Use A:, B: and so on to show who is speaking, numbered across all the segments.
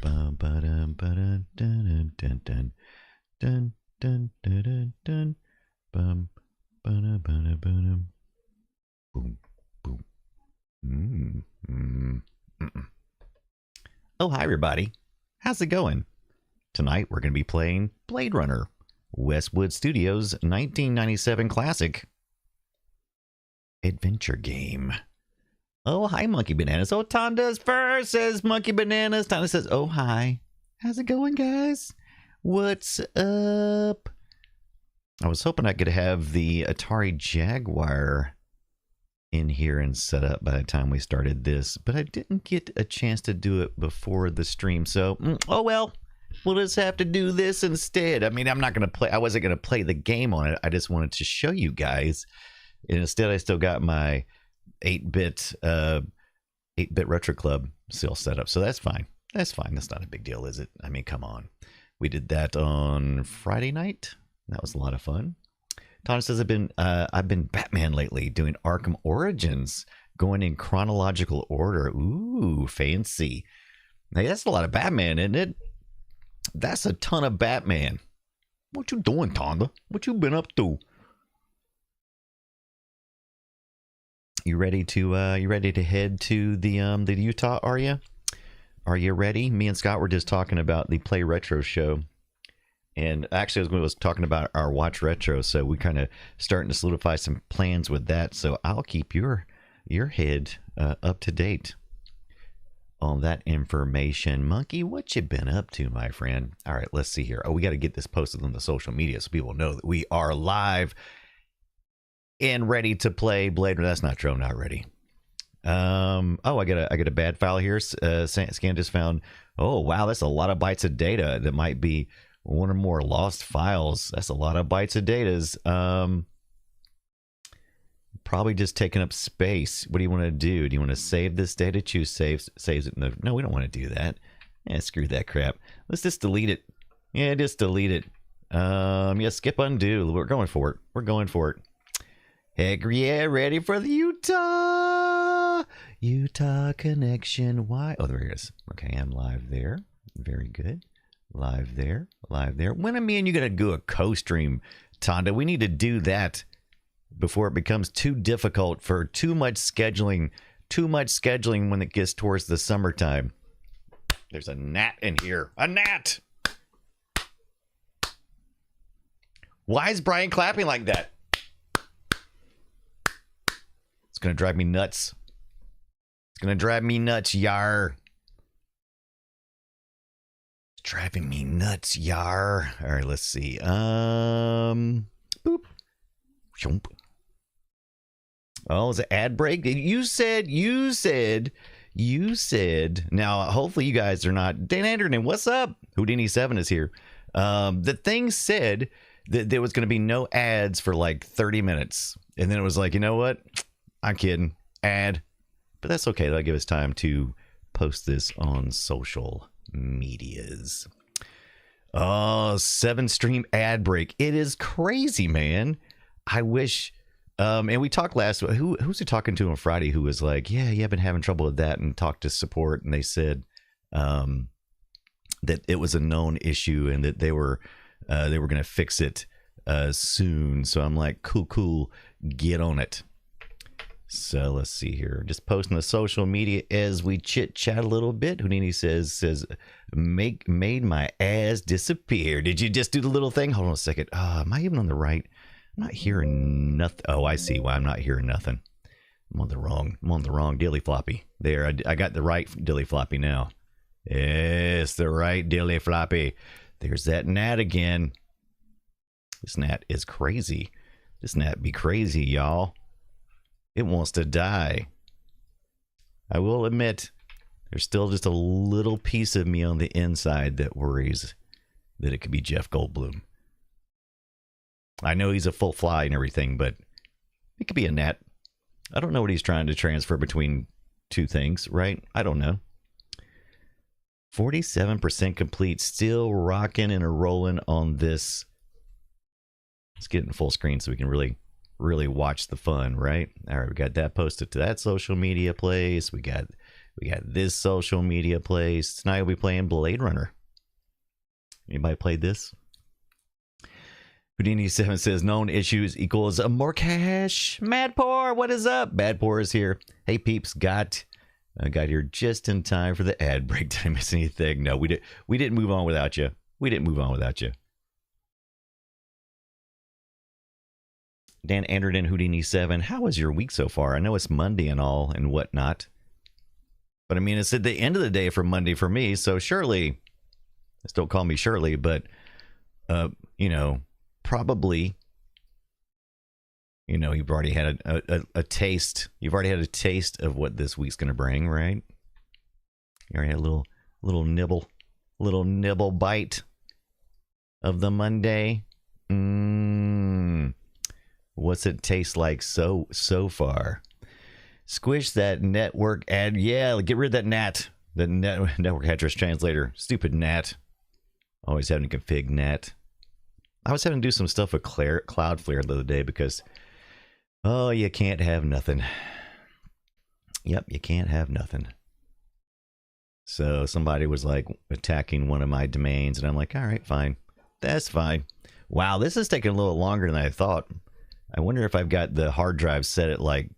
A: Bum ba-dum ba-dum dun dun dun dun dun dun dun dun bum ba-dum ba-dum ba-dum. Boom boom. Mm-mm. Oh, hi everybody. How's it going? Tonight we're going to be playing Blade Runner, Westwood Studios' 1997 classic adventure game. Oh, hi, Monkey Bananas. Oh, Tonda's first, says Monkey Bananas. Tonda says, oh, hi. How's it going, guys? What's up? I was hoping I could have the Atari Jaguar in here and set up by the time we started this, but I didn't get a chance to do it before the stream, so, oh well. We'll just have to do this instead. I mean, I wasn't going to play the game on it. I just wanted to show you guys. And instead, I still got my 8-bit Retro Club still set up. So that's fine. That's fine. That's not a big deal, is it? I mean, come on. We did that on Friday night. That was a lot of fun. Tom says I've been Batman lately, doing Arkham Origins, going in chronological order. Ooh, fancy. Hey, that's a lot of Batman, isn't it? That's a ton of Batman. What you doing, Tonda? What you been up to? You ready to head to the Utah? Are you? Are you ready? Me and Scott were just talking about the Play Retro show, and actually I was talking about our Watch Retro. So we kind of starting to solidify some plans with that. So I'll keep your head up to date on that information. Monkey, what you been up to, my friend? All right, let's see here. Oh, we got to get this posted on the social media so people know that we are live and ready to play Blade Runner. That's not true. I'm not ready. Oh, I got a bad file here. Scan just found. Oh, wow, that's a lot of bytes of data. That might be one or more lost files. That's a lot of bytes of data. Probably just taking up space. What do you want to do? Do you want to save this data? Choose saves it. No, we don't want to do that. Yeah, screw that crap. Let's just delete it. Yeah, just delete it. Yeah, skip undo. We're going for it. We're going for it. Heck yeah, ready for the Utah connection. Why? Oh, there it is. Okay, I'm live there. Very good. Live there. Live there. When me and you gonna do a co-stream, Tonda? We need to do that before it becomes too difficult for too much scheduling when it gets towards the summertime. There's a gnat in here. A gnat! Why is Brian clapping like that? It's gonna drive me nuts. It's gonna drive me nuts, yar. It's driving me nuts, yar. All right, let's see. Boop. Jump. Oh, is it ad break? You said. Now, hopefully you guys are not. Dan Anderton, what's up? Houdini7 is here. The thing said that there was going to be no ads for like 30 minutes. And then it was like, you know what? I'm kidding. Ad. But that's okay. That'll give us time to post this on social medias. Oh, 7-stream ad break. It is crazy, man. I wish... and we talked last. Who's he talking to on Friday? Who was like, "Yeah, I've been having trouble with that," and talked to support, and they said that it was a known issue and that they were going to fix it soon. So I'm like, cool, get on it. So let's see here. Just posting the social media as we chit chat a little bit. Houdini says made my ass disappear. Did you just do the little thing? Hold on a second. Am I even on the right? I'm not hearing nothing. Oh, I see why I'm not hearing nothing. I'm on the wrong dilly floppy. There, I got the right dilly floppy now. Yes, the right dilly floppy. There's that gnat again. This gnat is crazy. This gnat be crazy, y'all. It wants to die. I will admit, there's still just a little piece of me on the inside that worries that it could be Jeff Goldblum. I know he's a full fly and everything, but it could be a gnat. I don't know what he's trying to transfer between two things, right? I don't know. 47% complete. Still rocking and rolling on this. Let's get it in full screen so we can really watch the fun, right? All right, we got that posted to that social media place. We got We got this social media place. Tonight we'll be playing Blade Runner. Anybody played this? Houdini7 says known issues equals more cash. Madpour, what is up? Madpour is here. Hey peeps, I got here just in time for the ad break. Did I miss anything? No, we didn't move on without you. We didn't move on without you. Dan Anderton, Houdini7, how was your week so far? I know it's Monday and all and whatnot. But I mean, it's at the end of the day for Monday for me, so surely, still call me Shirley, but, you know, probably, you know, you've already had a taste. You've already had a taste of what this week's going to bring, right? You already had a little nibble bite of the Monday. What's it taste like so far? Squish that network ad. Yeah, get rid of that NAT. The network address translator. Stupid NAT. Always having to config NAT. I was having to do some stuff with Cloudflare the other day because, oh, you can't have nothing. Yep, you can't have nothing. So somebody was like attacking one of my domains, and I'm like, all right, fine. That's fine. Wow, this is taking a little longer than I thought. I wonder if I've got the hard drive set at like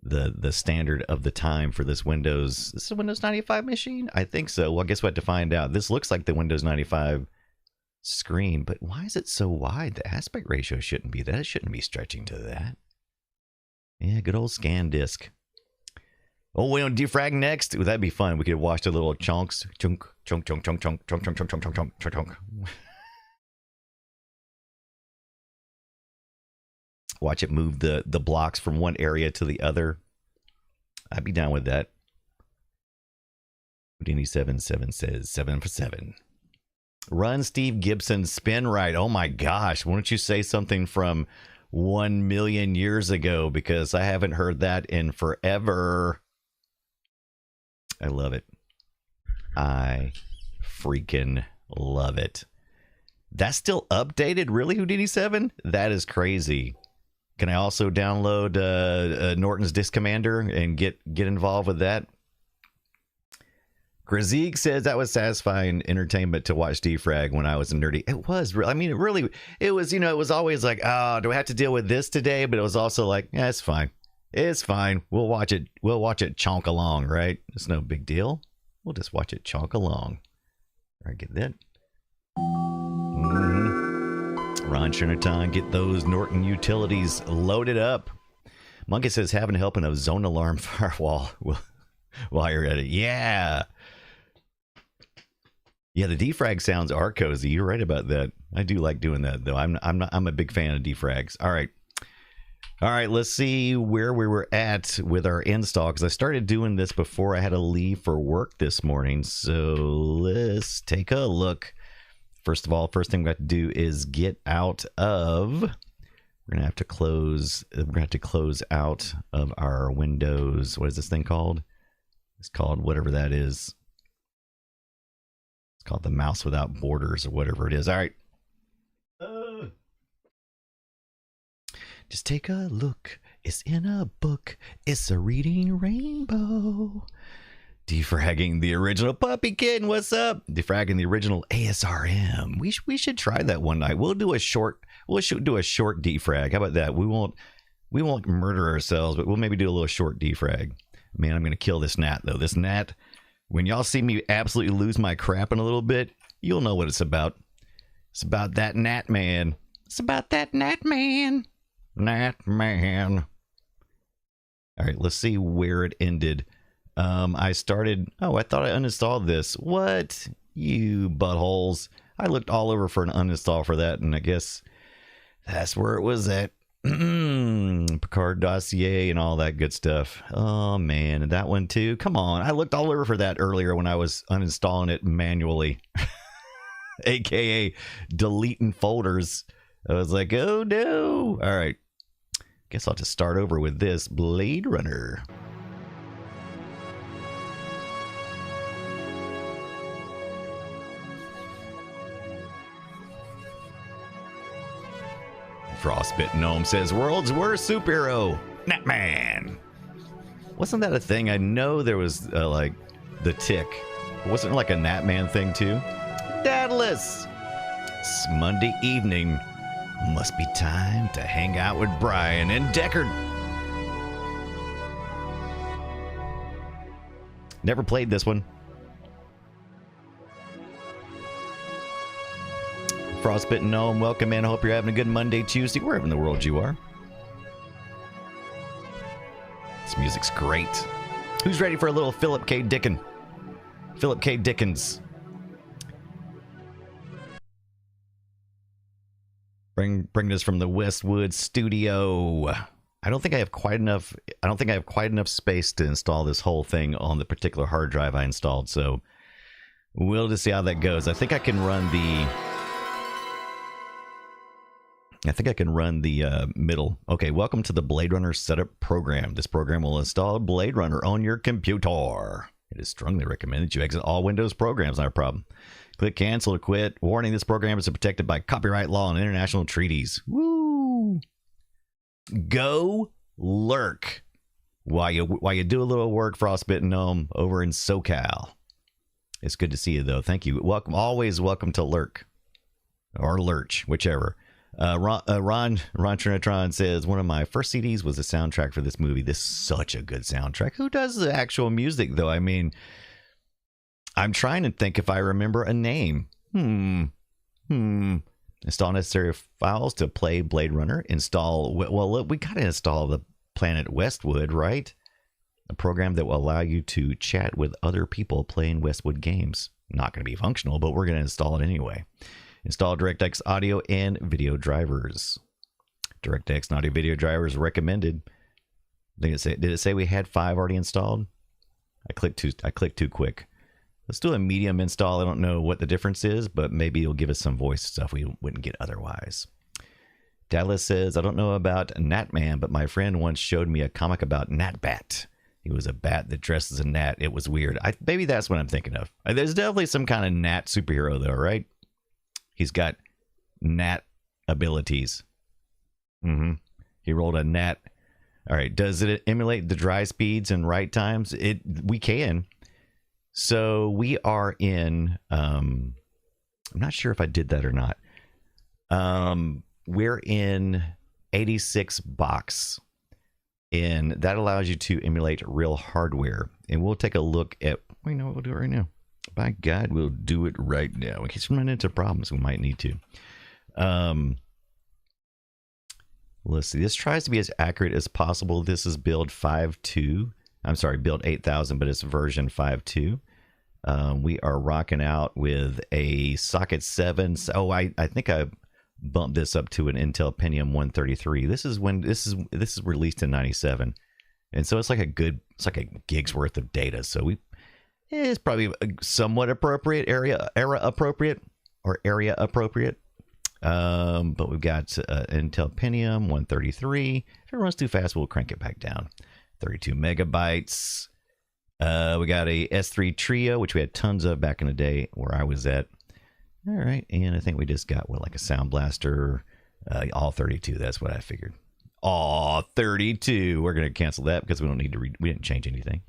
A: the standard of the time for this Windows. This is a Windows 95 machine? I think so. Well, I guess we'll have to find out. This looks like the Windows 95 screen, but why is it so wide? The aspect ratio shouldn't be that. It shouldn't be stretching to that. Yeah, good old scan disk. Oh, we don't defrag next? Ooh, that'd be fun. We could watch the little chunks. Chunk, chunk, chunk, chunk, chunk, chunk, chunk, chunk, chunk, chunk, chunk, chunk, chunk. Watch it move the blocks from one area to the other. I'd be down with that. Houdini77 says 7 for 7. Run Steve Gibson spin right. Oh my gosh. Why don't you say something from 1 million years ago? Because I haven't heard that in forever. I love it. I freaking love it. That's still updated? Really, Houdini7? That is crazy. Can I also download Norton's Disk Commander and get involved with that? Grazik says that was satisfying entertainment to watch defrag when I was a nerdy. It was. I mean, it was, you know, it was always like, oh, do I have to deal with this today? But it was also like, yeah, it's fine. It's fine. We'll watch it. We'll watch it chonk along, right? It's no big deal. We'll just watch it chonk along. All right, get that. Ron Chernaton, get those Norton utilities loaded up. Monkey says having help in a zone alarm firewall while you're at it. Yeah. Yeah, the defrag sounds are cozy. You're right about that. I do like doing that though. I'm a big fan of defrags. All right, let's see where we were at with our install, because I started doing this before I had to leave for work this morning. So let's take a look. First of all, first thing we have to do is get out of. We're gonna have to close. We're gonna have to close out of our Windows. What is this thing called? It's called whatever that is. It's called the mouse without borders or whatever it is. All right. Just take a look. It's in a book. It's a reading rainbow. Defragging the original Puppy Kitten. What's up? Defragging the original ASRM. We should try that one night. We'll do a short. We'll do a short defrag. How about that? We won't murder ourselves, but we'll maybe do a little short defrag. Man, I'm gonna kill this gnat though. This gnat. When y'all see me absolutely lose my crap in a little bit, you'll know what it's about. It's about that gnat man. It's about that gnat man. Gnat man. All right, let's see where it ended. I started. Oh, I thought I uninstalled this. What? You buttholes. I looked all over for an uninstall for that, and I guess that's where it was at. Picard dossier and all that good stuff. Oh man, and that one too. Come on, I looked all over for that earlier when I was uninstalling it manually, aka deleting folders. I was like, oh no. All right, guess I'll just start over with this Blade Runner. Frostbit Gnome says, world's worst superhero, Gnatman. Wasn't that a thing? I know there was like the tick. Wasn't it like a Natman thing too? Daedalus! It's Monday evening. Must be time to hang out with Brian and Deckard. Never played this one. Frostbitten Gnome, welcome in. Hope you're having a good Monday, Tuesday, wherever in the world you are. This music's great. Who's ready for a little Philip K. Dickens? Philip K. Dickens. Bring this from the Westwood studio. I don't think I have quite enough space to install this whole thing on the particular hard drive I installed, so we'll just see how that goes. I think I can run the middle. Okay, welcome to the Blade Runner setup program. This program will install Blade Runner on your computer. It is strongly recommended that you exit all Windows programs, not a problem. Click cancel or quit. Warning, this program is protected by copyright law and international treaties. Woo! Go lurk while you do a little work, Frostbitten Gnome, over in SoCal. It's good to see you, though. Thank you. Welcome, always welcome to lurk. Or lurch, whichever. Ron Trinitron says, one of my first CDs was the soundtrack for this movie. This is such a good soundtrack. Who does the actual music, though? I mean, I'm trying to think if I remember a name. Install necessary files to play Blade Runner. Install, well, we got to install the Planet Westwood, right? A program that will allow you to chat with other people playing Westwood games. Not going to be functional, but we're going to install it anyway. Install DirectX audio and video drivers. DirectX and audio video drivers recommended. Did it say we had 5 already installed? I clicked too quick. Let's do a medium install. I don't know what the difference is, but maybe it'll give us some voice stuff we wouldn't get otherwise. Dallas says, I don't know about Natman, but my friend once showed me a comic about Natbat. He was a bat that dressed as a gnat. It was weird. Maybe that's what I'm thinking of. There's definitely some kind of gnat superhero, though, right? He's got gnat abilities. He rolled a gnat. All right. Does it emulate the dry speeds and write times? We can. So we are in, I'm not sure if I did that or not. We're in 86 box, and that allows you to emulate real hardware. And we'll take a look at, we know what we'll do right now. By God, we'll do it right now. In case we run into problems, we might need to. Let's see. This tries to be as accurate as possible. This is build 5.2. I'm sorry, build 8000, but it's version 5.2. We are rocking out with a socket 7. Oh, I think I bumped this up to an Intel Pentium 133. This is released in 97, and so it's like a gig's worth of data. So it's probably a somewhat appropriate area appropriate. But we've got Intel Pentium 133. If it runs too fast, we'll crank it back down. 32 megabytes. We got a S3 Trio, which we had tons of back in the day where I was at. All right, and I think we just got like a Sound Blaster, all 32. That's what I figured. All 32. We're gonna cancel that because we don't need to. We didn't change anything.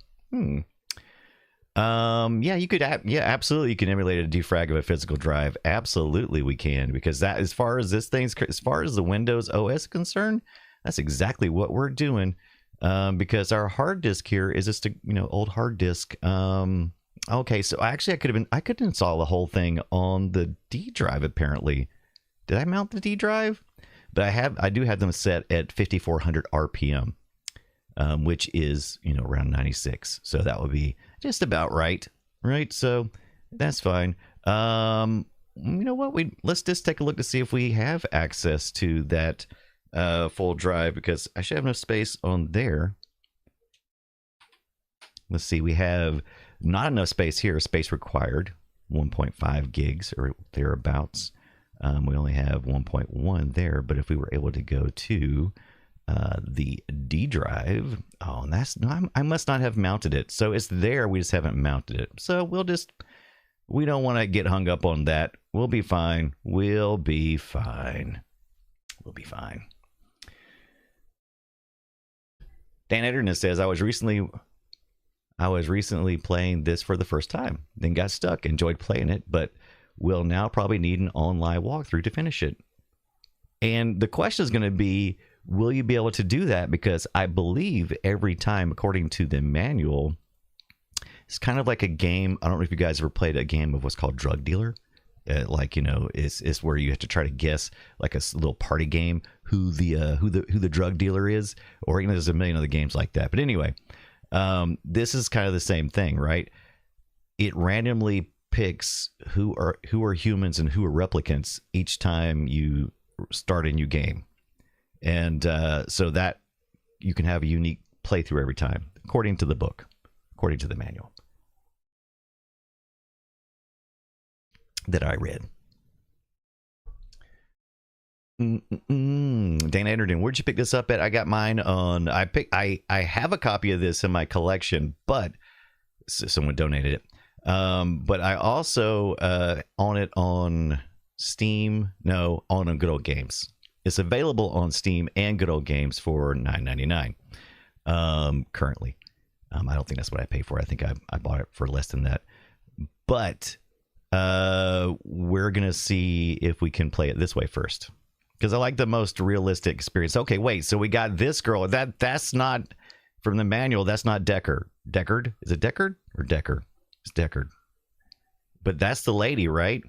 A: Yeah, you could. Yeah, absolutely. You can emulate a defrag of a physical drive. Absolutely, we can, because that, as far as the Windows OS is concerned, that's exactly what we're doing. Because our hard disk here is just a old hard disk. Okay, so actually I could install the whole thing on the D drive. Apparently, did I mount the D drive? But I do have them set at 5400 RPM, which is around 96. So that would be just about right. So that's fine. You know what? Let's just take a look to see if we have access to that full drive, because I should have enough space on there. Let's see, we have not enough space here. Space required 1.5 gigs or thereabouts. We only have 1.1 there, but if we were able to go to the D drive, oh, and that's no, I must not have mounted it. So it's there, we just haven't mounted it. So we don't want to get hung up on that. We'll be fine. We'll be fine. Dan Edgerton says, I was recently playing this for the first time, then got stuck, enjoyed playing it, but will now probably need an online walkthrough to finish it. And the question is going to be, will you be able to do that? Because I believe every time, according to the manual, it's kind of like a game. I don't know if you guys ever played a game of what's called Drug Dealer. Like, you know, it's where you have to try to guess, like a little party game, who the drug dealer is, or you know, there's a million other games like that. But anyway, this is kind of the same thing, right? It randomly picks who are humans and who are replicants each time you start a new game, and so that you can have a unique playthrough every time, according to the book, according to the manual that I read. Dana Anderton, where'd you pick this up at? I got mine on. I have a copy of this in my collection, but someone donated it. But I also own it on Steam. No, on Good Old Games. It's available on Steam and Good Old Games for $9.99 currently. I don't think that's what I paid for. I think I bought it for less than that. But we're gonna see if we can play it this way first, because I like the most realistic experience. Okay, wait. So we got this girl. That's not from the manual. That's not Deckard. Deckard? Is it Deckard or Decker? It's Deckard. But that's the lady, right?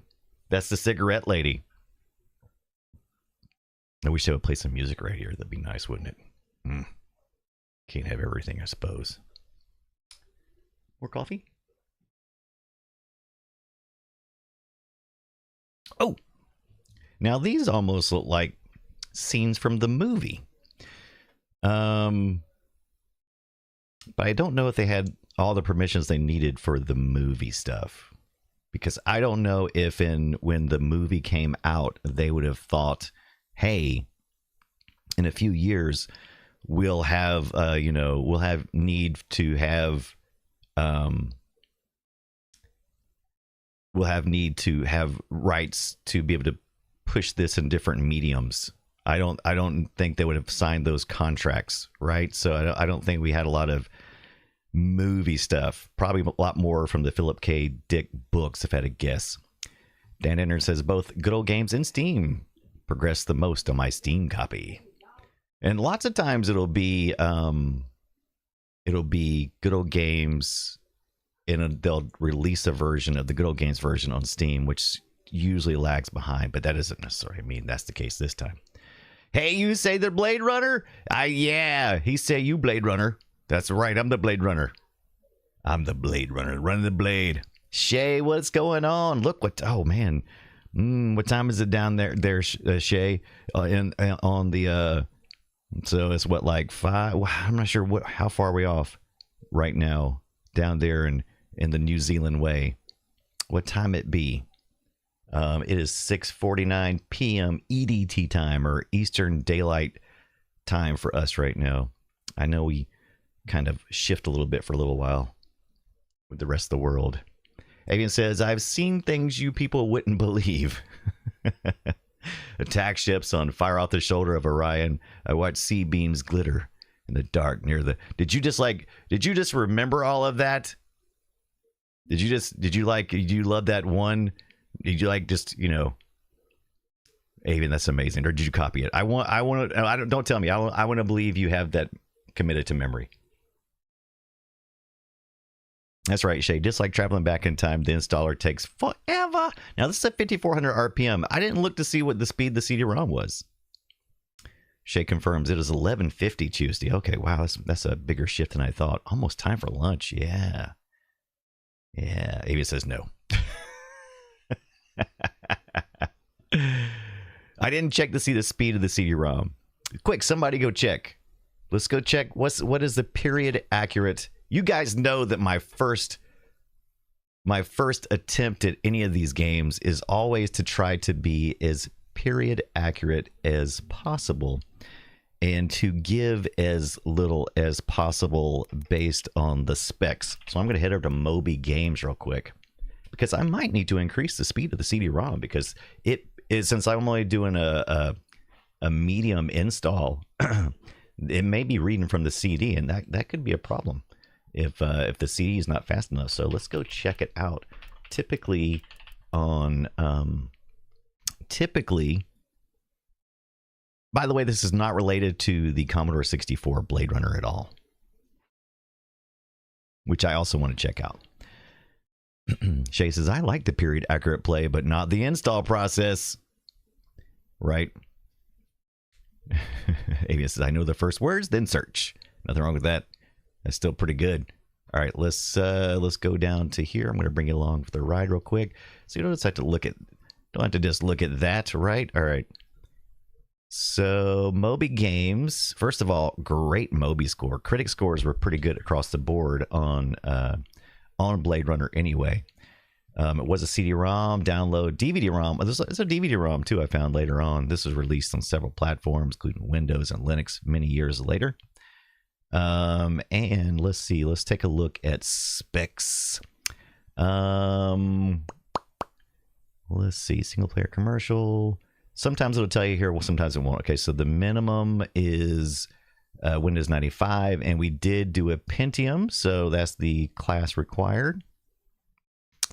A: That's the cigarette lady. I wish they would play some music right here. That'd be nice, wouldn't it? Can't have everything, I suppose. More coffee? Oh, now these almost look like scenes from the movie. But I don't know if they had all the permissions they needed for the movie stuff, because I don't know if when the movie came out, they would have thought, hey, in a few years, we'll have, we'll have need to have rights to be able to push this in different mediums. I don't think they would have signed those contracts, right? So I don't think we had a lot of movie stuff. Probably a lot more from the Philip K. Dick books, if I had to guess. Dan Enter says both Good Old Games and Steam progress the most on my Steam copy, and lots of times it'll be Good Old Games, and they'll release a version of the Good Old Games version on Steam, which usually lags behind, but that doesn't necessarily mean that's the case this time. Hey, you say the Blade Runner? Yeah, he say you Blade Runner. That's right, I'm the Blade Runner. I'm the Blade Runner, running the blade. Shay, what's going on? Look what, oh man. What time is it down there, Shay? On the, so it's what, like 5? I'm not sure how far are we off right now down there in the New Zealand way. What time it be? It is 6:49 p.m. EDT time, or Eastern Daylight Time for us right now. I know we kind of shift a little bit for a little while with the rest of the world. Avian says, I've seen things you people wouldn't believe. Attack ships on fire off the shoulder of Orion. I watched sea beams glitter in the dark near the... Did you just remember all of that? Did you love that one? Did you like just, Avian, that's amazing. Or did you copy it? Don't tell me. I want to believe you have that committed to memory. That's right, Shay. Just like traveling back in time, the installer takes forever. Now, this is at 5,400 RPM. I didn't look to see what the speed the CD-ROM was. Shay confirms it is 11:50 Tuesday. Okay, wow, that's a bigger shift than I thought. Almost time for lunch. Yeah. Avian says no. I didn't check to see the speed of the CD-ROM. Quick, somebody go check. Let's go check. What is the period accurate? You guys know that my first attempt at any of these games is always to try to be as period accurate as possible, and to give as little as possible based on the specs. So I'm going to head over to Moby Games real quick, because I might need to increase the speed of the CD-ROM, because it is, since I'm only doing a medium install, it may be reading from the CD, and that could be a problem if the CD is not fast enough. So let's go check it out. Typically, by the way, this is not related to the Commodore 64 Blade Runner at all, which I also want to check out. Shay says, I like the period accurate play, but not the install process. Right? Avian says, I know the first words, then search. Nothing wrong with that. That's still pretty good. All right, let's go down to here. I'm going to bring you along for the ride real quick. So you don't just have to don't have to just look at that, right? All right. So Moby Games, first of all, great Moby score. Critic scores were pretty good across the board on Blade Runner anyway. It was a CD-ROM, download, DVD-ROM. There's a DVD-ROM too I found later on. This was released on several platforms, including Windows and Linux many years later. And let's see, let's take a look at specs. Let's see, single player commercial. Sometimes it'll tell you here, well, sometimes it won't. Okay, so the minimum is Windows 95, and we did do a Pentium, so that's the class required.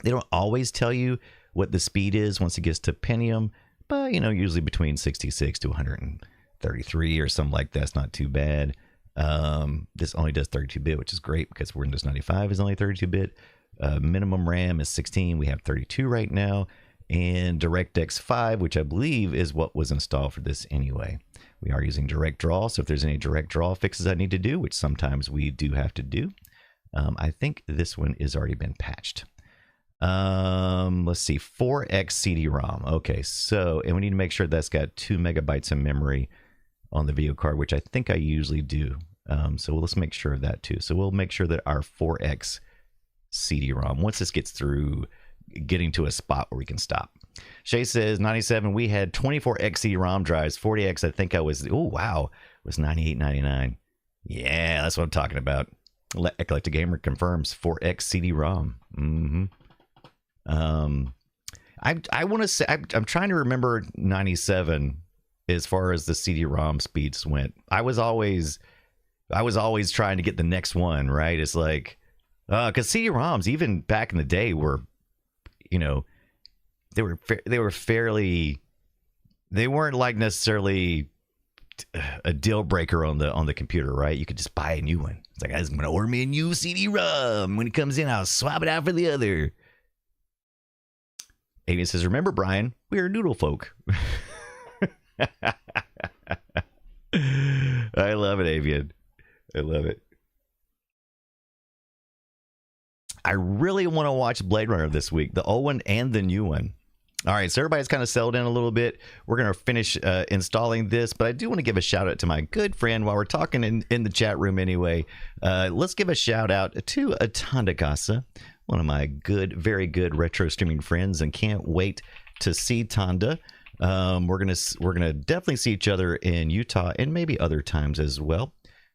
A: They don't always tell you what the speed is once it gets to Pentium, but, you know, usually between 66 to 133 or something like that. That's not too bad. This only does 32-bit, which is great because Windows 95 is only 32-bit. Minimum RAM is 16. We have 32 right now. And DirectX 5, which I believe is what was installed for this anyway. We are using Direct Draw, so if there's any Direct Draw fixes I need to do, which sometimes we do have to do, I think this one has already been patched. Let's see, 4X CD-ROM. Okay, so, and we need to make sure that's got 2 megabytes of memory on the video card, which I think I usually do. So let's make sure of that too. So we'll make sure that our 4X CD-ROM, once this gets through getting to a spot where we can stop. Shay says 97, we had 24X CD-ROM drives. 40X, I think I was, oh wow, was 98.99. Yeah, that's what I'm talking about. Eclectic Gamer confirms 4X CD-ROM. I want to say, I'm trying to remember 97 as far as the CD-ROM speeds went. I was always trying to get the next one, right? It's like, because CD-ROMs, even back in the day, were, you know, they were fairly, they weren't like necessarily a deal breaker on the computer, right? You could just buy a new one. It's like, I'm going to order me a new CD-ROM. When it comes in, I'll swap it out for the other. Avian says, remember, Brian, we are noodle folk. I love it, Avian. I love it. I really want to watch Blade Runner this week, the old one and the new one. All right, so everybody's kind of settled in a little bit. We're going to finish installing this, but I do want to give a shout out to my good friend while we're talking in the chat room anyway. Let's give a shout out to Tandagasa, one of my very good retro streaming friends, and can't wait to see Tanda. We're gonna definitely see each other in Utah and maybe other times as well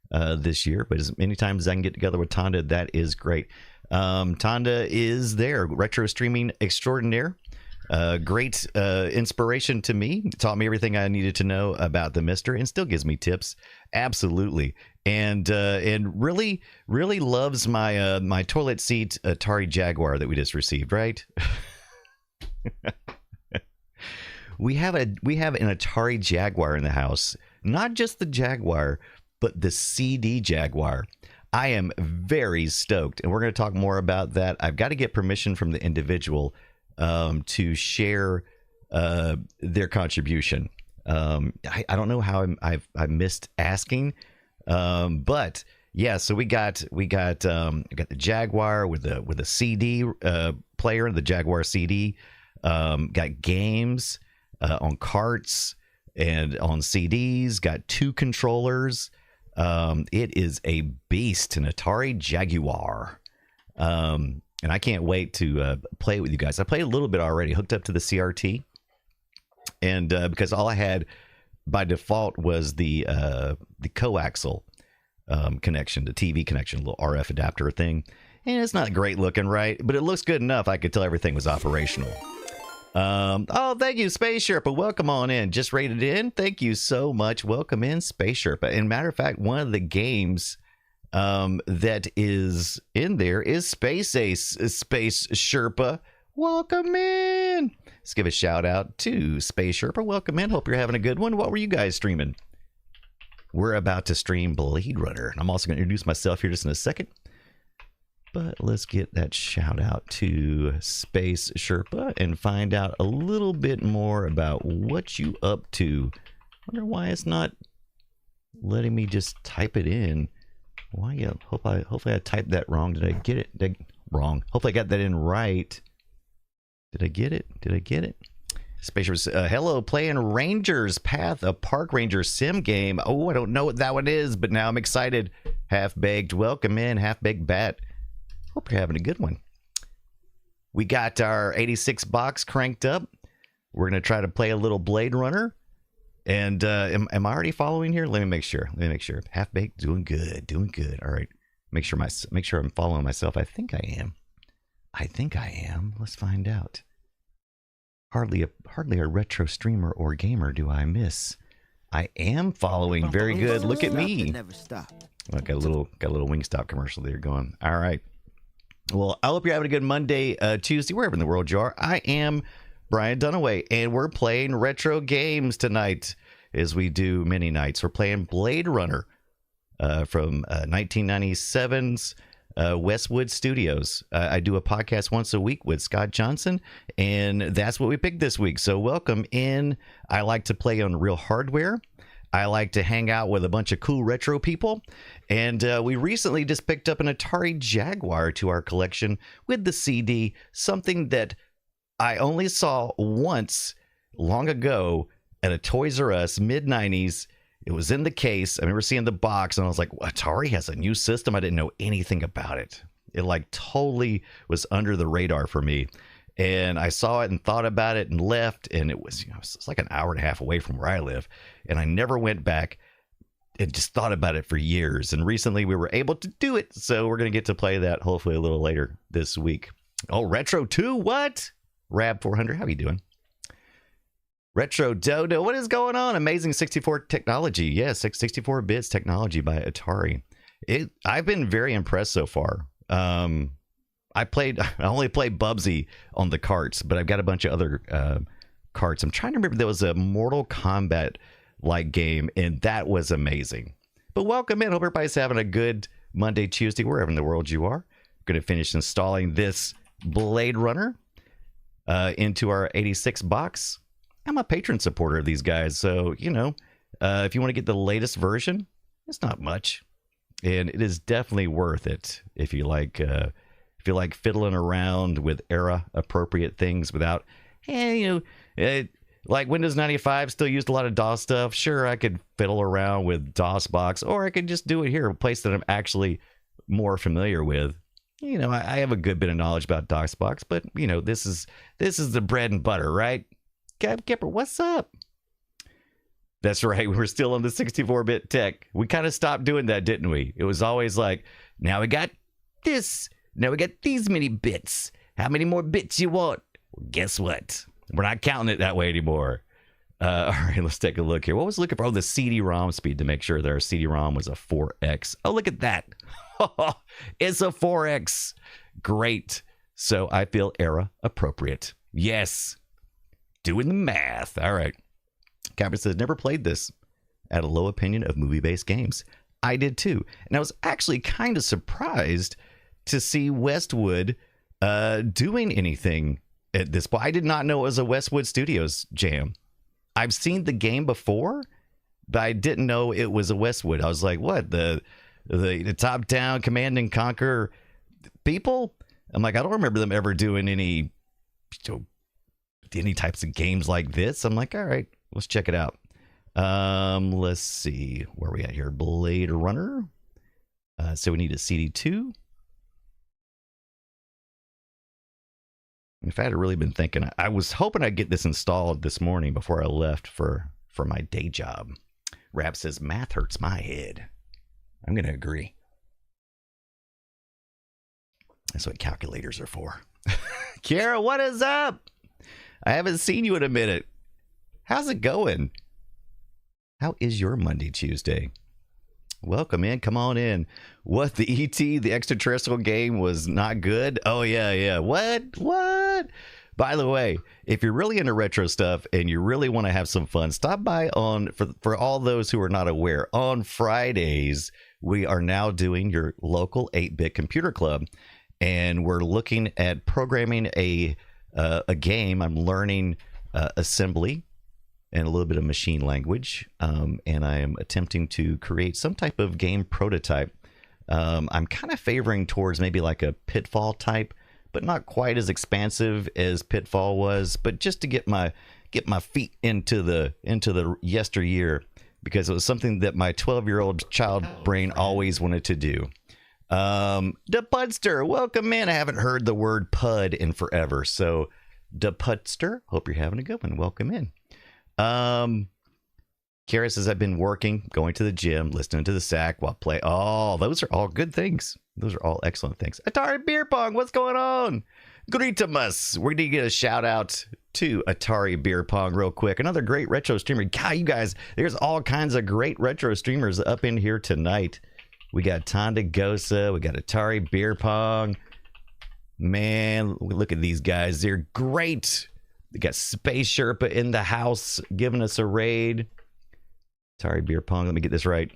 A: this year. But as many times as I can get together with Tanda, that is great. Tanda is there, retro streaming extraordinaire. Great inspiration to me. Taught me everything I needed to know about the Mister, and still gives me tips. Absolutely, and really loves my my toilet seat Atari Jaguar that we just received. Right. We have an Atari Jaguar in the house. Not just the Jaguar, but the CD Jaguar. I am very stoked, and we're going to talk more about that. I've got to get permission from the individual to share their contribution. I don't know how I missed asking, but yeah. So we got the Jaguar with a CD player, the Jaguar CD. Got games on carts and on CDs. Got 2 controllers. It is a beast, an Atari Jaguar. And I can't wait to play it with you guys. I played a little bit already, hooked up to the CRT. And because all I had by default was the coaxial connection, the TV connection, a little RF adapter thing. And it's not great looking, right? But it looks good enough I could tell everything was operational. Oh, thank you, Space Sherpa. Welcome on in. Just rated in. Thank you so much. Welcome in, Space Sherpa. And matter of fact, one of the games that is in there is Space Ace, Space Sherpa. Welcome in. Let's give a shout out to Space Sherpa. Welcome in. Hope you're having a good one. What were you guys streaming? We're about to stream Blade Runner. I'm also going to introduce myself here just in a second. But let's get that shout out to Space Sherpa and find out a little bit more about what you up to. Wonder why it's not letting me just type it in. Why? Yeah, hopefully I typed that wrong. Did I get it? Wrong. Hopefully I got that in right. Did I get it? Did I get it? Space Sherpa, hello, playing Rangers Path, a park ranger sim game. Oh, I don't know what that one is, but now I'm excited. Half Baked, welcome in, Half Baked Bat. Hope you're having a good one. We got our 86 box cranked up. We're going to try to play a little Blade Runner. And am I already following here? Let me make sure. Half Baked, doing good, doing good. All right. Make sure I'm following myself. I think I am. Let's find out. Hardly a retro streamer or gamer do I miss. I am following. Very good. Look at me. Well, got a little Wingstop commercial there going. All right. Well, I hope you're having a good Monday, Tuesday, wherever in the world you are. I am Brian Dunaway, and we're playing retro games tonight, as we do many nights. We're playing Blade Runner from 1997's Westwood Studios. I do a podcast once a week with Scott Johnson, and that's what we picked this week. So welcome in. I like to play on real hardware. I like to hang out with a bunch of cool retro people. And we recently just picked up an Atari Jaguar to our collection with the CD, something that I only saw once long ago at a Toys R Us, mid-90s. It was in the case. I remember seeing the box, and I was like, Atari has a new system? I didn't know anything about it. It like totally was under the radar for me. And I saw it and thought about it and left, and it was, it's like an hour and a half away from where I live. And I never went back and just thought about it for years. And recently we were able to do it. So we're going to get to play that hopefully a little later this week. Oh, Retro 2, what? Rab 400, how you doing? Retro Dodo, what is going on? Amazing 64 technology. Yes, 64 bits technology by Atari. I've been very impressed so far. I only played Bubsy on the carts, but I've got a bunch of other carts. I'm trying to remember, there was a Mortal Kombat like game, and that was amazing. But welcome in. Hope everybody's having a good Monday, Tuesday, wherever in the world you are. Going to finish installing this Blade Runner into our 86 box. I'm a patron supporter of these guys, so if you want to get the latest version, it's not much, and it is definitely worth it if you like fiddling around with era appropriate things without, like Windows 95 still used a lot of DOS stuff. Sure, I could fiddle around with DOSBox, or I could just do it here, a place that I'm actually more familiar with. I have a good bit of knowledge about DOSBox, but this is the bread and butter, right? Kipper, what's up? That's right. We're still on the 64-bit tech. We kind of stopped doing that, didn't we? It was always like, now we got this. Now we got these many bits. How many more bits you want? Well, guess what? We're not counting it that way anymore. All right, let's take a look here. What was looking for? Oh, the CD-ROM speed, to make sure that our CD-ROM was a 4X. Oh, look at that. It's a 4X. Great. So I feel era appropriate. Yes. Doing the math. All right. Captain says, never played this. At a low opinion of movie-based games. I did too. And I was actually kind of surprised to see Westwood doing anything at this point. I did not know it was a Westwood Studios jam. I've seen the game before, but I didn't know it was a Westwood. I was like, what? The top-down Command and Conquer people? I'm like, I don't remember them ever doing any types of games like this. I'm like, all right, let's check it out. Let's see where we at here. Blade Runner. So we need a CD2. If I had really been thinking, I was hoping I'd get this installed this morning before I left for my day job. Rap says, math hurts my head. I'm going to agree. That's what calculators are for. Kiara, what is up? I haven't seen you in a minute. How's it going? How is your Monday, Tuesday? Welcome in. Come on in. What, the ET, the extraterrestrial game was not good? Oh, yeah. What? By the way, if you're really into retro stuff and you really want to have some fun, stop by for all those who are not aware, on Fridays, we are now doing your local 8-bit computer club. And we're looking at programming a game. I'm learning assembly and a little bit of machine language. And I am attempting to create some type of game prototype. I'm kind of favoring towards maybe like a Pitfall type, but not quite as expansive as Pitfall was, but just to get my feet into the yesteryear, because it was something that my 12-year-old child brain always wanted to do. The Pudster, welcome in. I haven't heard the word pud in forever, so the Pudster, hope you're having a good one. Welcome in. Kara says, I've been working, going to the gym, listening to the sack while play. Oh, those are all good things. Those are all excellent things. Atari Beer Pong, what's going on? Greetamus. We're going to get a shout out to Atari Beer Pong real quick. Another great retro streamer. God, you guys, there's all kinds of great retro streamers up in here tonight. We got Tonda Gosa. We got Atari Beer Pong. Man, look at these guys. They're great. They got Space Sherpa in the house giving us a raid. Atari Beer Pong. Let me get this right.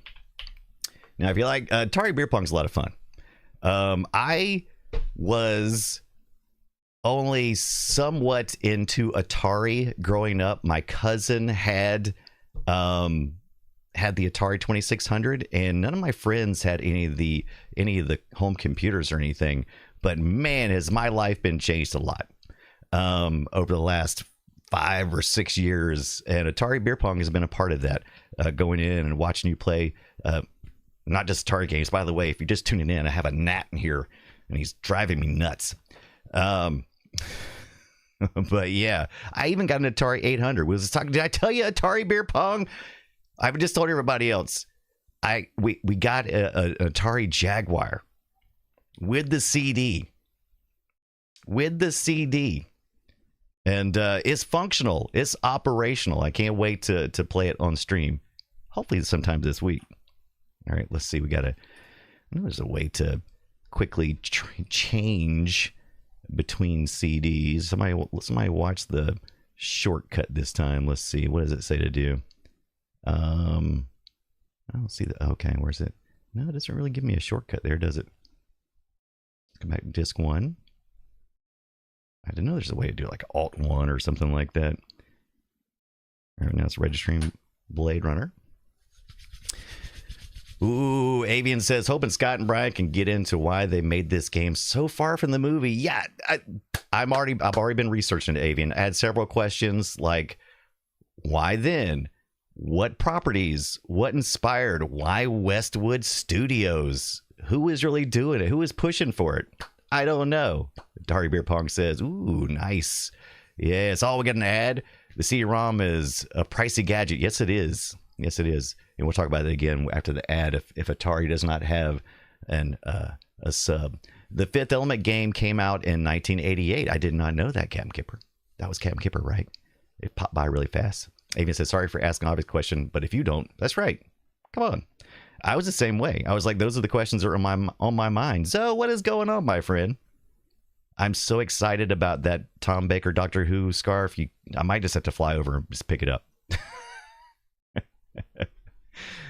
A: Now, if you like, Atari Beer Pong's a lot of fun. I was only somewhat into Atari growing up. My cousin had the Atari 2600, and none of my friends had any of the home computers or anything. But man, has my life been changed a lot over the last 5 or 6 years, and Atari Beer Pong has been a part of that. Going in and watching you play, not just Atari games. By the way, if you're just tuning in, I have a gnat in here, and he's driving me nuts. But yeah, I even got an Atari 800. Did I tell you Atari Beer Pong? I've just told everybody else. We got an Atari Jaguar with the CD. And it's functional. It's operational. I can't wait to play it on stream. Hopefully sometime this week. All right, let's see. I know there's a way to quickly change between CDs. Somebody watch the shortcut this time. Let's see. What does it say to do? I don't see the. Okay, where's it? No, it doesn't really give me a shortcut there, does it? Come back to disc 1. I didn't know there's a way to do like Alt 1 or something like that. All right, now it's registering Blade Runner. Ooh, Avian says, hoping Scott and Brian can get into why they made this game so far from the movie. Yeah, I've already been researching it, Avian. I had several questions like, why then? What properties? What inspired? Why Westwood Studios? Who is really doing it? Who is pushing for it? I don't know. Atari Beer Pong says, ooh, nice. Yeah, it's all we got an ad. The CD-ROM is a pricey gadget. Yes, it is. Yes, it is. And we'll talk about it again after the ad if Atari does not have a sub. The Fifth Element game came out in 1988. I did not know that, Captain Kipper. That was Captain Kipper, right? It popped by really fast. Avian says, sorry for asking an obvious question, but if you don't, that's right. Come on. I was the same way. I was like, those are the questions that are on my mind. So what is going on, my friend? I'm so excited about that Tom Baker Doctor Who scarf. I might just have to fly over and just pick it up.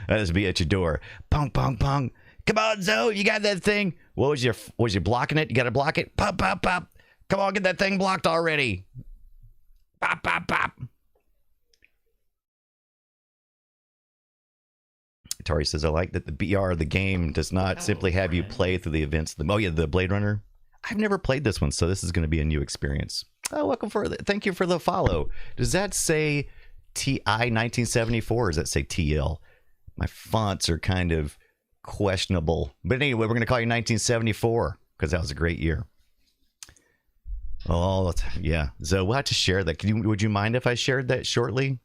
A: I'll just be at your door. Pong, pong, pong. Come on, Zoe. You got that thing? Was you blocking it? You got to block it? Pop, pop, pop. Come on, get that thing blocked already. Pop, pop, pop. Atari says, I like that the BR of the game does not simply have you play through the events. The Blade Runner. I've never played this one, so this is going to be a new experience. Oh, thank you for the follow. Does that say TI 1974 or does that say TL? My fonts are kind of questionable. But anyway, we're going to call you 1974 because that was a great year. Oh, yeah. So we'll have to share that. Would you mind if I shared that shortly?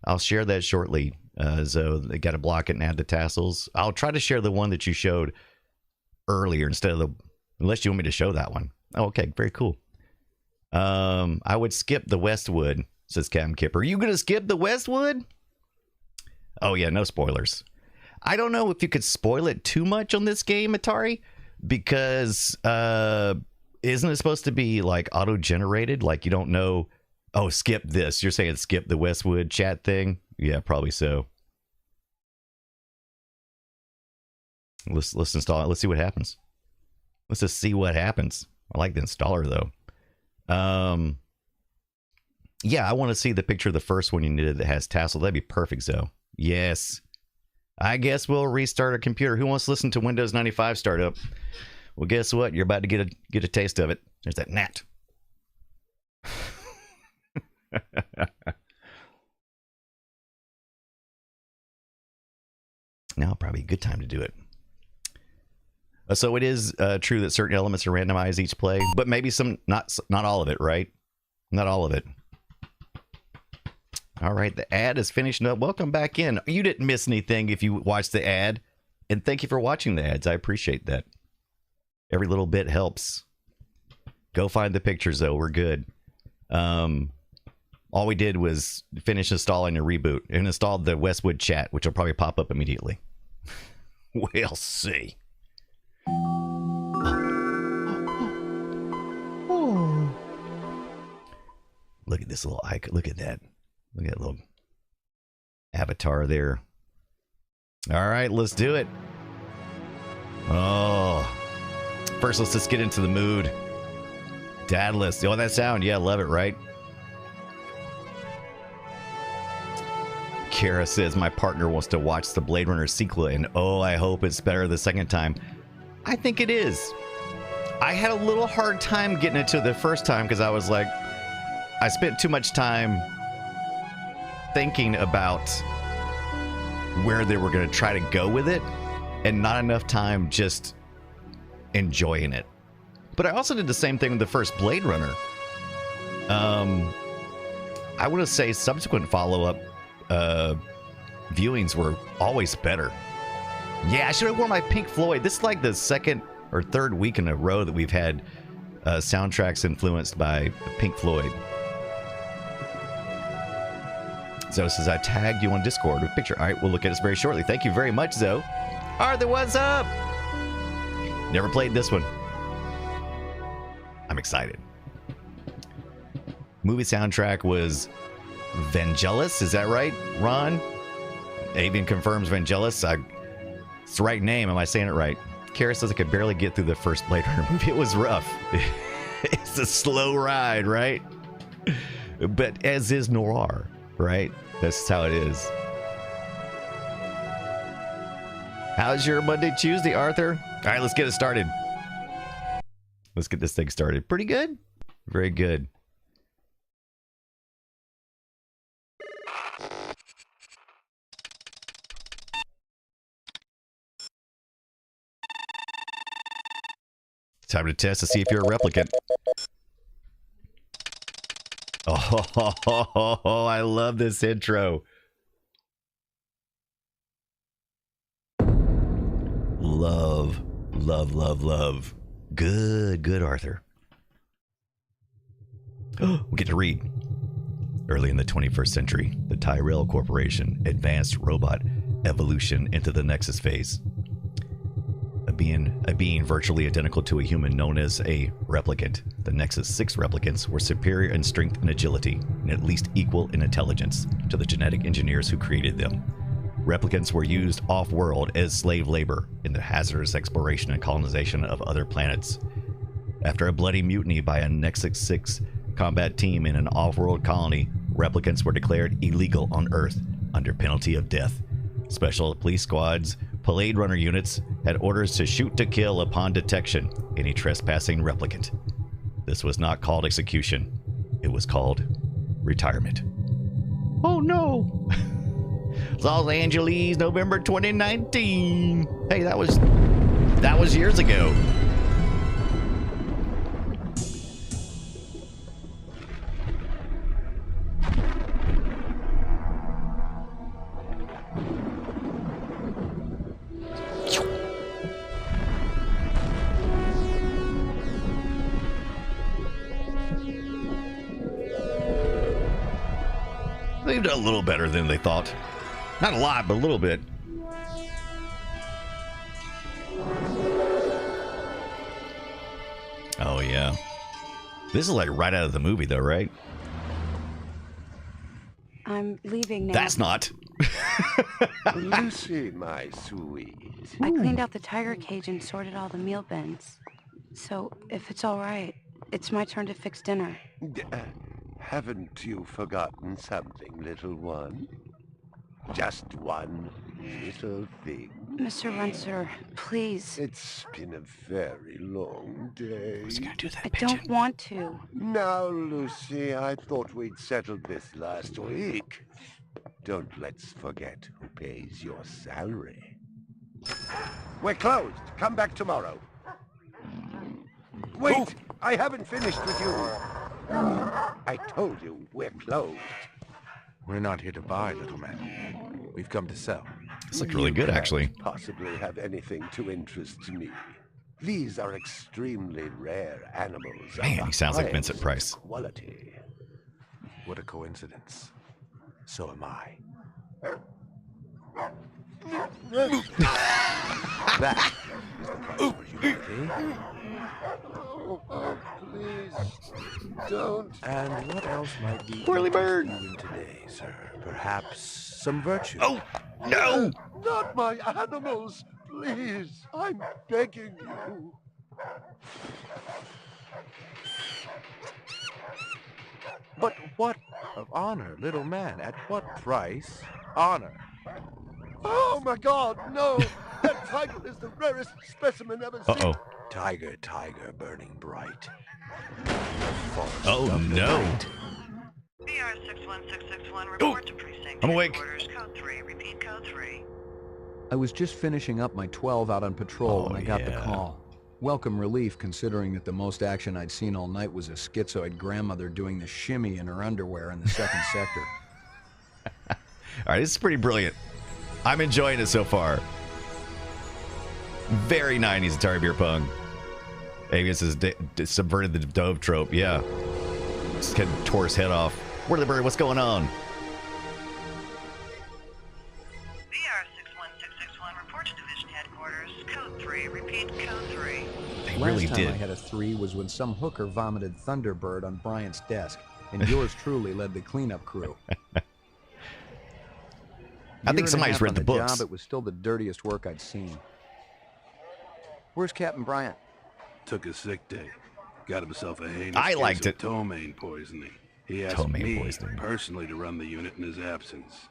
A: I'll share that shortly. So they got to block it and add the tassels. I'll try to share the one that you showed earlier instead of unless you want me to show that one. Oh, okay, very cool. I would skip the Westwood, says Cam Kipper. Are you going to skip the Westwood? Oh, yeah, no spoilers. I don't know if you could spoil it too much on this game, Atari, because isn't it supposed to be like auto-generated? Like you don't know, oh, skip this. You're saying skip the Westwood chat thing? Yeah, probably so. Let's install it. Let's see what happens. Let's just see what happens. I like the installer, though. Yeah, I want to see the picture of the first one you did that has tassel. That'd be perfect, Zoe. Yes. I guess we'll restart our computer. Who wants to listen to Windows 95 startup? Well, guess what? You're about to get a taste of it. There's that gnat. Now, probably a good time to do it. So it is true that certain elements are randomized each play, but maybe some, not all of it, right? Not all of it. All right, the ad is finishing up. Welcome back in. You didn't miss anything if you watched the ad, and thank you for watching the ads. I appreciate that. Every little bit helps. Go find the pictures, though. We're good. All we did was finish installing a reboot and installed the Westwood chat, which will probably pop up immediately. We'll see. Look at this little icon. Look at that. Look at that little avatar there. All right, let's do it. Oh. First, let's just get into the mood. Dadless. Oh, that sound. Yeah, love it, right? Kara says, my partner wants to watch the Blade Runner sequel, and oh, I hope it's better the second time. I think it is. I had a little hard time getting into it the first time because I was like, I spent too much time thinking about where they were going to try to go with it and not enough time just enjoying it. But I also did the same thing with the first Blade Runner. I want to say subsequent follow-up viewings were always better. Yeah, I should have worn my Pink Floyd. This is like the second or third week in a row that we've had soundtracks influenced by Pink Floyd. Zoe says, I tagged you on Discord with a picture. All right, we'll look at this very shortly. Thank you very much, Zoe. Arthur, what's up? Never played this one. I'm excited. Movie soundtrack was Vangelis. Is that right, Ron? Avian confirms Vangelis. It's the right name. Am I saying it right? Kara says I could barely get through the first Blade Runner movie. It was rough. It's a slow ride, right? But as is noir, right? That's how it is. How's your Monday, Tuesday, Arthur? All right, let's get it started. Let's get this thing started. Pretty good. Very good. Time to test to see if you're a replicant. Oh, I love this intro. Love, love, love, love. Good, Arthur. We get to read. Early in the 21st century, the Tyrell Corporation advanced robot evolution into the Nexus phase. A being virtually identical to a human known as a replicant. The Nexus 6 replicants were superior in strength and agility, and at least equal in intelligence to the genetic engineers who created them. Replicants were used off-world as slave labor in the hazardous exploration and colonization of other planets. After a bloody mutiny by a Nexus 6 combat team in an off-world colony, replicants were declared illegal on Earth under penalty of death. Special police squads, Blade Runner units had orders to shoot to kill upon detection any trespassing replicant. This was not called execution. It was called retirement. Oh no! Los Angeles, November 2019. Hey, that was years ago. They've done a little better than they thought. Not a lot, but a little bit. Oh, yeah. This is like right out of the movie, though, right?
B: I'm leaving now.
A: That's not.
C: Lucy, my sweet.
B: I cleaned out the tiger cage and sorted all the meal bins. So, if it's all right, it's my turn to fix dinner.
C: Haven't you forgotten something, little one? Just one little thing.
B: Mr. Runser, please.
C: It's been a very long day.
A: Who's gonna do that
B: I
A: pigeon?
B: don't want to.
C: Now, Lucy, I thought we'd settled this last week. Don't let's forget who pays your salary. We're closed. Come back tomorrow. Wait! Oh. I haven't finished with you. I told you we're closed.
D: We're not here to buy, little man. We've come to sell.
A: This looked really good, actually.
C: Possibly have anything to interest me. These are extremely rare animals.
A: Man, he sounds like Vincent Price.
C: Quality.
D: What a coincidence. So am I. That is the price for humanity.
C: Oh, please, don't.
D: And what else might be
A: Whirly bird
D: in today, sir? Perhaps some virtue.
A: Oh, no!
C: Not my animals, please. I'm begging you.
D: But what of honor, little man? At what price? Honor.
C: Oh my God, no! That tiger is the rarest specimen ever seen.
A: Uh-oh.
D: Tiger, tiger, burning bright.
A: Oh, no.
E: BR 61661, report to precinct.
A: I'm awake.
E: Headquarters, code 3, repeat code 3.
F: I was just finishing up my 12 out on patrol when I got the call. Welcome relief, considering that the most action I'd seen all night was a schizoid grandmother doing the shimmy in her underwear in the second sector.
A: All right, this is pretty brilliant. I'm enjoying it so far. Very 90s Atari Beer Pong. Avius has subverted the dove trope, yeah. Just kind of tore his head off. Whirly bird, what's going on?
E: BR 61661, report to division headquarters, code 3, repeat code 3.
A: They
F: Last
A: really
F: time
A: did.
F: I had a 3 was when some hooker vomited Thunderbird on Bryant's desk, and yours truly led the cleanup crew.
A: I think somebody's read the books.
F: Job, it was still the dirtiest work I'd seen. Where's Captain Bryant?
G: Took a sick day. Got himself a heinous
A: I liked
G: case
A: it.
G: of ptomaine poisoning. He asked
A: Ptomaine
G: me
A: poisoning.
G: personally to run the unit in his absence.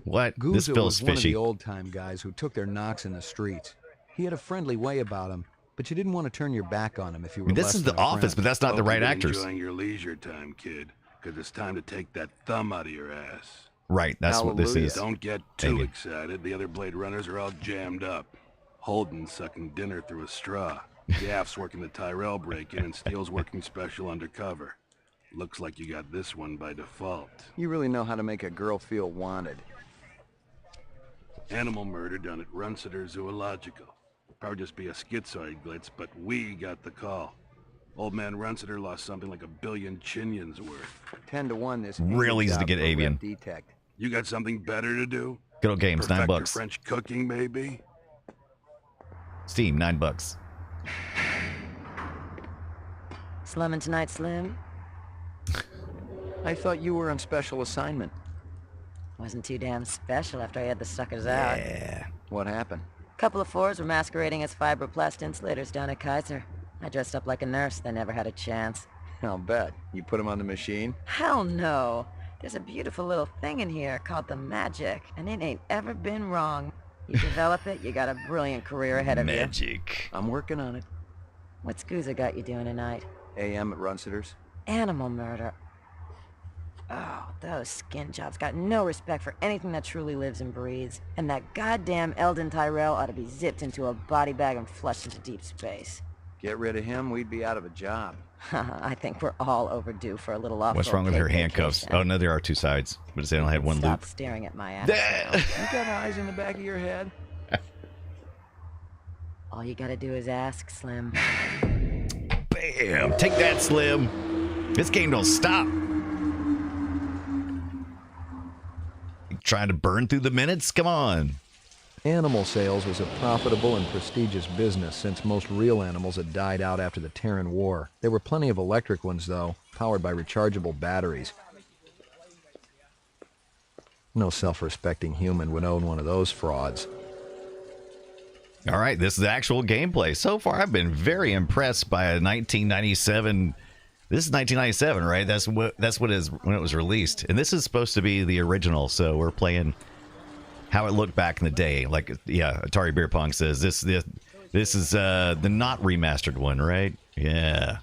A: What?
F: Guzzo
A: This feels
F: was one of
A: fishy.
F: the old-time guys who took their knocks in the streets. He had a friendly way about him, but you didn't want to turn your back on him if you were
A: This
F: less
A: is
F: than
A: The
F: a
A: Office,
F: friend.
A: but that's not the
G: Hope
A: right
G: you've been
A: actors.
G: Enjoying your leisure time, kid, because it's time to take that thumb out of your ass.
A: Right, that's what this
F: Hallelujah.
A: is.
G: Don't get too
A: you.
G: excited. The other Blade Runners are all jammed up. Holden's sucking dinner through a straw. Gaff's working the Tyrell break-in, and Steele's working special undercover. Looks like you got this one by default.
F: You really know how to make a girl feel wanted.
G: Animal murder done at Runsiter Zoological. Probably just be a schizoid glitz, but we got the call. Old man Runsiter lost something like 1 billion chinions worth.
F: 10 to 1 this
A: Real easy to
F: job
A: get
F: for
A: avian.
F: Rep Detect.
G: You got something better to do?
A: Good old games,
G: Perfect your
A: $9.
G: French cooking, maybe?
A: Steam, $9.
H: Slumming tonight, Slim?
F: I thought you were on special assignment.
H: Wasn't too damn special after I had the suckers out.
A: Yeah.
F: What happened?
H: Couple of fours were masquerading as fibroplast insulators down at Kaiser. I dressed up like a nurse. They never had a chance.
F: I'll bet. You put him on the machine?
H: Hell no. There's a beautiful little thing in here called the Magic, and it ain't ever been wrong. You develop it, you got a brilliant career ahead of you.
A: Magic.
F: I'm working on it.
H: What's Guzzo got you doing tonight?
F: AM at Runsiter's.
H: Animal murder. Oh, those skin jobs got no respect for anything that truly lives and breathes. And that goddamn Eldon Tyrell ought to be zipped into a body bag and flushed into deep space.
F: Get rid of him, we'd be out of a job.
H: I think we're all overdue for a little off.
A: What's wrong with her handcuffs? Oh, no, there are two sides. But it's only had one
H: Stop
A: loop.
H: staring at my ass.
F: You got eyes in the back of your head?
H: All you gotta do is ask, Slim.
A: Bam! Take that, Slim. This game don't stop. trying to burn through the minutes. Come on.
F: Animal sales was a profitable and prestigious business since most real animals had died out after the Terran War. There were plenty of electric ones, though, powered by rechargeable batteries. No self-respecting human would own one of those frauds.
A: All right, this is actual gameplay. So far, I've been very impressed by a 1997. This is 1997, right? That's what is when it was released, and this is supposed to be the original. So we're playing how it looked back in the day. Like, yeah, Atari Beer Pong says this is the not remastered one, right? Yeah.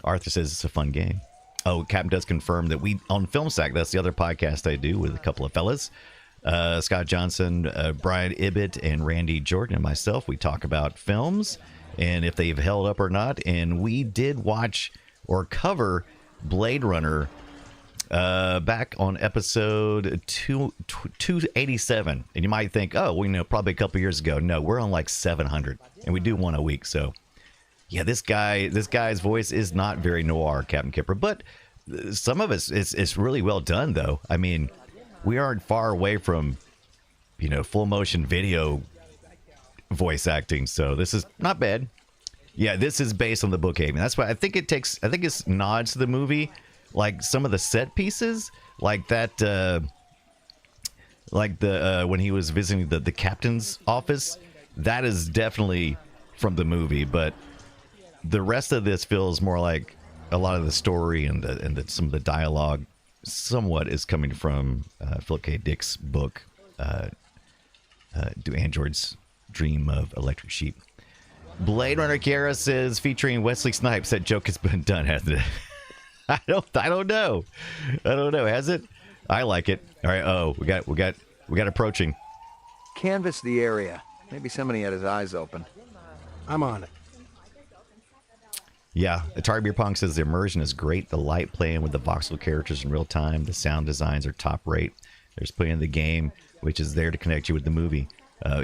A: Arthur says it's a fun game. Oh, Captain does confirm that we on Film Sack. That's the other podcast I do with a couple of fellas. Scott Johnson, Brian Ibbett, and Randy Jordan and myself. We talk about films and if they've held up or not. And we did watch or cover Blade Runner back on episode 287. And you might think, oh, well, you know, probably a couple years ago. No, we're on like 700, and we do one a week. So, yeah, this guy's voice is not very noir, Captain Kipper, but some of it's really well done, though. I mean, we aren't far away from, you know, full motion video voice acting, so this is not bad. Yeah, this is based on the book Haven. That's why I think it's nods to the movie, like some of the set pieces, like that, when he was visiting the captain's office. That is definitely from the movie, but the rest of this feels more like a lot of the story and some of the dialogue somewhat is coming from Philip K. Dick's book, Do Androids Dream of Electric Sheep? Blade Runner Kiara says, featuring Wesley Snipes, that joke has been done, hasn't it? I don't know. Has it? I like it. All right. Oh, we got approaching.
F: Canvass the area. Maybe somebody had his eyes open.
I: I'm on it.
A: Yeah, Atari Beer Pong says the immersion is great. The light playing with the voxel characters in real time. The sound designs are top rate. There's plenty in the game, which is there to connect you with the movie.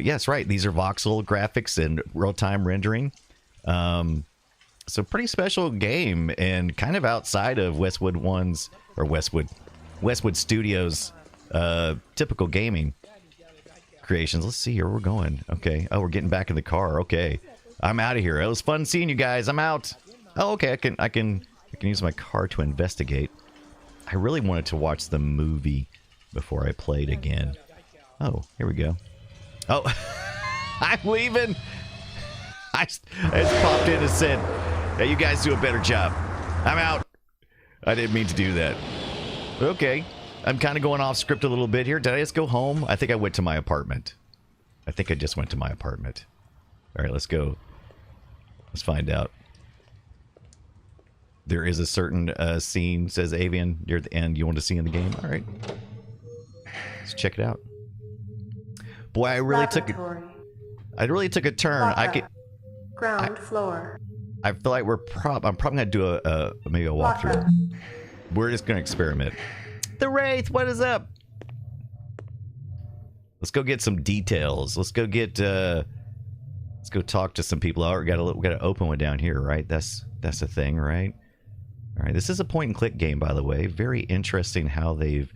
A: Yes, right. These are voxel graphics and real-time rendering. So pretty special game and kind of outside of WestWood One's or WestWood Studios typical gaming creations. Let's see here. We're going. Okay. Oh, we're getting back in the car. Okay. I'm out of here. It was fun seeing you guys. I'm out. Oh, okay. I can use my car to investigate. I really wanted to watch the movie before I played again. Oh, here we go. Oh, I'm leaving. I just popped in and said, hey, you guys do a better job. I'm out. I didn't mean to do that. Okay. I'm kind of going off script a little bit here. Did I just go home? I think I went to my apartment. I think I just went to my apartment. All right, let's go. Let's find out. There is a certain scene, says Avian, near the end you want to see in the game. All right. Let's check it out. Boy, I really took a turn.
J: Ground floor.
A: I feel like I'm probably gonna do maybe a walkthrough. We're just gonna experiment. The Wraith, what is up? Let's go get some details. Let's go talk to some people. Oh, we got an open one down here, right? That's the thing, right? All right, this is a point and click game, by the way. Very interesting how they've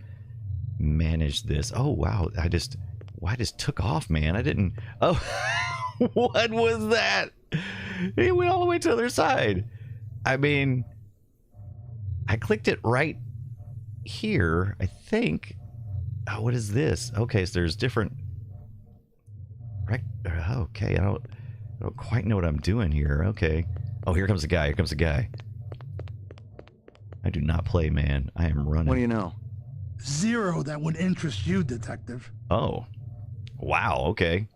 A: managed this. Oh wow, I just took off, man. I didn't. Oh, what was that? It went all the way to the other side. I mean, I clicked it right here, I think. Oh, what is this? Okay, so there's different. Right. Okay, I don't quite know what I'm doing here. Okay. Oh, here comes the guy. Here comes the guy. I do not play, man. I am running.
F: What do you know?
I: Zero that would interest you, Detective.
A: Oh. Wow, okay.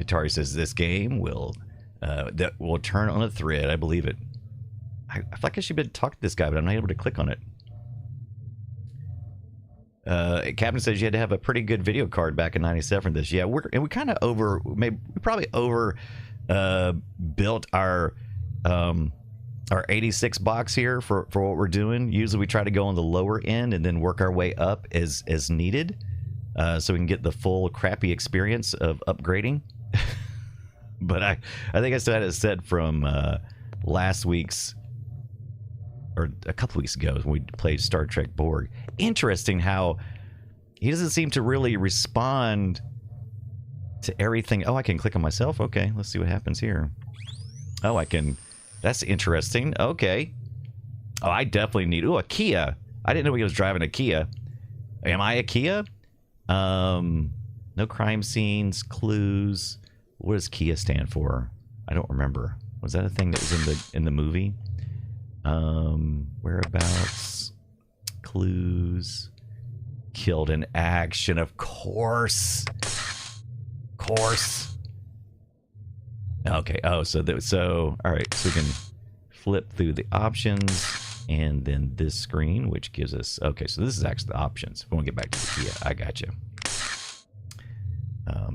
A: Atari says this game will turn on a thread. I believe it. I feel like I should be able to talk to this guy, but I'm not able to click on it. Captain says you had to have a pretty good video card back in '97 for this. Yeah, we kind of built our 86 box here for what we're doing. Usually we try to go on the lower end and then work our way up as needed, so we can get the full crappy experience of upgrading. But I think I still had it set from last week's, or a couple weeks ago when we played Star Trek Borg. Interesting how he doesn't seem to really respond to everything. Oh, I can click on myself. Okay, let's see what happens here. Oh, I can. That's interesting. Okay. Oh, I definitely need. Ooh, a Kia. I didn't know he was driving a Kia. Am I a Kia? No crime scenes, clues. What does Kia stand for? I don't remember. Was that a thing that was in the movie? Whereabouts? Clues. Killed in action, of course. Okay. Oh, so all right. So we can flip through the options, and then this screen, which gives us. Okay, so this is actually the options. If we want to get back to the Kia, I got you.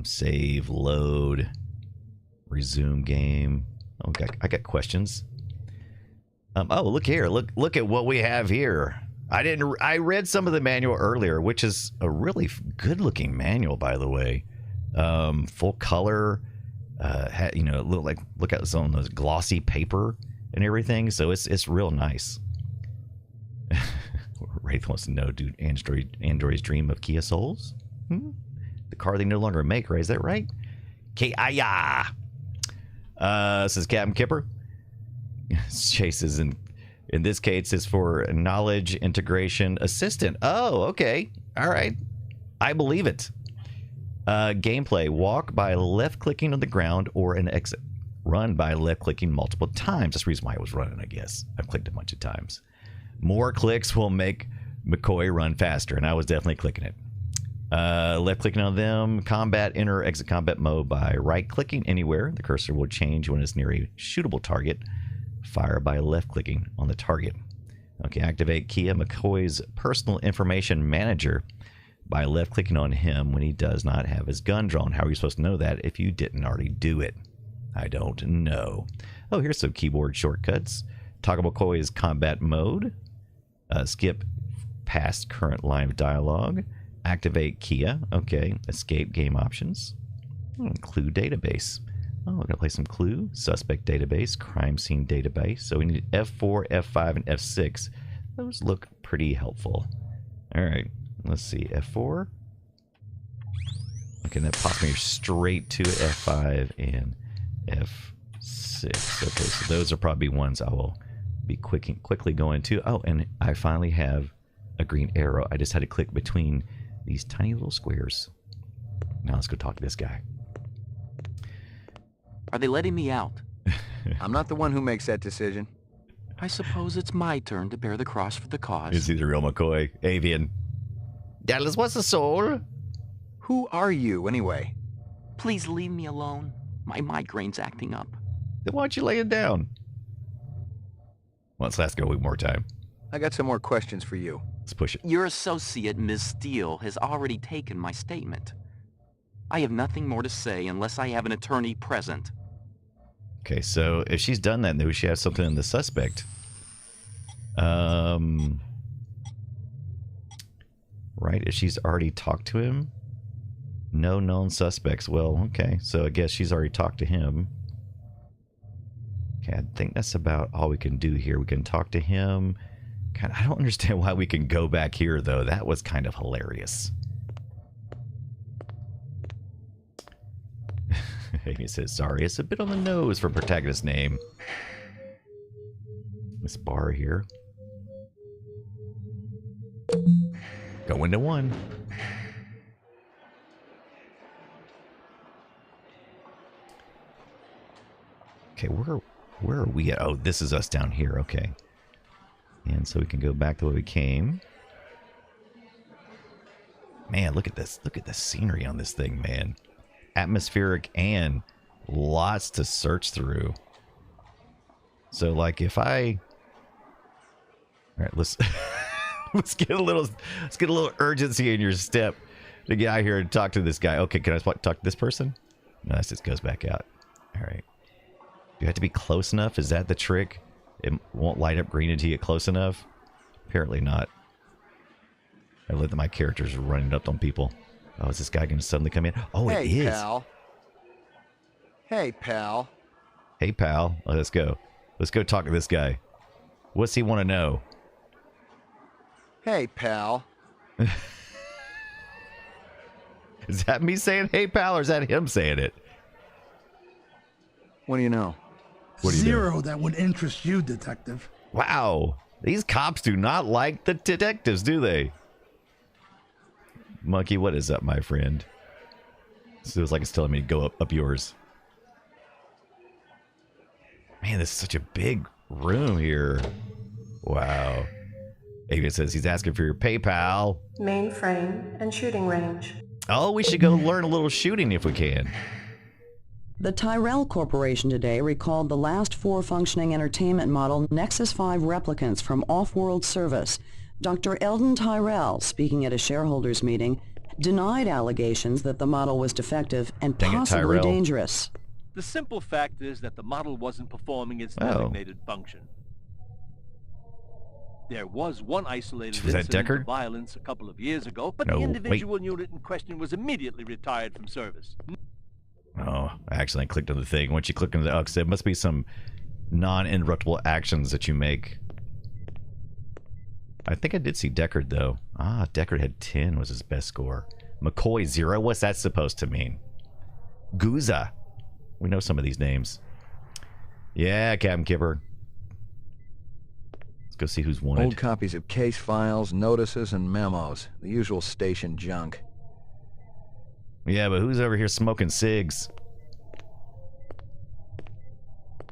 A: Save, load, resume game. Oh, I got questions. Oh, look here. Look at what we have here. I read some of the manual earlier, which is a really good-looking manual, by the way. Full color. Look at some of those glossy paper and everything. So it's real nice. Wraith wants to know, do androids dream of Kia Souls? The car they no longer make, right? Is that right? Kia. Says Captain Kipper. Chase is in this case is for knowledge integration assistant. Oh, okay. All right. I believe it. Gameplay. Walk by left clicking on the ground or an exit. Run by left clicking multiple times. That's the reason why I was running, I guess. I've clicked a bunch of times. More clicks will make McCoy run faster, and I was definitely clicking it. Left clicking on them. Combat. Enter exit combat mode by right clicking anywhere. The cursor will change when it's near a shootable target. Fire by left clicking on the target. Okay, activate Kia McCoy's personal information manager by left clicking on him when he does not have his gun drawn. How are you supposed to know that if you didn't already do it? I don't know. Oh, here's some keyboard shortcuts. Toggle McCoy's combat mode. Skip past current line of dialogue. Activate Kia. Okay. Escape game options. Clue database. Oh, we're going to play some Clue. Suspect database. Crime scene database. So we need F4, F5, and F6. Those look pretty helpful. All right. Let's see. F4. Okay, that pops me straight to F5 and F6. Okay, so those are probably ones I will be quickly going to. Oh, and I finally have a green arrow. I just had to click between these tiny little squares. Now let's go talk to this guy.
K: Are they letting me out?
F: I'm not the one who makes that decision.
K: I suppose it's my turn to bear the cross for the cause.
A: Is he the real McCoy? Avian. Dallas, what's the soul?
F: Who are you, anyway?
K: Please leave me alone. My migraine's acting up.
A: Then why don't you lay it down? Well, let's go one more time.
F: I got some more questions for you.
A: Let's push it.
K: Your associate, Ms. Steele, has already taken my statement. I have nothing more to say unless I have an attorney present.
A: Okay, so if she's done that, maybe she has something in the suspect. Right, if she's already talked to him. No known suspects. Well, okay, so I guess she's already talked to him. Okay, I think that's about all we can do here. We can talk to him. God, I don't understand why we can go back here, though. That was kind of hilarious. Amy says, sorry, it's a bit on the nose for protagonist name. This bar here. Go into one. Okay, where are we at? Oh, this is us down here. Okay. And so we can go back the way we came. Man, look at this. Look at the scenery on this thing, man. Atmospheric and lots to search through. So, like, if I... All right, let's let's get a little urgency in your step to get out here and talk to this guy. Okay, can I talk to this person? No, this just goes back out. All right. Do you have to be close enough? Is that the trick? It won't light up green until you get close enough? Apparently not. I let my characters running up on people. Oh, is this guy going to suddenly come in? Oh,
F: hey,
A: it is.
F: Pal. Hey, pal.
A: Hey, pal. Let's go. Let's go talk to this guy. What's he want to know?
F: Hey, pal.
A: Is that me saying hey, pal, or is that him saying it?
F: What do you know?
A: What do you
I: Zero
A: know?
I: that would interest you, Detective.
A: Wow. These cops do not like the detectives, do they? Monkey, what is up, my friend? It feels like it's telling me to go up yours. Man, this is such a big room here. Wow. Avian says he's asking for your PayPal.
J: Mainframe and shooting range.
A: Oh, we should go learn a little shooting if we can.
L: The Tyrell Corporation today recalled the last 4 functioning entertainment model Nexus 5 replicants from off-world service. Dr. Eldon Tyrell, speaking at a shareholders meeting, denied allegations that the model was defective and possibly dangerous.
M: The simple fact is that the model wasn't performing its designated function. There was one isolated incident of violence a couple of years ago, but the individual unit in question was immediately retired from service.
A: Oh, I accidentally clicked on the thing. Once you click on the there must be some non-interruptible actions that you make. I think I did see Deckard, though. Ah, Deckard had 10 was his best score. McCoy 0? What's that supposed to mean? Guza. We know some of these names. Yeah, Captain Kipper. Let's go see who's wanted.
F: Old copies of case files, notices, and memos. The usual station junk.
A: Yeah, but who's over here smoking cigs?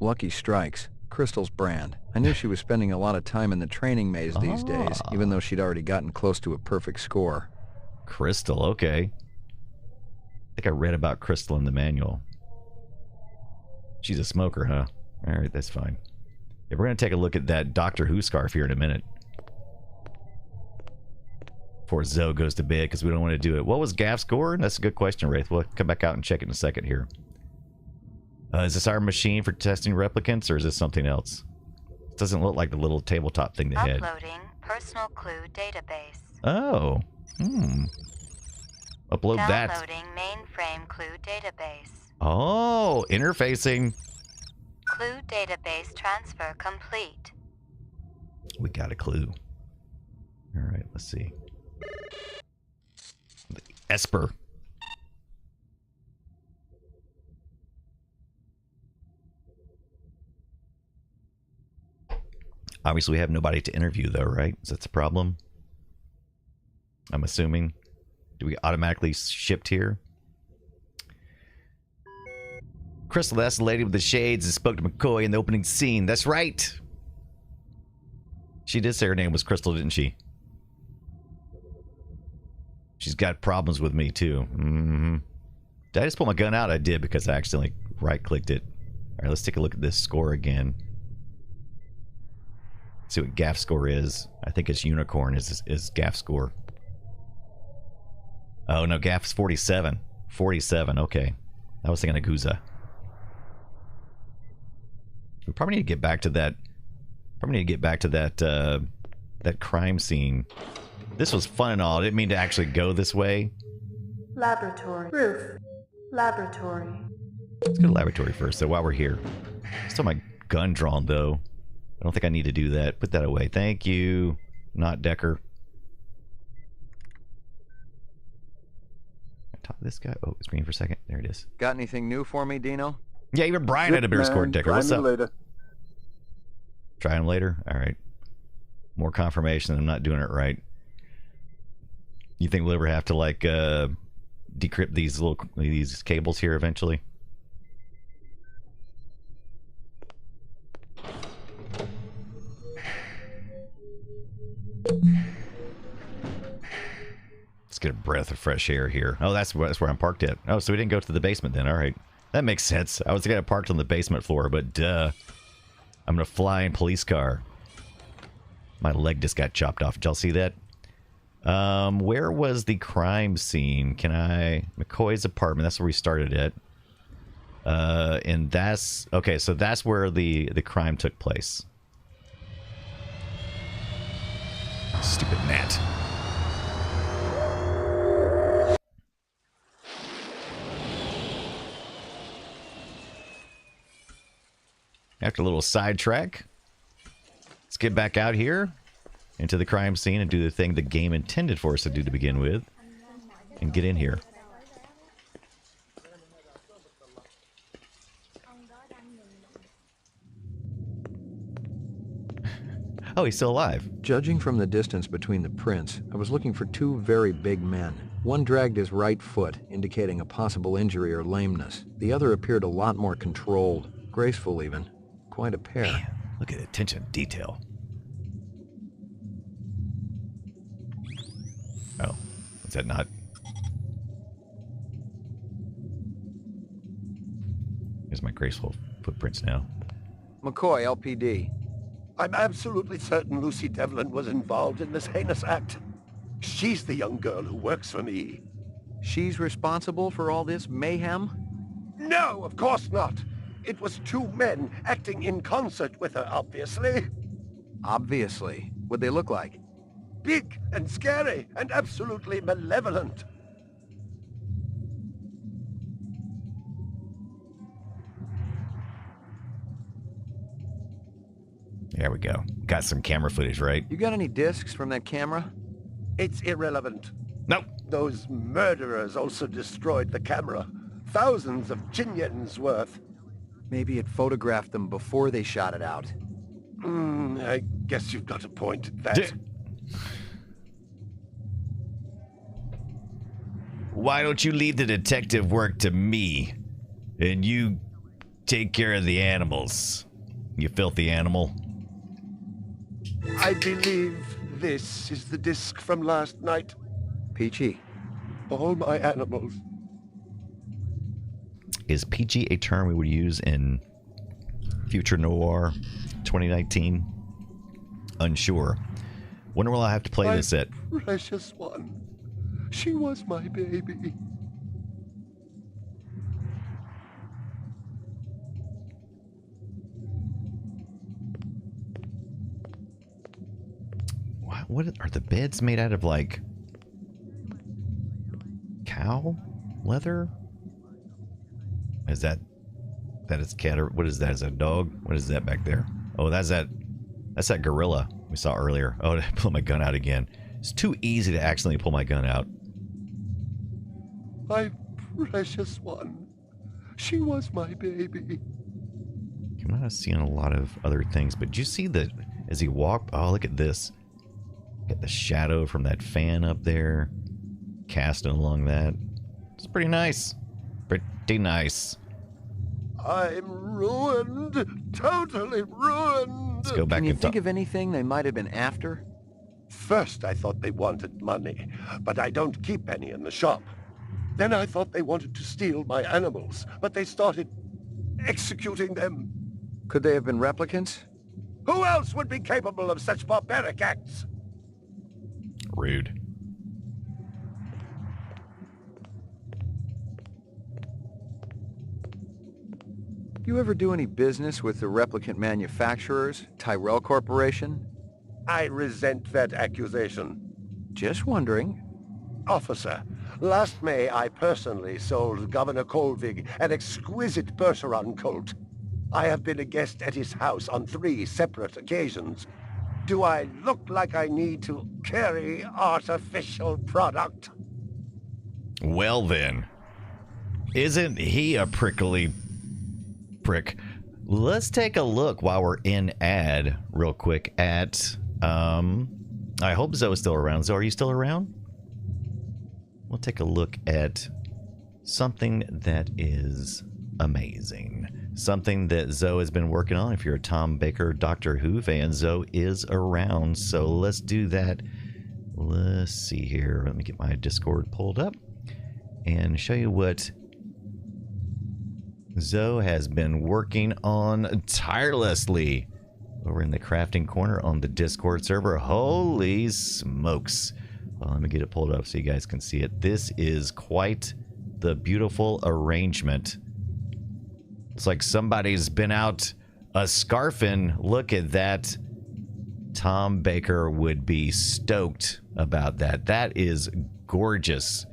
F: Lucky Strikes. Crystal's brand. I knew she was spending a lot of time in the training maze these days, even though she'd already gotten close to a perfect score.
A: Crystal, okay. I think I read about Crystal in the manual. She's a smoker, huh? Alright, that's fine. Yeah, we're going to take a look at that Doctor Who scarf here in a minute. Before Zoe goes to bed, because we don't want to do it. What was Gaff's score? That's a good question, Wraith. We'll come back out and check it in a second here. Is this our machine for testing replicants, or is this something else? It doesn't look like the little tabletop thing they had.
B: Uploading personal clue database.
A: Oh. Upload that.
B: Downloading mainframe clue database.
A: Oh, interfacing.
B: Clue database transfer complete.
A: We got a clue. All right, let's see. Esper. Obviously, we have nobody to interview, though, right? Is that the problem? I'm assuming. Do we automatically shipped here? Crystal, that's the lady with the shades that spoke to McCoy in the opening scene. That's right. She did say her name was Crystal, didn't she? She's got problems with me, too. Did I just pull my gun out? I did, because I accidentally right-clicked it. All right, let's take a look at this score again. See what Gaff's score is. I think it's Unicorn is Gaff's score. Oh, no, Gaff's 47. 47, okay. I was thinking of Guza. We probably need to get back to that. That crime scene. This was fun and all. I didn't mean to actually go this way.
J: Laboratory. Roof. Laboratory.
A: Let's go to laboratory first, though, while we're here. Still my gun drawn, though. I don't think I need to do that. Put that away. Thank you. Not Decker. Talk to this guy. Oh, screen for a second. There it is.
F: Got anything new for me, Dino?
A: Yeah, even Brian had a better score, Decker. What's up?
C: Later.
A: Try him later? Alright. More confirmation that I'm not doing it right. You think we'll ever have to, like, decrypt these cables here eventually? Let's get a breath of fresh air here. Oh, that's where I'm parked at. Oh, so we didn't go to the basement then. All right. That makes sense. I was going to parked on the basement floor, but duh. I'm going to fly in police car. My leg just got chopped off. Did y'all see that? Where was the crime scene? McCoy's apartment. That's where we started at. And that's... Okay, so that's where the crime took place. Stupid gnat. After a little sidetrack, let's get back out here into the crime scene and do the thing the game intended for us to do to begin with. And get in here. Oh, he's still alive.
F: Judging from the distance between the prints, I was looking for two very big men. One dragged his right foot, indicating a possible injury or lameness. The other appeared a lot more controlled, graceful even. Quite a pair.
A: Man, look at the attention to detail. Oh, is that not? Here's my graceful footprints now.
F: McCoy, LPD.
C: I'm absolutely certain Lucy Devlin was involved in this heinous act. She's the young girl who works for me.
F: She's responsible for all this mayhem?
C: No, of course not. It was two men acting in concert with her, obviously.
F: Obviously. What'd they look like?
C: Big and scary and absolutely malevolent.
A: There we go. Got some camera footage, right?
F: You got any discs from that camera?
C: It's irrelevant.
A: Nope.
C: Those murderers also destroyed the camera. Thousands of Jinyens worth.
F: Maybe it photographed them before they shot it out.
C: I guess you've got a point at that.
A: Why don't you leave the detective work to me? And you take care of the animals. You filthy animal.
C: I believe this is the disc from last night.
F: Peachy.
C: All my animals.
A: Is peachy a term we would use in future noir 2019? Unsure. When will I have to play this at?
C: Precious one. She was my baby.
A: What are the beds made out of, like cow leather? Is that is cat, or what is that? Is that a dog? What is that back there? Oh, that's that gorilla we saw earlier. Oh, I pulled my gun out again. It's too easy to accidentally pull my gun out.
C: My precious one. She was my baby.
A: I'm not seeing a lot of other things, but did you see that as he walked? Oh, look at this. Get the shadow from that fan up there, casting along that. It's pretty nice. Pretty nice.
C: I'm ruined. Totally ruined.
A: Let's go back
F: Can you
A: and
F: think of anything they might have been after?
C: First, I thought they wanted money, but I don't keep any in the shop. Then I thought they wanted to steal my animals, but they started executing them.
F: Could they have been replicants?
C: Who else would be capable of such barbaric acts?
A: Rude.
F: You ever do any business with the replicant manufacturers, Tyrell Corporation?
C: I resent that accusation.
F: Just wondering.
C: Officer, last May I personally sold Governor Colvig an exquisite Bergeron colt. I have been a guest at his house on 3 separate occasions. Do I look like I need to carry artificial product?
A: Well then, isn't he a prickly prick? Let's take a look while we're in ad real quick at, I hope Zoe's still around. Zoe, are you still around? We'll take a look at something that is amazing. Something that Zoe has been working on. If you're a Tom Baker Doctor Who fan, Zoe is around. So let's do that. Let's see here. Let me get my Discord pulled up and show you what Zoe has been working on tirelessly over in the crafting corner on the Discord server. Holy smokes. Well, let me get it pulled up so you guys can see it. This is quite the beautiful arrangement. It's like somebody's been out scarfing. Look at that. Tom Baker would be stoked about that. That is gorgeous.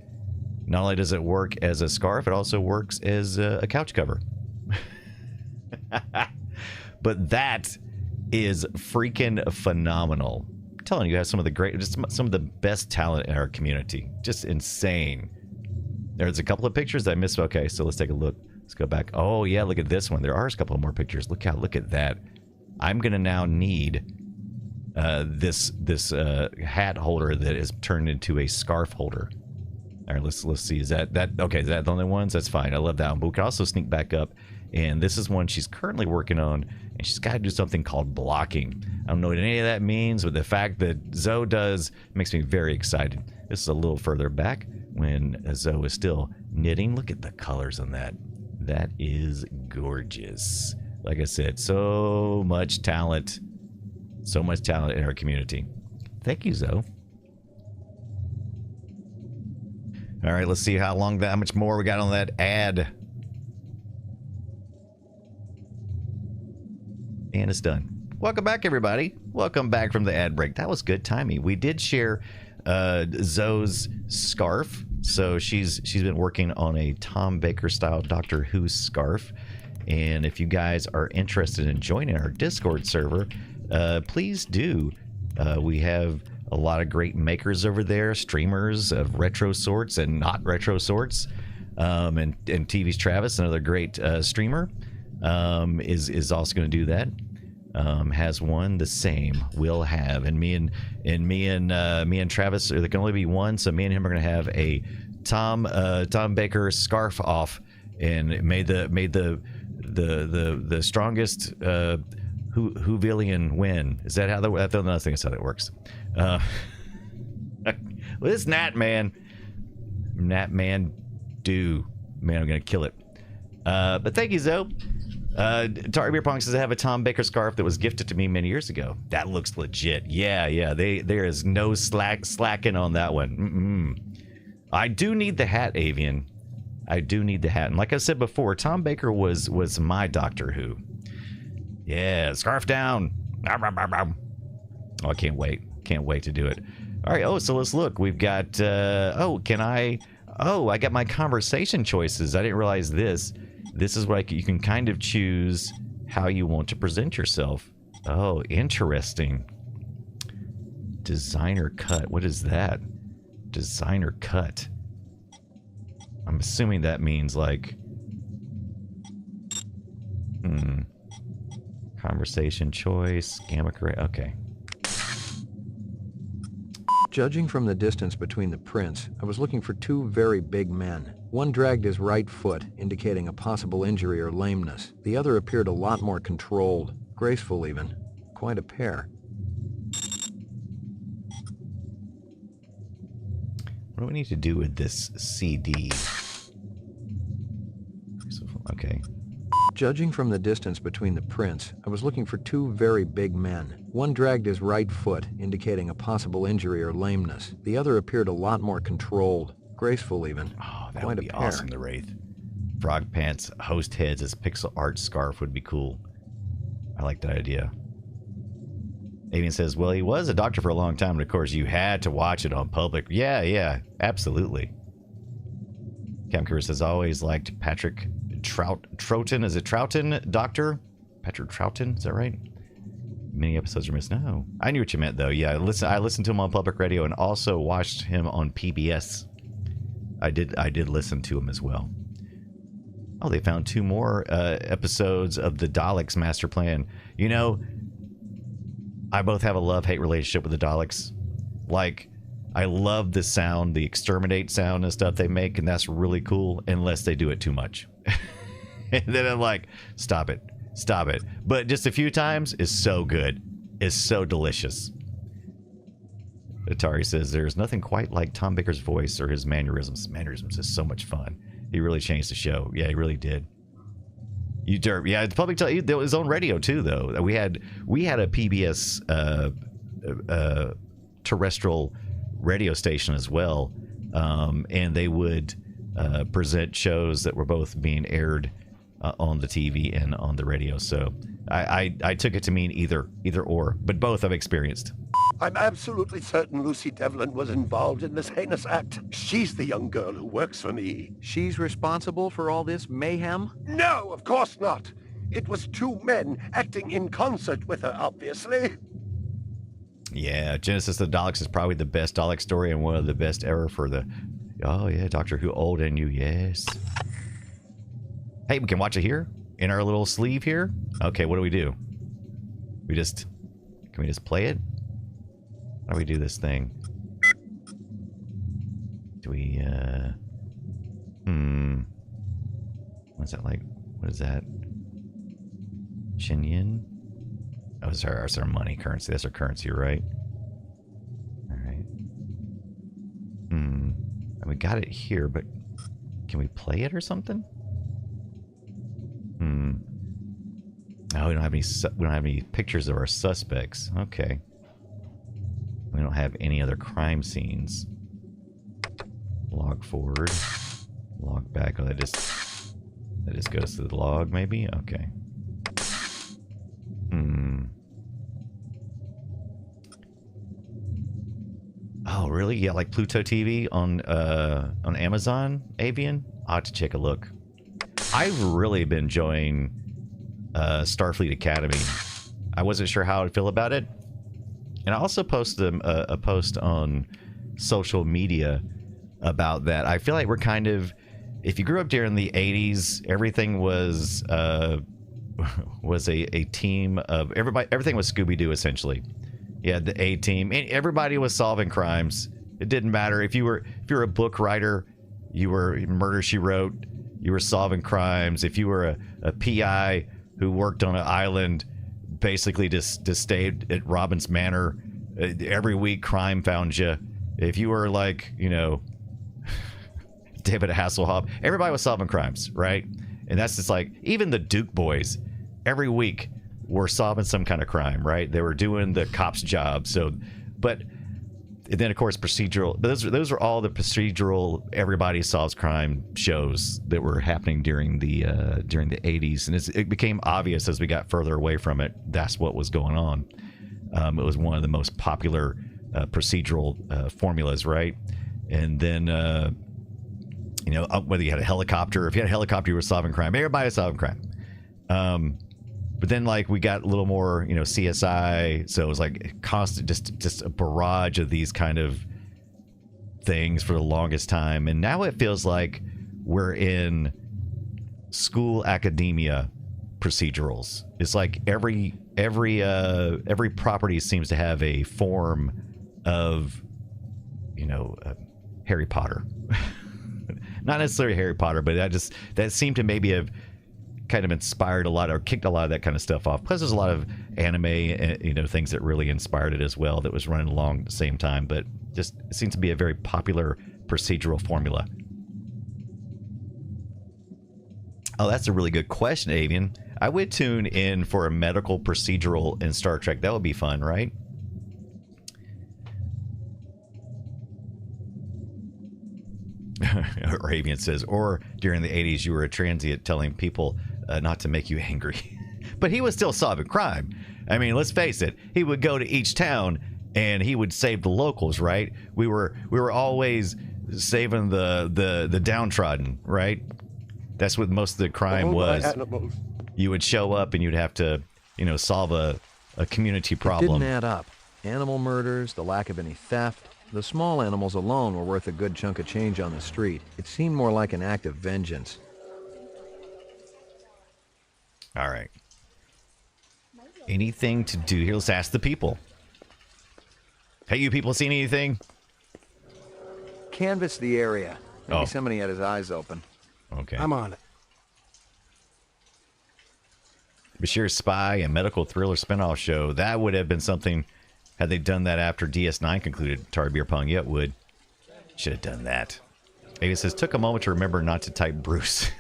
A: Not only does it work as a scarf, it also works as a couch cover. But that is freaking phenomenal. I'm telling you, have some of the best talent in our community. Just insane. There's a couple of pictures that I missed. Okay, so let's take a look. Let's go back. Oh yeah, look at this one. There are a couple of more pictures. Look at that. I'm gonna now need this hat holder that is turned into a scarf holder. All right, let's see. Is that okay? Is that the only ones? That's fine. I love that one. But we can also sneak back up, and this is one she's currently working on, and she's got to do something called blocking. I don't know what any of that means, but the fact that Zoe does makes me very excited. This is a little further back when Zoe is still knitting. Look at the colors on that. That is gorgeous. Like I said, so much talent in our community. Thank you, Zoe. All right, let's see how much more we got on that ad. And it's done. Welcome back, everybody. Welcome back from the ad break. That was good timing. We did share Zoe's scarf. So she's been working on a Tom Baker style Doctor Who scarf. And if you guys are interested in joining our Discord server, please do. We have a lot of great makers over there, streamers of retro sorts and not retro sorts. And TV's Travis, another great streamer, is also going to do that. Has one the same. Will have, and me and Travis, there can only be one, so me and him are going to have a Tom Baker scarf off, and made the strongest Whovillian win. Is that how I don't know. I think that's how that works. Well, this Nat Man do. Man, I'm gonna kill it. But thank you, Zoe. Tari Beer Pong says I have a Tom Baker scarf that was gifted to me many years ago. That looks legit. Yeah. There is no slacking on that one. I do need the hat, Avian. I do need the hat. And like I said before, Tom Baker was my Doctor Who. Yeah, scarf down. Oh, I can't wait. Can't wait to do it. All right. Oh, so let's look. We've got. I got my conversation choices. I didn't realize this. This is what you can kind of choose how you want to present yourself. Oh, interesting. Designer cut. What is that? Designer cut. I'm assuming that means like... Conversation choice. Gamma correct. Okay.
F: Judging from the distance between the prints, I was looking for two very big men. One dragged his right foot, indicating a possible injury or lameness. The other appeared a lot more controlled, graceful even. Quite a pair.
A: What do we need to do with this CD? Okay.
F: Judging from the distance between the prints, I was looking for two very big men. One dragged his right foot, indicating a possible injury or lameness. The other appeared a lot more controlled, graceful even.
A: Oh, that would be awesome, the Wraith. Frog Pants, host heads as pixel art scarf would be cool. I like that idea. Avian says, well, he was a doctor for a long time, and of course you had to watch it on public. Yeah, absolutely. Camker says, always liked Patrick Troughton. Is it Troughton, Doctor? Patrick Troughton, is that right? Many episodes are missed. No. I knew what you meant, though. Yeah, I listened to him on public radio and also watched him on PBS. I did listen to him as well. Oh, they found 2 more episodes of the Daleks Master Plan. You know, I both have a love-hate relationship with the Daleks. Like, I love the sound, the exterminate sound and stuff they make, and that's really cool, unless they do it too much. And then I'm like, stop it. But just a few times is so good. It's so delicious. Atari says, there's nothing quite like Tom Baker's voice or his mannerisms. Mannerisms is so much fun. He really changed the show. Yeah, he really did. Yeah, it's public his own radio too, though. We had a PBS terrestrial radio station as well, and they would present shows that were both being aired on the TV and on the radio. So I took it to mean either or, but both I've experienced.
C: I'm absolutely certain Lucy Devlin was involved in this heinous act. She's the young girl who works for me.
D: She's responsible for all this mayhem?
C: No, of course not. It was two men acting in concert with her, obviously.
A: Yeah, Genesis of the Daleks is probably the best Dalek story and one of the best ever for the... Oh, yeah, Doctor Who Old and New, yes. Hey, we can watch it here? In our little sleeve here? Okay, what do? We just... Can we just play it? How do we do this thing? Do we, What's that like? What is that? Chinyin? Oh, it's our money currency. That's our currency, right? Alright. And we got it here, but can we play it or something? Oh, we don't have any pictures of our suspects. Okay. We don't have any other crime scenes. Log forward. Log back. Oh, that just goes to the log, maybe? Okay. Oh, really? Yeah, like Pluto TV on Amazon, Avian? I'll have to take a look. I've really been enjoying Starfleet Academy. I wasn't sure how I'd feel about it. And I also posted a post on social media about that. I feel like we're kind of... If you grew up during the 80s, everything was a team of... Everything was Scooby-Doo, essentially. You had the A-team. And everybody was solving crimes. It didn't matter. If you were a book writer, you were Murder, She Wrote. You were solving crimes. If you were a PI who worked on an island, basically just stayed at Robin's Manor, every week crime found you. If you were like, you know, David Hasselhoff, everybody was solving crimes, right? And that's just like, even the Duke boys, every week were solving some kind of crime, right? They were doing the cop's job. So, but then of course procedural. Those were all the procedural everybody solves crime shows that were happening during the 80s, and it became obvious as we got further away from it. That's what was going on. It was one of the most popular procedural formulas, right? And then you know, whether you had a helicopter, if you had a helicopter, you were solving crime. Everybody was solving crime. But then, like, we got a little more, you know, CSI. So it was like constant, just a barrage of these kind of things for the longest time. And now it feels like we're in school academia procedurals. It's like every property seems to have a form of, you know, Harry Potter. Not necessarily Harry Potter, but that seemed to maybe have kind of inspired a lot, or kicked a lot of that kind of stuff off. Plus, there's a lot of anime, you know, things that really inspired it as well, that was running along at the same time. But just it seems to be a very popular procedural formula. Oh, that's a really good question, Avian. I would tune in for a medical procedural in Star Trek. That would be fun, right? Or Avian says, or during the 80s, you were a transient telling people not to make you angry. But he was still solving crime. I mean, let's face it. He would go to each town and he would save the locals, right? We were always saving the downtrodden, right? That's what most of the crime was. You would show up and you'd have to, you know, solve a community problem.
F: It didn't add up. Animal murders, the lack of any theft. The small animals alone were worth a good chunk of change on the street. It seemed more like an act of vengeance.
A: All right. Anything to do here? Let's ask the people. Hey, you people seen anything?
F: Canvass the area. Maybe somebody had his eyes open.
A: Okay.
N: I'm on it.
A: Bashir's spy and medical thriller spinoff show. That would have been something. Had they done that after DS9 concluded, Tar Beer Pong, yeah, it would. Should have done that. Ava says, took a moment to remember not to type Bruce.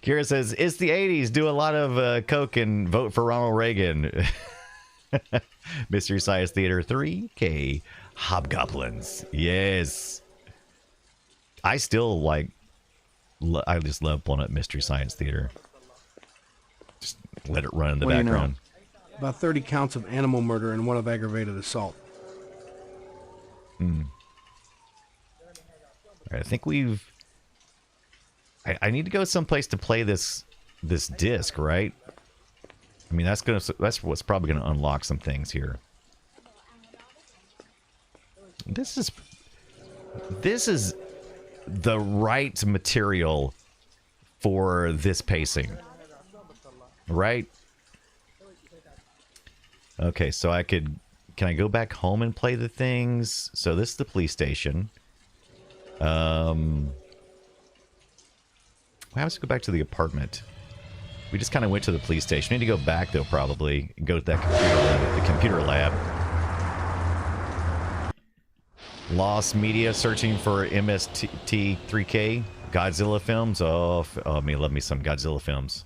A: Kira says, it's the 80s. Do a lot of coke and vote for Ronald Reagan. Mystery Science Theater 3K. Hobgoblins. Yes. I still like... I just love pulling up Mystery Science Theater. Just let it run in the background.
N: About 30 counts of animal murder and 1 of aggravated assault.
A: All right, I think we've I need to go someplace to play this disc, right? I mean, that's what's probably gonna unlock some things here. This is the right material for this pacing, right? Okay, so can I go back home and play the things? So this is the police station. How does it go back to the apartment? We just kind of went to the police station. We need to go back, though, probably. And go to that computer lab. Lost media searching for MST3K. Godzilla films. Oh, me love me some Godzilla films.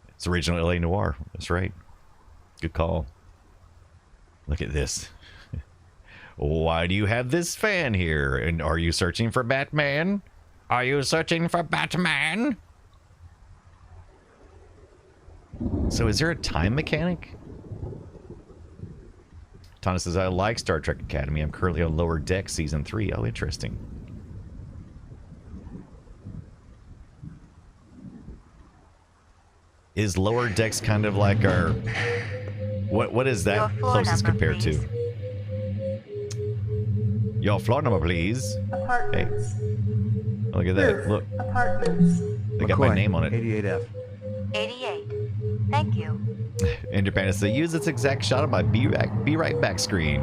A: It's original LA Noir. That's right. Good call. Look at this. Why do you have this fan here? And are you searching for Batman? Are you searching for Batman? So is there a time mechanic? Tana says, I like Star Trek Academy. I'm currently on Lower Deck Season 3. Oh, interesting. Is Lower Decks kind of like our... What is that closest compared to? Your floor number, please.
J: Apartments.
A: Hey. Look at that. Look.
J: Apartments.
A: They got my name on it.
F: 88F.
B: 88. Thank you.
A: Independence. They use this exact shot on my Be Right Back screen.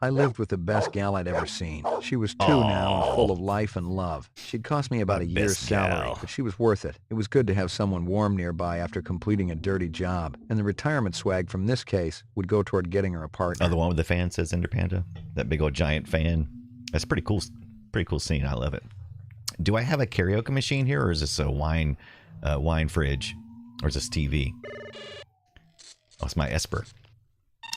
F: I lived with the best gal I'd ever seen. She was 2 now and full of life and love. She'd cost me about a year's salary, but she was worth it. It was good to have someone warm nearby after completing a dirty job, and the retirement swag from this case would go toward getting her a partner.
A: Oh, the one with the fan, says Interpanda? That big old giant fan. That's pretty cool. Pretty cool scene. I love it. Do I have a karaoke machine here, or is this a wine fridge? Or is this TV? Oh, it's my Esper.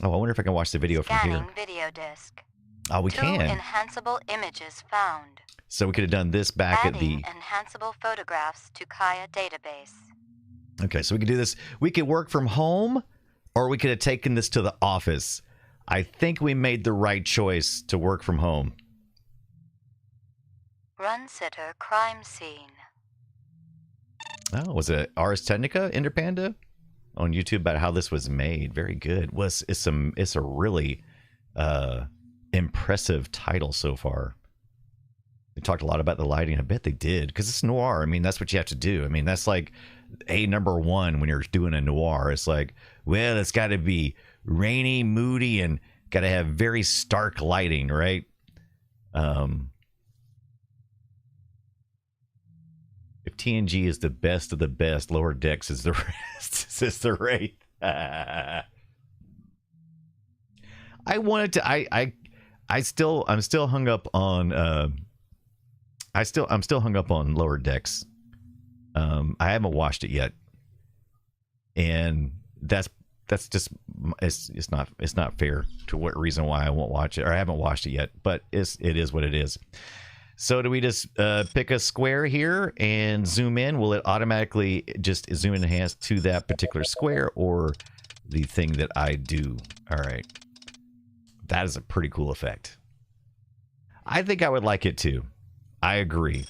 A: Oh, I wonder if I can watch the video from here.
B: Video disc.
A: Oh, we can.
B: 2 enhanceable images found.
A: So we could have done this back at the...
B: enhanceable photographs to Kaya database.
A: Okay, so we could do this. We could work from home, or we could have taken this to the office. I think we made the right choice to work from home.
B: Run sitter crime scene.
A: Oh, was it Ars Technica, Interpanda? On YouTube about how this was made. Very good. It's a really impressive title so far. They talked a lot about the lighting. I bet they did, because it's noir. I mean, that's what you have to do. I mean, that's like #1 when you're doing a noir. It's like, well, it's got to be rainy, moody, and got to have very stark lighting, right? If TNG is the best of the best, Lower Decks is the rest. Is the rate? I wanted to. I'm still hung up on. I'm still hung up on Lower Decks. I haven't watched it yet, and that's just it's not fair to what reason why I won't watch it, or I haven't watched it yet. But it is what it is. So do we just pick a square here and zoom in? Will it automatically just zoom and enhance to that particular square, or the thing that I do? All right. That is a pretty cool effect. I think I would like it too. I agree.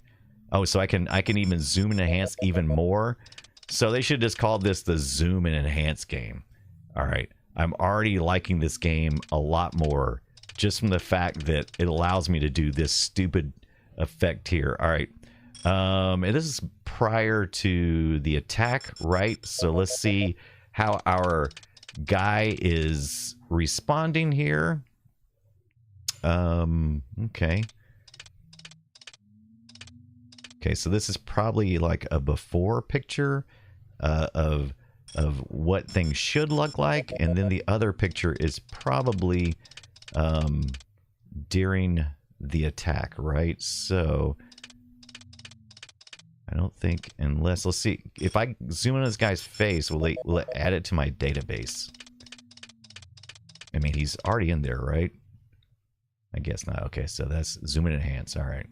A: Oh, so I can even zoom and enhance even more. So they should just call this the zoom and enhance game. All right. I'm already liking this game a lot more just from the fact that it allows me to do this stupid effect here. All right. And this is prior to the attack, right? So let's see how our guy is responding here. Okay. Okay, so this is probably like a before picture of what things should look like, and then the other picture is probably during the attack, right? So I don't think, unless, let's see, if I zoom in on this guy's face, will it add it to my database? I mean, he's already in there, right? I guess not. Okay, so that's zoom and enhance. All right.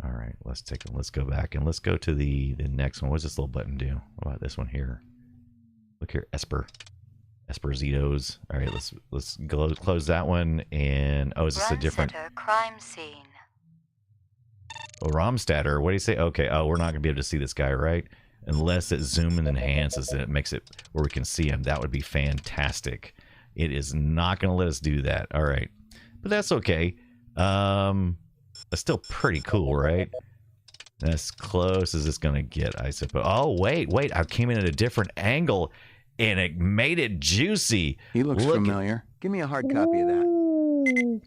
A: All right, let's go back and let's go to the next one. What does this little button do? What about this one here? Look here, Esper. Esposito's. All right, let's close that one. And is this a different
B: crime scene?
A: Oh, Romstatter. What do you say? Okay. Oh, we're not gonna be able to see this guy, right? Unless it zoom and enhances and it makes it where we can see him. That would be fantastic. It is not gonna let us do that. All right, but that's okay. That's still pretty cool, right? As close as it's gonna get, I suppose. Oh, wait. I came in at a different angle, and it made it juicy.
F: He looks familiar. Give me a hard copy of that.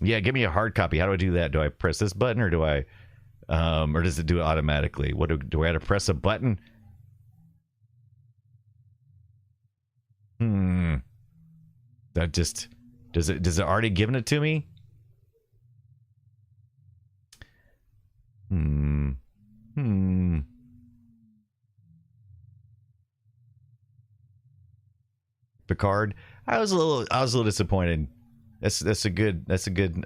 A: Yeah, give me a hard copy. How do I do that? Do I press this button, or do I, or does it do it automatically? What do I have to press a button? That just does it already given it to me? Picard. I was a little disappointed. That's a good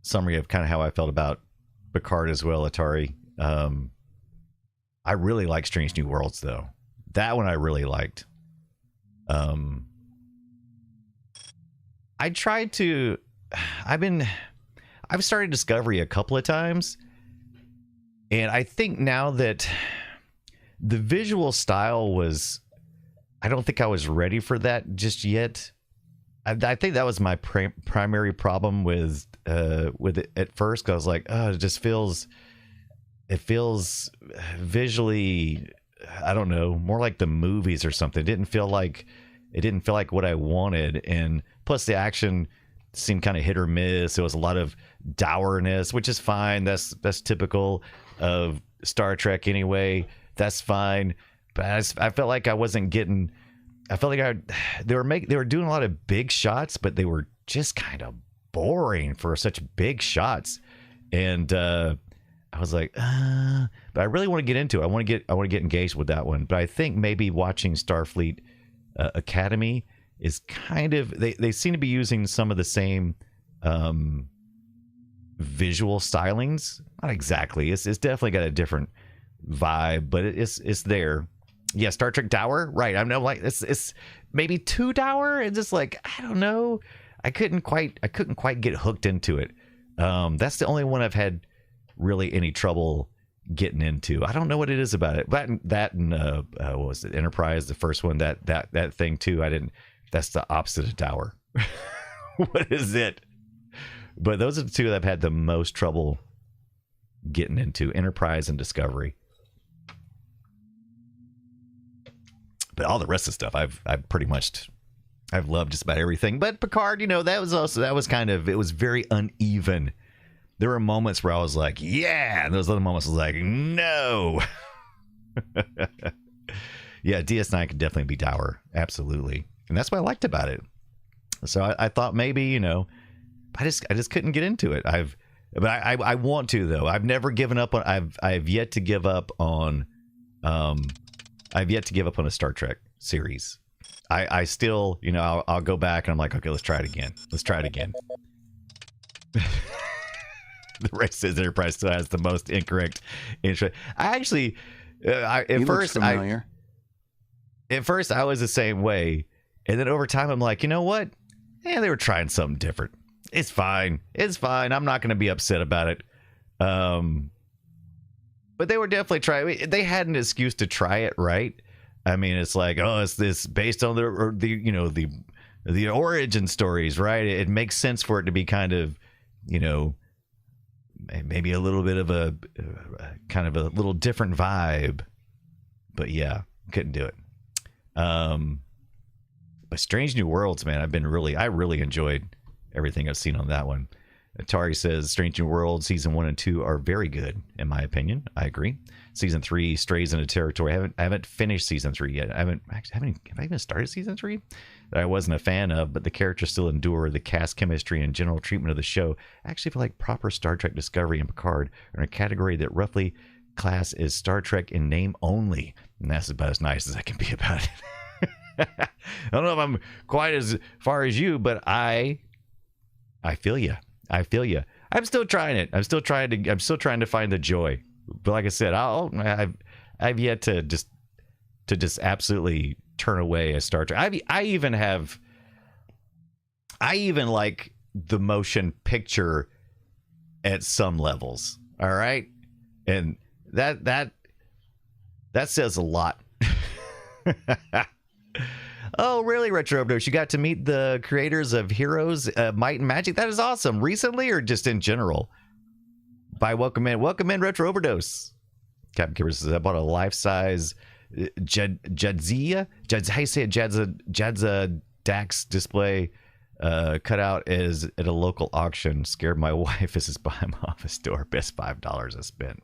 A: summary of kind of how I felt about Picard as well, Atari. I really like Strange New Worlds though. That one I really liked. I've started Discovery a couple of times, and I think now that the visual style was, I don't think I was ready for that just yet. I think that was my primary problem with it at first, because I was like, oh, it feels visually, I don't know, more like the movies or something. It didn't feel like what I wanted, and plus the action seemed kind of hit or miss. It was a lot of dourness, which is fine. That's typical of Star Trek anyway. That's fine. But I felt like I wasn't getting. I felt like they were doing a lot of big shots, but they were just kind of boring for such big shots. And I was like, but I really want to get into it. I want to get engaged with that one. But I think maybe watching Starfleet Academy is kind of, they seem to be using some of the same visual stylings. Not exactly. It's definitely got a different vibe, but it's there. Yeah, Star Trek Dower, right? I'm like it's maybe too dour. It's just like, I don't know. I couldn't quite get hooked into it. That's the only one I've had really any trouble getting into. I don't know what it is about it. That and what was it, Enterprise, the first one, that thing too. I didn't. That's the opposite of dour. What is it? But those are the two that I've had the most trouble getting into: Enterprise and Discovery. But all the rest of the stuff, I've loved just about everything. But Picard, that was kind of, it was very uneven. There were moments where I was like, yeah, and those other moments I was like, no. Yeah, DS9 could definitely be dour, absolutely, and that's what I liked about it. So I thought maybe, I just couldn't get into it. But I want to though. I've never given up on. I've yet to give up on. I've yet to give up on a Star Trek series. I still, I'll go back and I'm like, okay, let's try it again. The race says Enterprise still has the most incorrect intro. I actually, at first I was the same way, and then over time I'm like, you know what? Yeah, they were trying something different. It's fine. I'm not going to be upset about it. But they were definitely trying. They had an excuse to try it, right? I mean, it's like, oh, it's this based on the origin stories, right? It makes sense for it to be kind of, maybe a little bit of a kind of a little different vibe. But yeah, couldn't do it. But Strange New Worlds, man, I really enjoyed everything I've seen on that one. Atari says Strange New Worlds season 1 and 2 are very good, in my opinion. I agree. Season 3 strays into territory. I haven't finished season 3 yet. Have I even started season 3? That I wasn't a fan of, but the characters still endure. The cast chemistry and general treatment of the show. I actually feel like proper Star Trek Discovery and Picard are in a category that roughly class is Star Trek in name only, and that's about as nice as I can be about it. I don't know if I'm quite as far as you, but I feel you. I'm still trying it. I'm still trying to find the joy. But like I said, I've yet to just absolutely turn away a Star Trek. I even like the motion picture at some levels. All right, and that says a lot. Oh, really, Retro Overdose? You got to meet the creators of Heroes, Might and Magic? That is awesome. Recently or just in general? Welcome in, Retro Overdose. Captain Kipper says, I bought a life-size Jadzia? How you say it? Jadza Dax display cutout is at a local auction. Scared my wife as it's behind my office door. Best $5 I spent.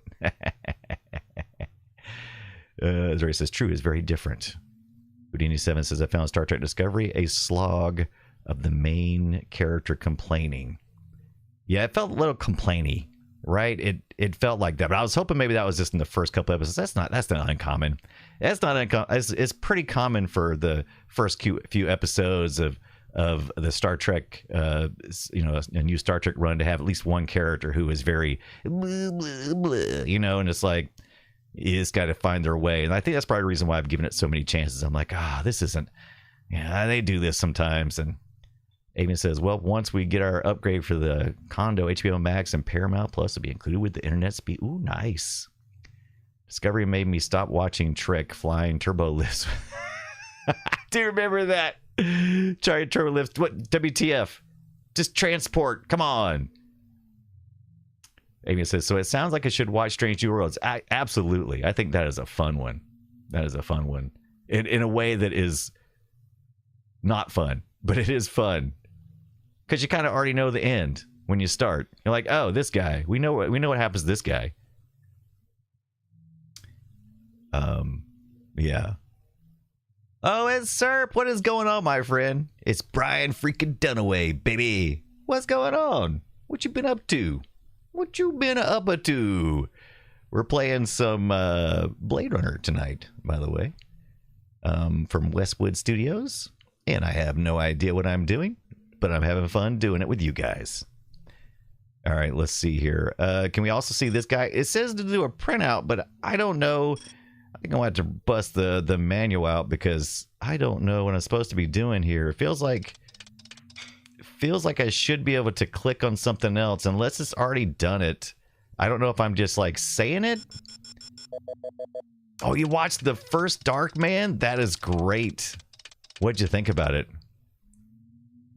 A: Zuri says, true is very different. Houdini7 says, I found Star Trek Discovery a slog of the main character complaining. Yeah, it felt a little complainy, right? It felt like that, but I was hoping maybe that was just in the first couple episodes. That's not uncommon. That's not uncommon. It's pretty common for the first few episodes of the Star Trek, a new Star Trek run to have at least one character who is very, blah, blah, blah, and it's like, you just got to find their way. And I think that's probably the reason why I've given it so many chances. I'm like, this isn't, they do this sometimes. And Avian says, well, once we get our upgrade for the condo, HBO Max and Paramount Plus will be included with the internet speed. Ooh, nice. Discovery made me stop watching Trek Flying Turbo Lifts. I do remember that. Charlie Turbo Lifts. What? WTF? Just transport. Come on. Amy says, so it sounds like I should watch Strange New Worlds. Absolutely. I think that is a fun one. That is a fun one. In a way that is not fun, but it is fun. Because you kind of already know the end when you start. You're like, oh, this guy. We know what happens to this guy. Yeah. Oh, it's Serp. What is going on, my friend? It's Brian freaking Dunaway, baby. What's going on? What you been up to? What you been up to? We're playing some Blade Runner tonight, by the way, from WestWood Studios. And I have no idea what I'm doing, but I'm having fun doing it with you guys. All right, let's see here. Can we also see this guy? It says to do a printout, but I don't know. I think I'm going to have to bust the manual out because I don't know what I'm supposed to be doing here. It feels like I should be able to click on something else unless it's already done it. I don't know if I'm just like saying it. Oh, you watched the first Dark Man? That is great. What'd you think about it?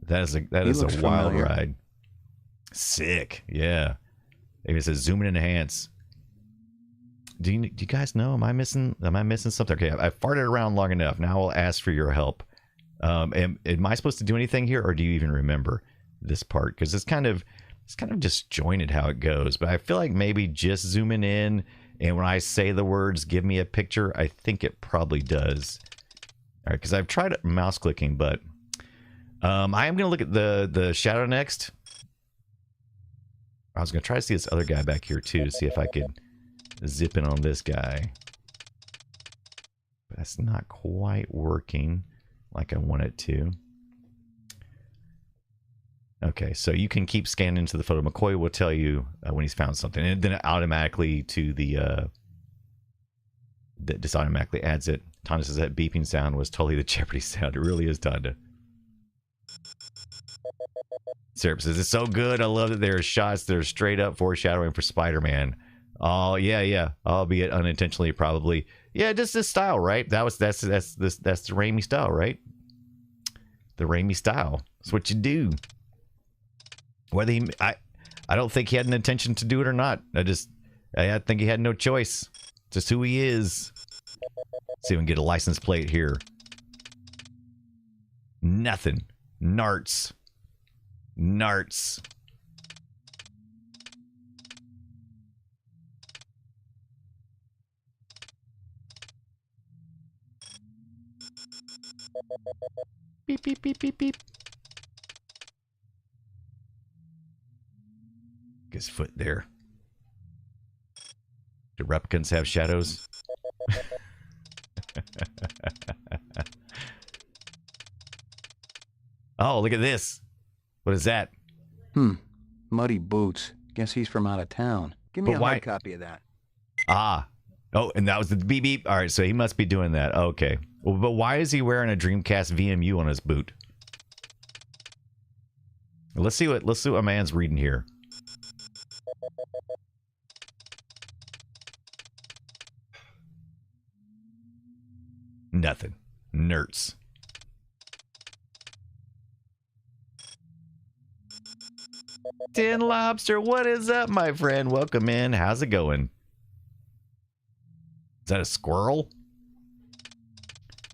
A: That is a wild ride. Sick. Yeah. Maybe it says zoom and enhance. Do you guys know? Am I missing something? Okay, I farted around long enough. Now I'll ask for your help. Am I supposed to do anything here, or do you even remember this part? Because it's kind of disjointed how it goes. But I feel like maybe just zooming in, and when I say the words, give me a picture, I think it probably does. All right, because I've tried mouse clicking, but I am going to look at the shadow next. I was going to try to see this other guy back here too to see if I could zip in on this guy. But that's not quite working like I want it to. Okay, so you can keep scanning into the photo. McCoy will tell you when he's found something, and then it automatically to the that just automatically adds it. Tonda says that beeping sound was totally the Jeopardy sound. It really is, Tonda. Syrup says it's so good. I love that there are shots that are straight up foreshadowing for Spider-Man. Oh yeah, albeit unintentionally, probably. Yeah, just this style, right? That's the Raimi style, right? The Raimi style. That's what you do. Whether I don't think he had an intention to do it or not. I think he had no choice. Just who he is. Let's see if we can get a license plate here. Nothing. Narts. Beep, beep, beep, beep, beep. His foot there. Do replicants have shadows? Oh, look at this. What is that?
F: Muddy boots. Guess he's from out of town. Give me a hard copy of that.
A: Ah. Oh, and that was the beep beep. All right, so he must be doing that. Okay. Well, but why is he wearing a Dreamcast VMU on his boot? Let's see what my man's reading here. Nothing. Nerds. Tin Lobster, what is up, my friend? Welcome in. How's it going? Is that a squirrel?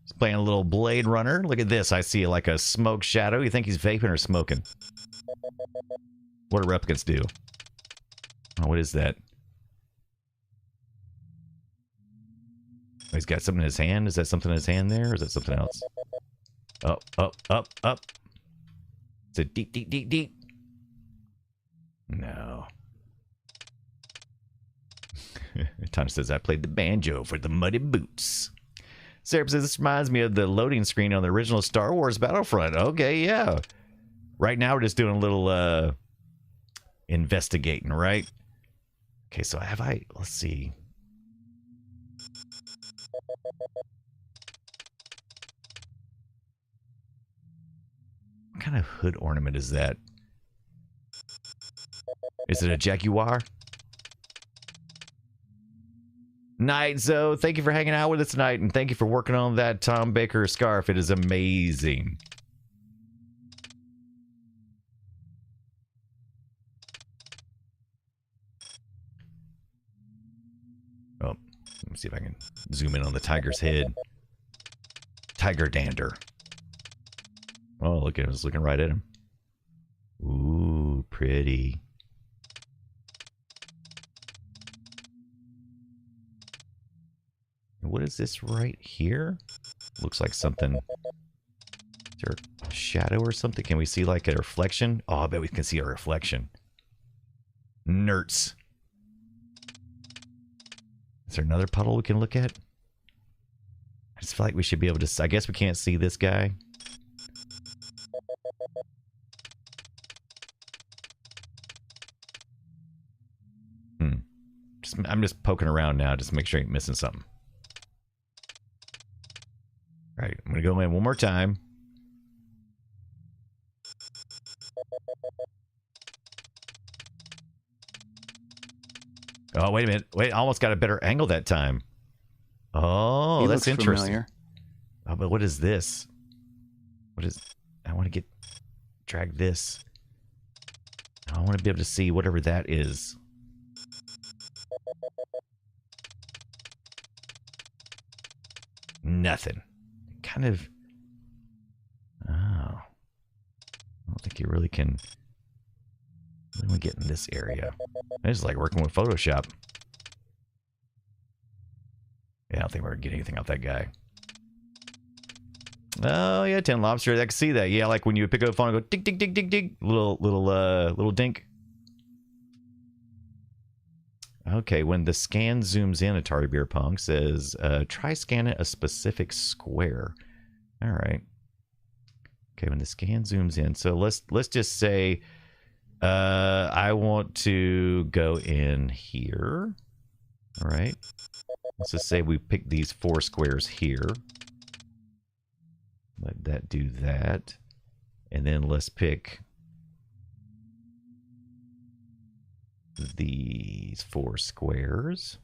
A: He's playing a little Blade Runner. Look at this. I see like a smoke shadow. You think he's vaping or smoking? What do replicants do? Oh, what is that? Oh, he's got something in his hand. Is that something in his hand there? Or is that something else? Up, up, up, up. Is it deep, deep, deep, deep? No. Tom says, I played the banjo for the Muddy Boots. Sarah says, this reminds me of the loading screen on the original Star Wars Battlefront. Okay, yeah. Right now we're just doing a little investigating, right? Okay, so let's see. What kind of hood ornament is that? Is it a Jaguar? Night Zoe, thank you for hanging out with us tonight, and thank you for working on that Tom Baker scarf. It is amazing. Oh, let me see if I can zoom in on the tiger's head. Tiger dander. Oh, look at him. I was looking right at him. Ooh, pretty. What is this right here? Looks like something. Is there a shadow or something? Can we see like a reflection? Oh, I bet we can see a reflection. Nerds. Is there another puddle we can look at? I just feel like we should be able to. I guess we can't see this guy. I'm just poking around now just to make sure I ain't missing something. All right, I'm going to go in one more time. Oh, wait a minute. Wait, I almost got a better angle that time. Oh, that's interesting. Familiar. Oh, but what is this? What is... I want to drag this. I want to be able to see whatever that is. Nothing. Kind of... Oh. I don't think you really can... When we get in this area. It's like working with Photoshop. Yeah, I don't think we're gonna get anything out that guy. Oh yeah, Tin Lobster. I can see that. Yeah, like when you pick up a phone and go ding ding ding ding ding. Little dink. Okay, when the scan zooms in, Atari Beer Pong says, try scanning a specific square. All right. Okay, when the scan zooms in. So let's just say I want to go in here. All right. Let's just say we pick these 4 squares here. Let that do that. And then let's pick these 4 squares.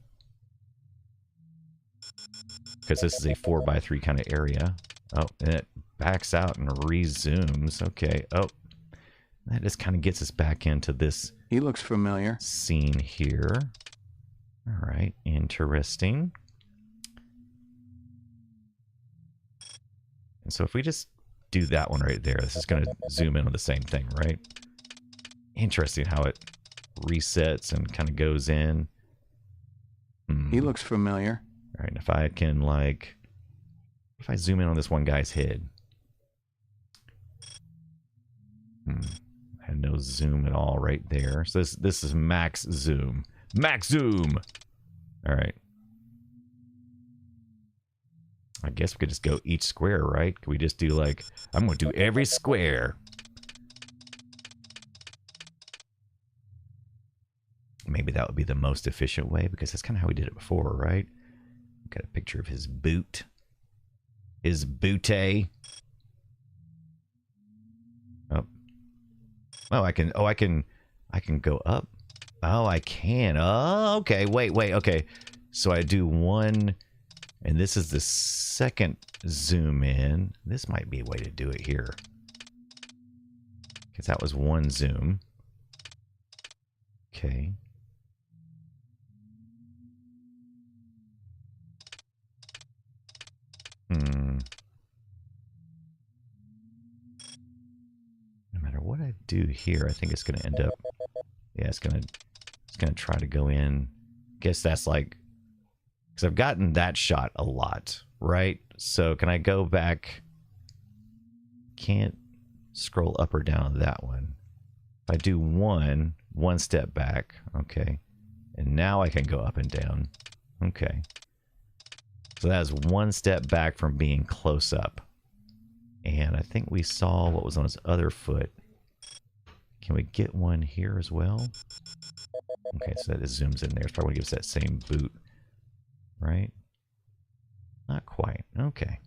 A: Because this is a 4x3 kind of area. Oh, and it backs out and rezooms. Okay. Oh, that just kind of gets us back into this.
F: He looks familiar.
A: Scene here. All right. Interesting. And so if we just do that one right there, this is going to zoom in on the same thing, right? Interesting how it resets and kind of goes in.
F: He looks familiar.
A: All right, and if I can if I zoom in on this one guy's head. Had no zoom at all right there. So this is max zoom. Max zoom! All right. I guess we could just go each square, right? Could we just do I'm going to do every square. Maybe that would be the most efficient way, because that's kind of how we did it before, right? Got a picture of his boot. His booty. Oh. Oh, I can go up. Oh, I can. Oh, okay. Wait. Okay. So I do one, and this is the second zoom in. This might be a way to do it here. Because that was one zoom. Okay. No matter what I do here, I think it's going to end up... Yeah, it's going to try to go in. Guess that's like... Because I've gotten that shot a lot, right? So can I go back? Can't scroll up or down that one. If I do one step back, okay. And now I can go up and down. Okay. So that is one step back from being close up. And I think we saw what was on his other foot. Can we get one here as well? Okay, so that just zooms in there. It's probably gives that same boot. Right? Not quite. Okay.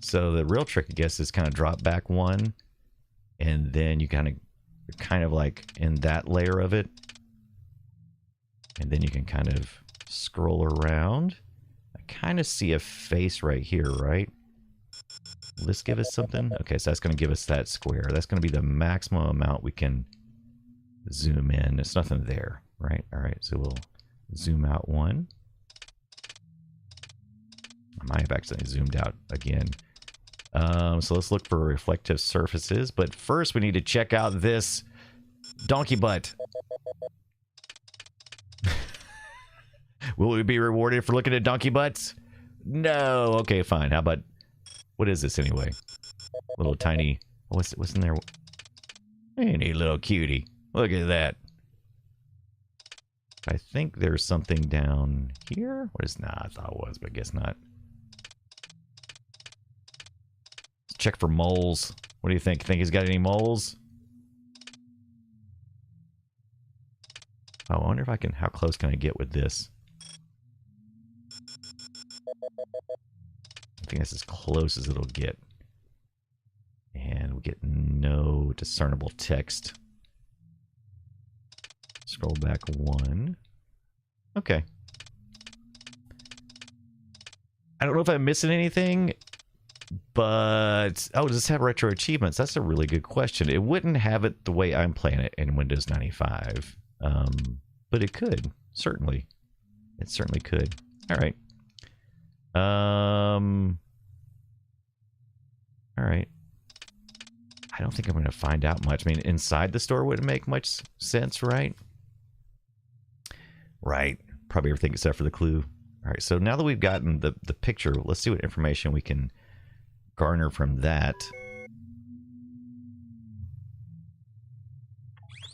A: So the real trick, I guess, is kind of drop back one. And then you kind of like in that layer of it. And then you can kind of scroll around. I kind of see a face right here, right? Will this give us something? Okay, so that's going to give us that square. That's going to be the maximum amount we can zoom in. There's nothing there, right? All right, so we'll zoom out one. I might have accidentally zoomed out again. So let's look for reflective surfaces. But first we need to check out this donkey butt. Will we be rewarded for looking at donkey butts? No. Okay, fine. How about... What is this anyway? Little tiny... What's in there? Any little cutie. Look at that. I think there's something down here. What is... Nah, I thought it was, but I guess not. Let's check for moles. What do you think? Think he's got any moles? Oh, I wonder if I can... How close can I get with this? I think that's as close as it'll get. And we get no discernible text. Scroll back one. Okay. I don't know if I'm missing anything, but... Oh, does this have retro achievements? That's a really good question. It wouldn't have it the way I'm playing it in Windows 95. But it could. Certainly. It certainly could. All right. All right. I don't think I'm going to find out much. I mean, inside the store wouldn't make much sense, right? Right. Probably everything except for the clue. All right. So now that we've gotten the picture, let's see what information we can garner from that.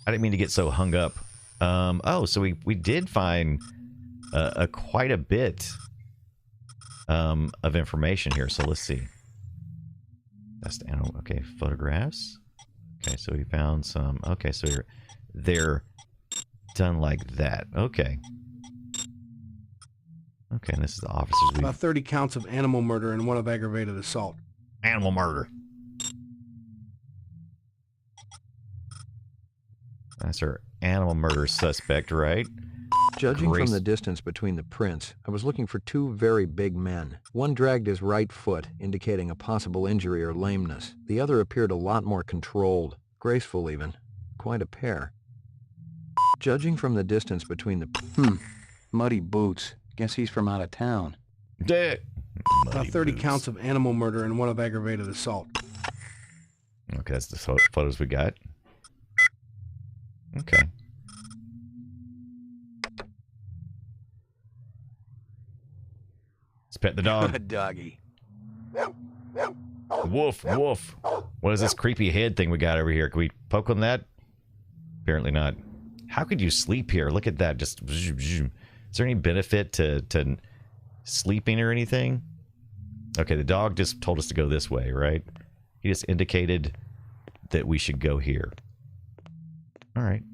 A: I didn't mean to get so hung up. Oh, so we did find quite a bit of information here. So let's see. That's the animal. Okay, photographs. Okay, so we found some. Okay, so they're done like that. Okay. Okay, and this is the officers.
N: About 30 counts of animal murder and one of aggravated assault.
A: Animal murder. That's our animal murder suspect, right?
F: Judging from the distance between the prints, I was looking for two very big men. One dragged his right foot, indicating a possible injury or lameness. The other appeared a lot more controlled, graceful even. Quite a pair. Judging from the distance between the... Muddy boots. Guess he's from out of town.
N: About 30 counts of animal murder and one of aggravated assault.
A: Okay, that's the photos we got. Okay. Let's pet the dog.
F: Doggy.
A: Woof, woof. What is this creepy head thing we got over here? Can we poke on that? Apparently not. How could you sleep here? Look at that. Just... Is there any benefit to sleeping or anything? Okay, the dog just told us to go this way, right? He just indicated that we should go here. All right,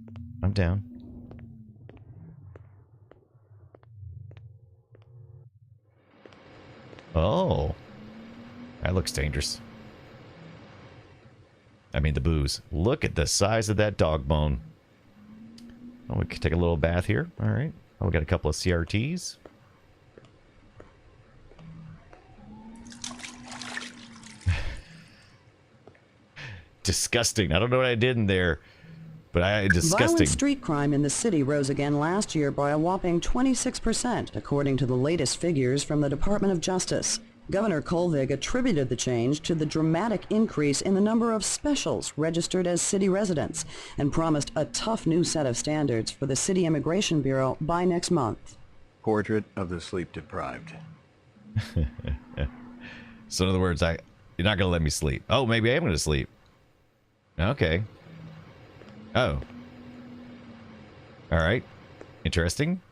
A: I'm down. Oh. That looks dangerous. I mean, the booze. Look at the size of that dog bone. Oh, we could take a little bath here. All right. Oh, we got a couple of CRTs. Disgusting. I don't know what I did in there, but disgusting.
L: Violent street crime in the city rose again last year by a whopping 26%, according to the latest figures from the Department of Justice. Governor Kolvig attributed the change to the dramatic increase in the number of specials registered as city residents and promised a tough new set of standards for the City Immigration Bureau by next month.
F: Portrait of the sleep-deprived.
A: So in other words, you're not going to let me sleep. Oh, maybe I am going to sleep. Okay. Oh. All right. Interesting.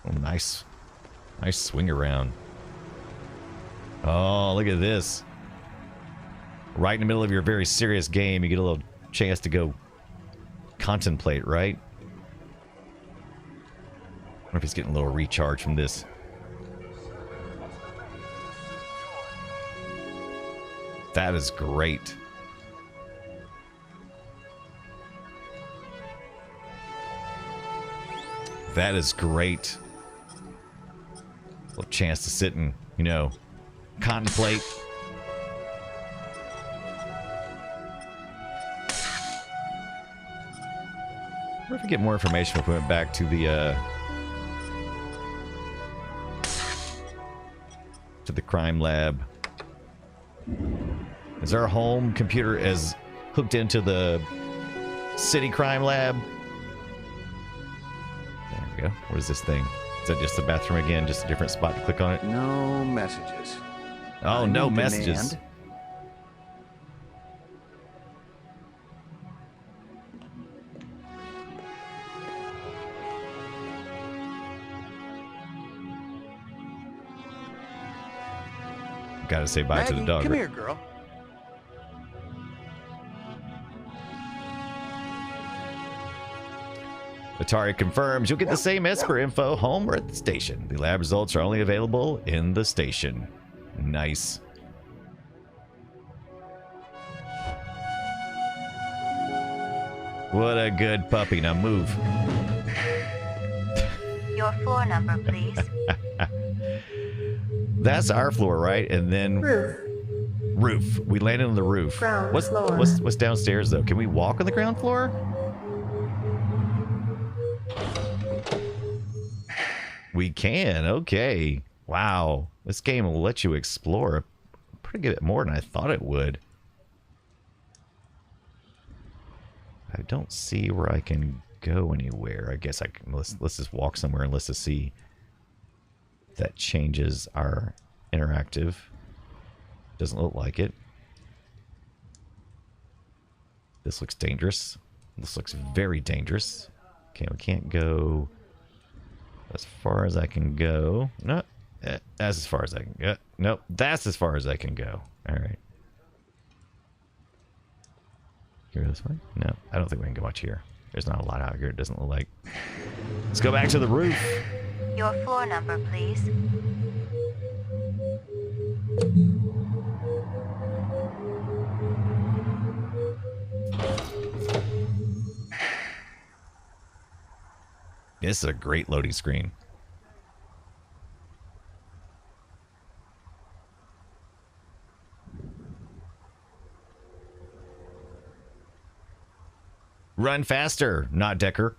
A: Oh, nice. Nice swing around. Oh, look at this. Right in the middle of your very serious game, you get a little chance to go contemplate, right? I wonder if he's getting a little recharge from this. That is great. That is great. A little chance to sit and, you know, contemplate. I wonder if we get more information if we went back to the crime lab. Is our home computer as hooked into the city crime lab? There we go. What is this thing? Is that just the bathroom again? Just a different spot to click on it?
F: No messages.
A: Oh, no messages. Gotta say bye
D: Maggie,
A: to the dog.
D: Come here, girl.
A: Atari confirms you'll get the same Esper info home or at the station. The lab results are only available in the station. Nice. What a good puppy. Now move.
O: Your floor number, please.
A: That's our floor, right? And then roof. We landed on the roof. What's downstairs though? Can we walk on the ground floor? We can. Okay. Wow. This game will let you explore pretty good more than I thought it would. I don't see where I can go anywhere. I guess I can. Let's just walk somewhere and let's just see if that changes our interactive. Doesn't look like it. This looks dangerous. This looks very dangerous. Okay, we can't go as far as I can go. No, that's as far as I can go. Nope, that's as far as I can go. All right. Here this way? No, I don't think we can go much here. There's not a lot out here, it doesn't look like. Let's go back to the roof.
O: Your floor number, please.
A: This is a great loading screen. Run faster, not Decker.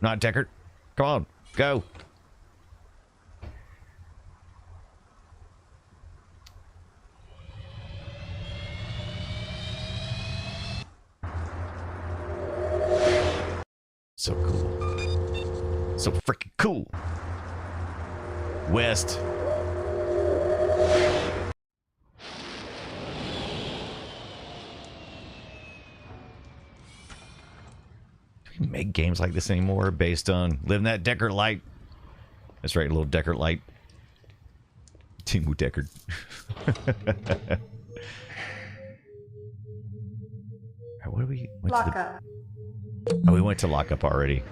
A: Not Decker. Come on, go. So cool. So freaking cool. West. Do we make games like this anymore based on living that Deckard light? That's right, a little Deckard light. Tingu Deckard. What do we...
J: Lock up.
A: Oh, we went to lockup already.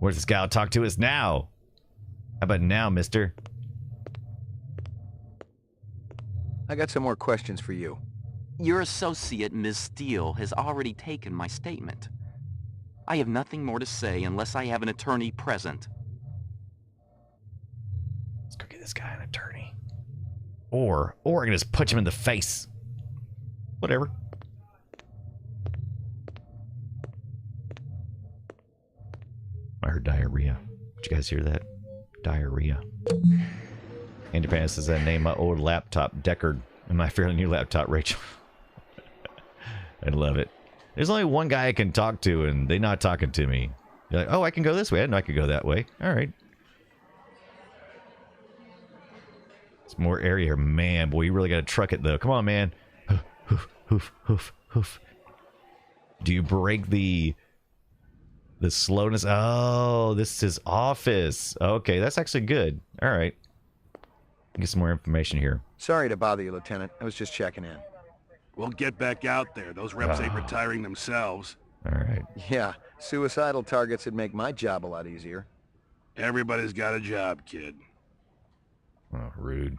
A: Where's this guy? I'll talk to us now. How about now, mister?
F: I got some more questions for you.
K: Your associate, Ms. Steele, has already taken my statement. I have nothing more to say unless I have an attorney present.
A: Let's go get this guy an attorney. Or I can just punch him in the face. Whatever. I heard diarrhea. Did you guys hear that? Diarrhea. Andy Pan says I named my old laptop Deckard and my fairly new laptop Rachel. I love it. There's only one guy I can talk to and they're not talking to me. You're like, oh, I can go this way. I didn't know I could go that way. All right. It's more area here. Man, boy, you really got to truck it though. Come on, man. Hoof, hoof, hoof, hoof. Do you break the slowness? Oh, this is office. Okay, that's actually good. All right. Get some more information here.
F: Sorry to bother you, Lieutenant. I was just checking in.
G: We'll get back out there. Those reps ain't retiring themselves.
A: All right.
F: Yeah, suicidal targets would make my job a lot easier.
G: Everybody's got a job, kid.
A: Oh, rude.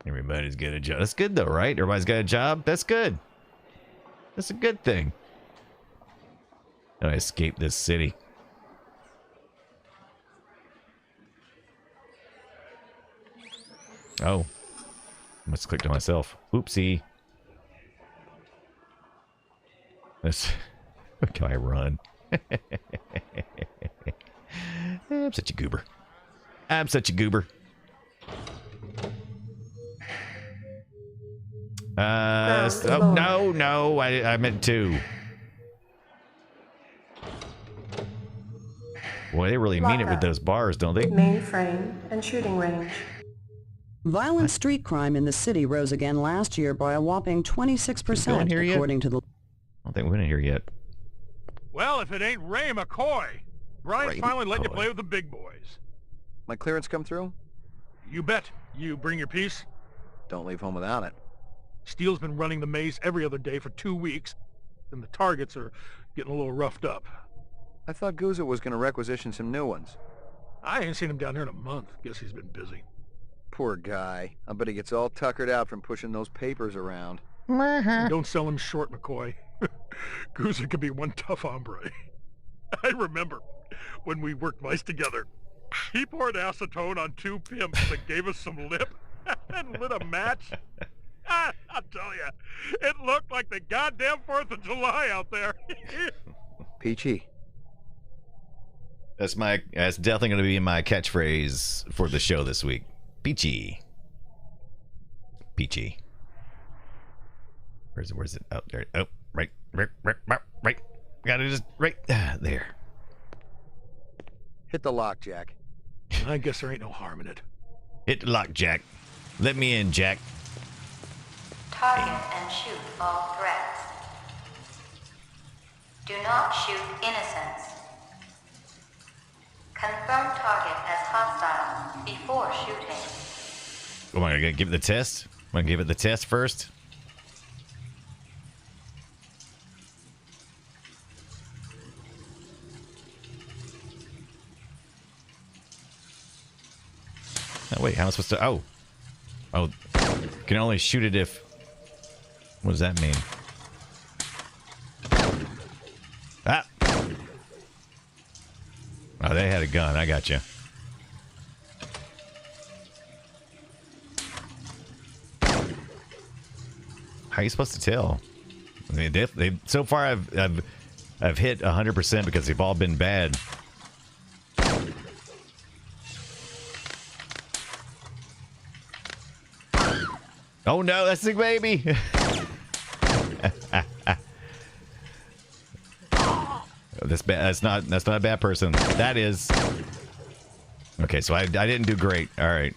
A: Everybody's got a job. That's good though, right? Everybody's got a job. That's good. That's a good thing. How do I escape this city? Oh. I must have clicked on myself. Oopsie. Let's... Can I run? I'm such a goober. I'm such a goober. Oh, no, I meant to. Boy, they really mean it with those bars, don't they?
J: Mainframe and shooting range.
L: Violent street crime in the city rose again last year by a whopping 26%, according to the...
A: I don't think we're in here yet.
P: Well, if it ain't Ray McCoy. Brian finally let you play with the big boys.
F: My clearance come through?
P: You bet. You bring your piece?
F: Don't leave home without it.
P: Steele's been running the maze every other day for 2 weeks, and the targets are getting a little roughed up.
F: I thought Guzzo was going to requisition some new ones.
P: I ain't seen him down here in a month. Guess he's been busy.
F: Poor guy. I bet he gets all tuckered out from pushing those papers around.
P: Don't sell him short, McCoy. Guzzo could be one tough hombre. I remember when we worked mice together. He poured acetone on 2 pimps that gave us some lip and lit a match. I'll tell you, it looked like the goddamn 4th of July out there.
F: Peachy.
A: That's definitely going to be my catchphrase for the show this week. Peachy. Peachy. Where's it? Oh, there. Oh, right. Gotta just right there.
F: Hit the lock, Jack.
P: I guess there ain't no harm in it.
A: Hit the lock, Jack. Let me in, Jack.
O: Target and shoot all threats. Do not shoot innocents. Confirm target as hostile before shooting.
A: Am I gonna give it the test? I'm gonna give it the test first. Oh, wait, how am I supposed to... Oh, can only shoot it if... What does that mean? Ah! Oh, they had a gun. I got you. How are you supposed to tell? I mean, they so far I've hit 100% because they've all been bad. Oh no, that's the baby. That's not a bad person. That is. Okay, so I didn't do great. All right.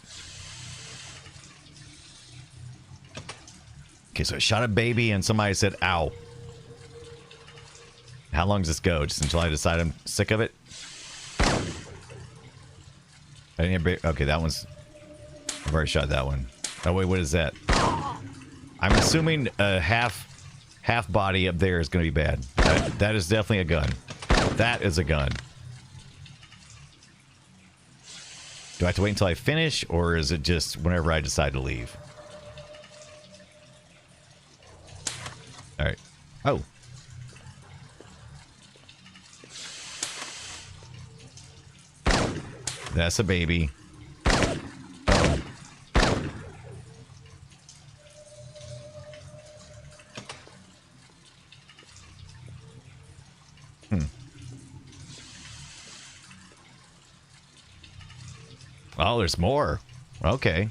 A: Okay, so I shot a baby and somebody said, ow. How long does this go? Just until I decide I'm sick of it? Okay, that one's... I've already shot that one. Oh, wait, what is that? I'm assuming a half body up there is going to be bad. That is definitely a gun. That is a gun. Do I have to wait until I finish, or is it just whenever I decide to leave? All right. Oh. That's a baby. Oh. Oh, there's more. Okay.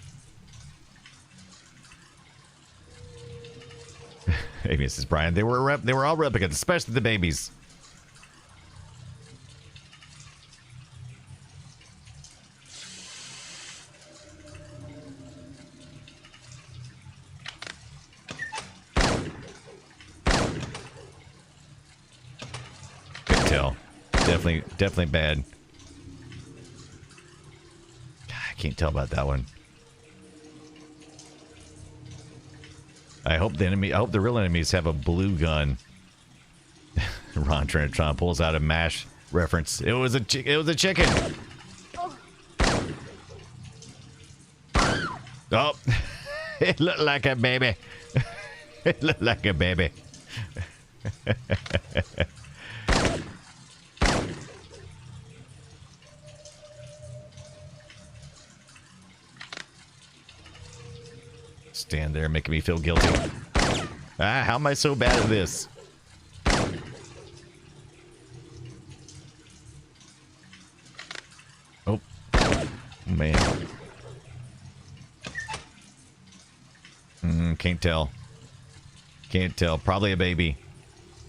A: Hey, Mrs. Bryan, they were all replicants, especially the babies. Couldn't tell. Definitely bad. I can't tell about that one. I hope the real enemies have a blue gun. Ron Trinitron pulls out a MASH reference. It was a chicken. Oh, it looked like a baby. It looked like a baby. Stand there making me feel guilty. Ah, how am I so bad at this? Oh, man. Can't tell. Can't tell. Probably a baby.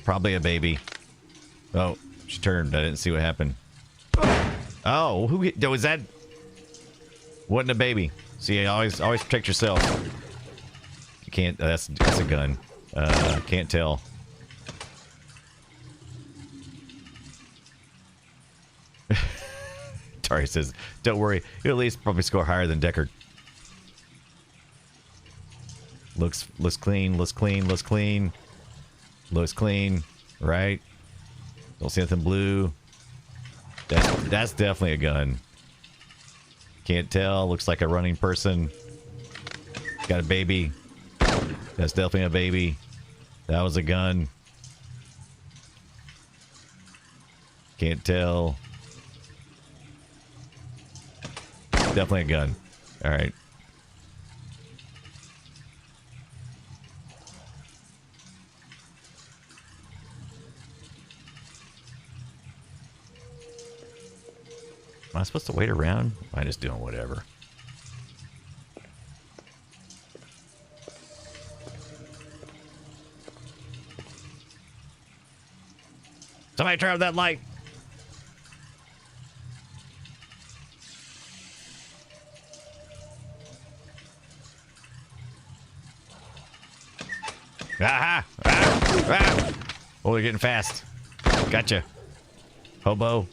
A: Probably a baby. Oh, she turned. I didn't see what happened. Oh, who hit? Was that? Wasn't a baby. See, always protect yourself. You can't. That's a gun. Can't tell. Tari says, "Don't worry. You'll at least probably score higher than Deckard." Looks clean. Looks clean. Looks clean. Looks clean. Right. Don't see nothing blue. That's definitely a gun. Can't tell. Looks like a running person. Got a baby. That's definitely a baby. That was a gun. Can't tell. Definitely a gun. All right. Am I supposed to wait around? Am I just doing whatever? Somebody turn off that light. Aha! Ah! Oh, they're getting fast. Gotcha. Hobo.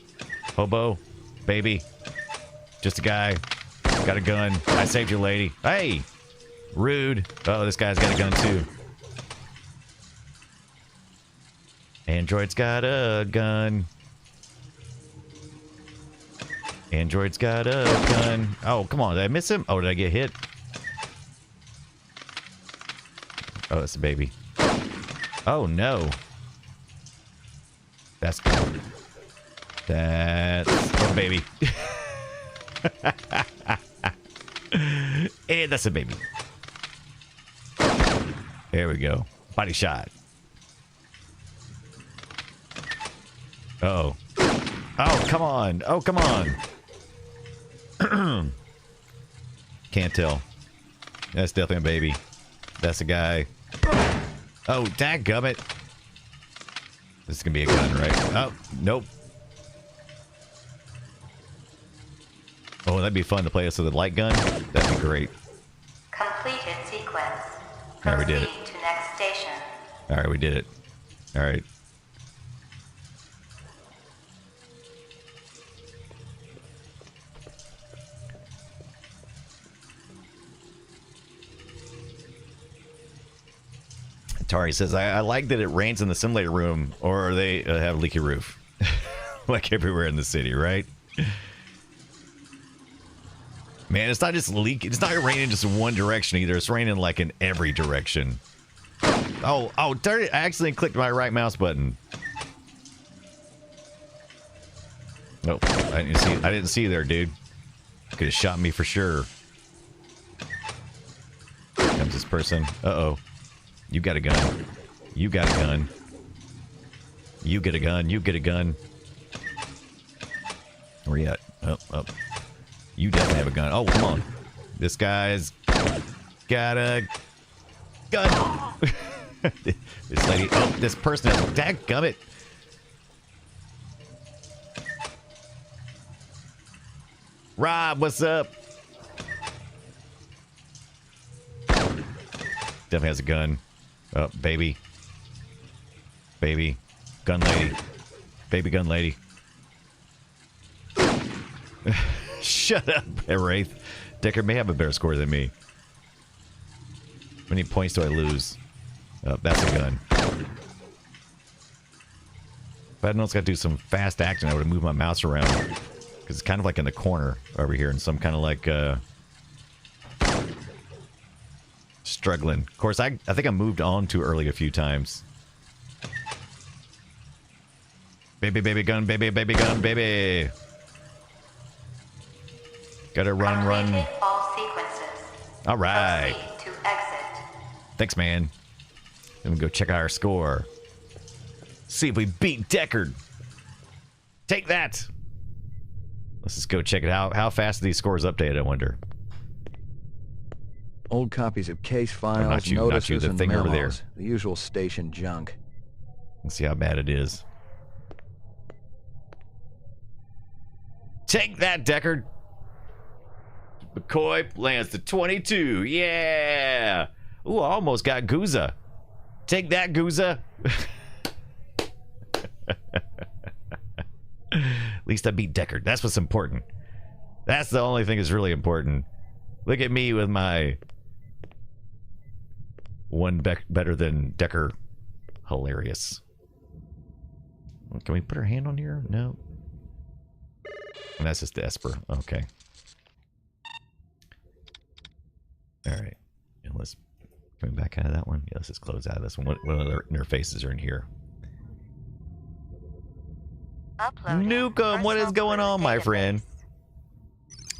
A: Hobo. Baby. Just a guy. Got a gun. I saved your lady. Hey! Rude. Oh, this guy's got a gun too. Android's got a gun. Android's got a gun. Oh, come on. Did I miss him? Oh, did I get hit? Oh, that's a baby. Oh, no. That's good. That's... Oh, baby. And that's a baby. There we go. Body shot. Uh-oh. Oh, come on. Oh, come on. Can't tell. That's definitely a baby. That's a guy. Oh, dadgummit. This is going to be a gun, right? Oh, nope. Oh, that'd be fun to play this with a light gun. That'd be great.
O: Completed sequence.
A: All right, we did it.
O: Proceed to next station.
A: All right, we did it. All right. Atari says, I like that it rains in the simulator room, or they have a leaky roof. like everywhere in the city, right? Man, it's not just leaking. It's not raining just in one direction either. It's raining like in every direction. Oh, darn it. I accidentally clicked my right mouse button. Nope. I didn't see you there, dude. Could have shot me for sure. Here comes this person. Uh-oh. You got a gun. You got a gun. You get a gun. You get a gun. Where you at? Oh. You definitely have a gun. Oh, come on. This guy's got a gun. This lady. Oh, this person has. Dadgummit. Rob, what's up? Definitely has a gun. Oh, baby. Baby. Gun lady. Baby gun lady. Shut up, Wraith. Decker may have a better score than me. How many points do I lose? Oh, that's a gun. If I had known it's got to do some fast action, I would have moved my mouse around. Because it's kind of like in the corner over here, and some kind of like struggling. Of course, I think I moved on too early a few times. Baby gun, baby gun, baby. Gotta run.
O: All sequences.
A: All right.
O: To exit.
A: Thanks, man. Then we go check out our score. See if we beat Deckard. Take that. Let's just go check it out. How fast are these scores updated, I wonder?
F: Old copies of case files,
A: not you,
F: notices,
A: the
F: and
A: thing
F: memos.
A: over there.
F: The usual station junk.
A: Let's see how bad it is. Take that, Deckard. McCoy lands to 22. Yeah. Ooh, I almost got Guza. Take that, Guza. At least I beat Deckard. That's what's important. That's the only thing that's really important. Look at me with my one better than Decker. Hilarious. Can we put our hand on here? No. And that's just the Esper. Okay. All right. And let's coming back out of that one. Yeah, let's just close out of this one. What other interfaces are in here? Nukem, what is going on, my friend?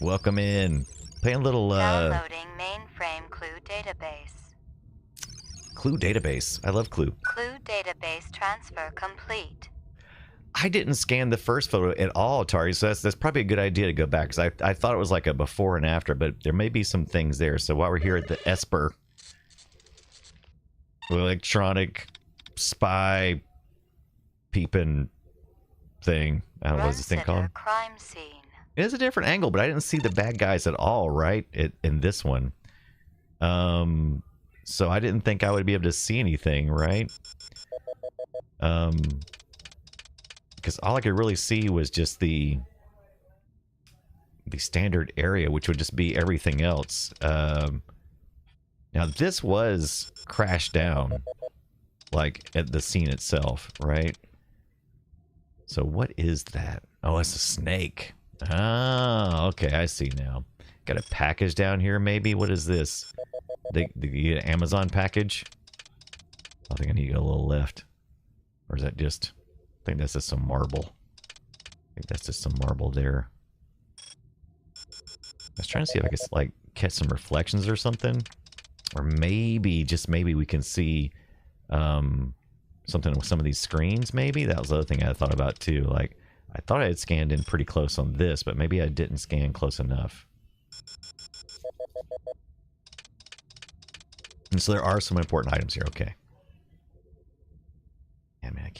A: Welcome in. Playing a little
O: Downloading mainframe clue database.
A: Clue database. I love Clue.
O: Clue database transfer complete.
A: I didn't scan the first photo at all, Tari, so that's probably a good idea to go back, because I thought it was like a before and after, but there may be some things there. So while we're here at the Esper, electronic spy peeping thing. I don't know, what is this thing called?
O: Crime scene.
A: It is a different angle, but I didn't see the bad guys at all, right? In this one. So I didn't think I would be able to see anything, right? Because all I could really see was just the standard area, which would just be everything else. Now this was crashed down, like at the scene itself, right? So what is that? Oh, it's a snake. Ah, okay, I see now. Got a package down here, maybe? What is this? The Amazon package? I think I need to go a little left. Or is that just... I think that's just some marble. I think that's just some marble there. I was trying to see if I could, like, catch some reflections or something. Or maybe, just maybe, we can see something with some of these screens, maybe? That was the other thing I thought about, too. Like, I thought I had scanned in pretty close on this, but maybe I didn't scan close enough. And so there are some important items here. Okay. Yeah, man,